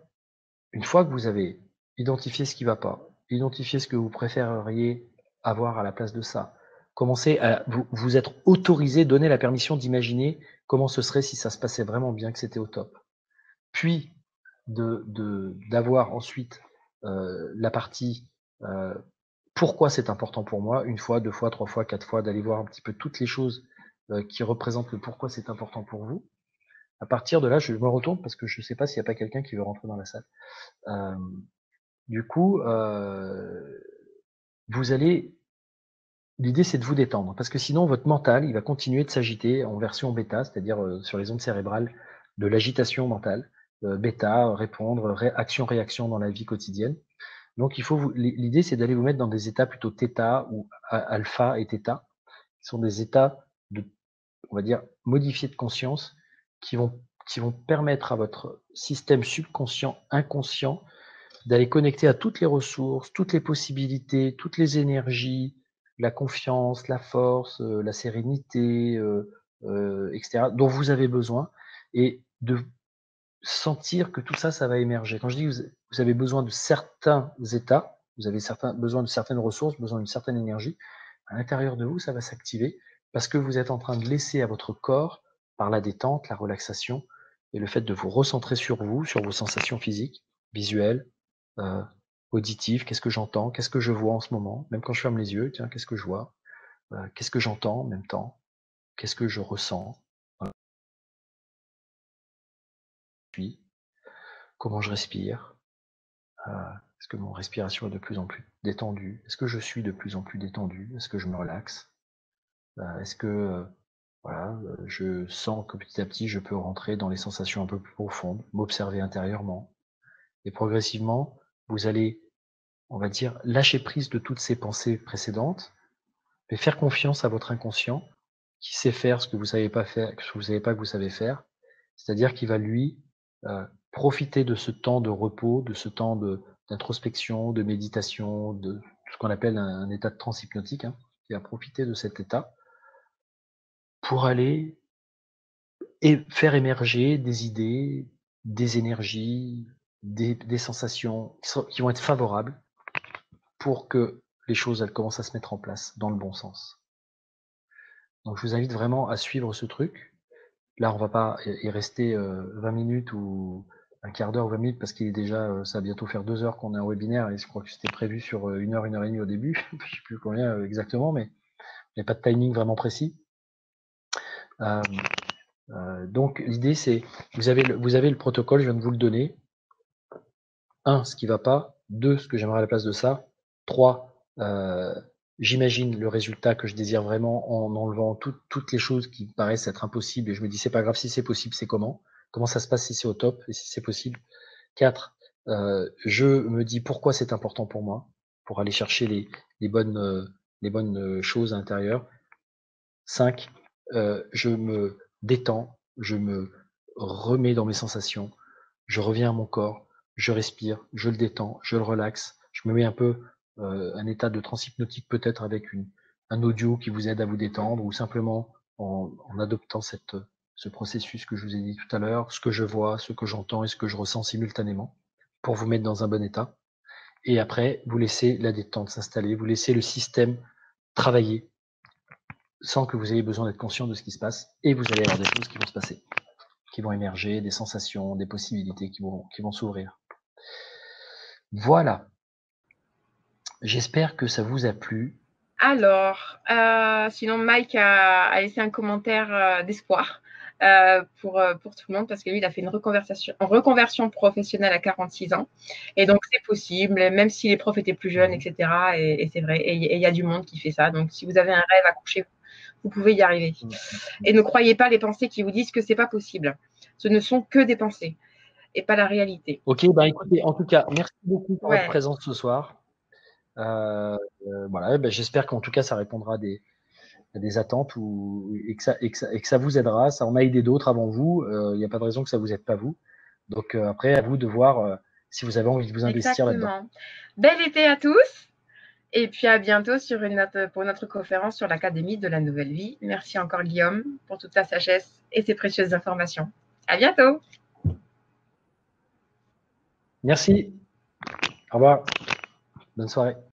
une fois que vous avez identifié ce qui ne va pas, identifié ce que vous préféreriez avoir à la place de ça, commencez à vous être autorisé, donner la permission d'imaginer comment ce serait si ça se passait vraiment bien, que c'était au top. Puis, d'avoir ensuite la partie pourquoi c'est important pour moi, une fois, 2 fois, 3 fois, 4 fois, d'aller voir un petit peu toutes les choses qui représentent le pourquoi c'est important pour vous. À partir de là, je me retourne parce que je ne sais pas s'il n'y a pas quelqu'un qui veut rentrer dans la salle. Du coup, vous allez. L'idée, c'est de vous détendre parce que sinon, votre mental, il va continuer de s'agiter en version bêta, c'est-à-dire sur les ondes cérébrales de l'agitation mentale. Bêta, répondre, action-réaction dans la vie quotidienne. Donc, l'idée, c'est d'aller vous mettre dans des états plutôt θ ou alpha et θ, qui sont des états de, on va dire, modifiés de conscience, qui vont permettre à votre système subconscient, inconscient, d'aller connecter à toutes les ressources, toutes les possibilités, toutes les énergies, la confiance, la force, la sérénité, etc., dont vous avez besoin, et de sentir que tout ça, ça va émerger. Quand je dis que vous avez besoin de certains états, vous avez besoin de certaines ressources, besoin d'une certaine énergie, à l'intérieur de vous, ça va s'activer parce que vous êtes en train de laisser à votre corps, par la détente, la relaxation et le fait de vous recentrer sur vous, sur vos sensations physiques, visuelles, euh, auditives, qu'est-ce que j'entends, qu'est-ce que je vois en ce moment, même quand je ferme les yeux, tiens, qu'est-ce que je vois, qu'est-ce que j'entends en même temps, qu'est-ce que je ressens, puis comment je respire, est-ce que mon respiration est de plus en plus détendue, est-ce que je suis de plus en plus détendu, est-ce que je me relaxe, est-ce que voilà, je sens que petit à petit, je peux rentrer dans les sensations un peu plus profondes, m'observer intérieurement. Et progressivement, vous allez, on va dire, lâcher prise de toutes ces pensées précédentes, mais faire confiance à votre inconscient qui sait faire ce que vous savez pas faire, ce que vous savez pas que vous savez faire. C'est-à-dire qu'il va, lui, profiter de ce temps de repos, de ce temps d'introspection, de méditation, de ce qu'on appelle un état de transe hypnotique, hein, qui va profiter de cet état pour aller et faire émerger des idées, des énergies, des sensations qui vont être favorables pour que les choses elles commencent à se mettre en place dans le bon sens. Donc je vous invite vraiment à suivre ce truc. Là, on va pas y rester 20 minutes ou un quart d'heure ou 20 minutes parce qu'il est déjà, ça va bientôt faire 2 heures qu'on est en webinaire et je crois que c'était prévu sur 1 heure et demie au début. Je sais plus combien exactement, mais il n'y a pas de timing vraiment précis. Donc l'idée c'est, vous avez le protocole, je viens de vous le donner. 1, ce qui va pas. 2, ce que j'aimerais à la place de ça. 3, j'imagine le résultat que je désire vraiment en enlevant toutes les choses qui paraissent être impossibles et je me dis c'est pas grave si c'est possible, c'est comment ça se passe si c'est au top et si c'est possible. 4, je me dis pourquoi c'est important pour moi, pour aller chercher les bonnes choses à l'intérieur. 5, je me détends, je me remets dans mes sensations, je reviens à mon corps, je respire, je le détends, je le relaxe, je me mets un peu un état de transe hypnotique peut-être avec un audio qui vous aide à vous détendre ou simplement en adoptant ce processus que je vous ai dit tout à l'heure, ce que je vois, ce que j'entends et ce que je ressens simultanément pour vous mettre dans un bon état. Et après, vous laissez la détente s'installer, vous laissez le système travailler sans que vous ayez besoin d'être conscient de ce qui se passe et vous allez avoir des choses qui vont se passer, qui vont émerger, des sensations, des possibilités qui vont s'ouvrir. Voilà. J'espère que ça vous a plu. Alors, sinon Mike a laissé un commentaire d'espoir pour tout le monde parce que lui, il a fait une reconversion professionnelle à 46 ans. Et donc, c'est possible, même si les profs étaient plus jeunes, etc. Et c'est vrai. Et il y a du monde qui fait ça. Donc, si vous avez un rêve, accrochez-vous. Vous pouvez y arriver. Et ne croyez pas les pensées qui vous disent que c'est pas possible. Ce ne sont que des pensées et pas la réalité. Ok, ben écoutez, en tout cas, merci beaucoup pour votre présence ce soir. Voilà, ben j'espère qu'en tout cas, ça répondra à des attentes et que ça vous aidera. Ça en a aidé d'autres avant vous. Il n'y a pas de raison que ça vous aide pas vous. Donc après, à vous de voir si vous avez envie de vous investir là-dedans. Bel été à tous. Et puis à bientôt pour notre conférence sur l'Académie de la Nouvelle Vie. Merci encore Guillaume pour toute ta sagesse et ces précieuses informations. À bientôt. Merci. Au revoir. Bonne soirée.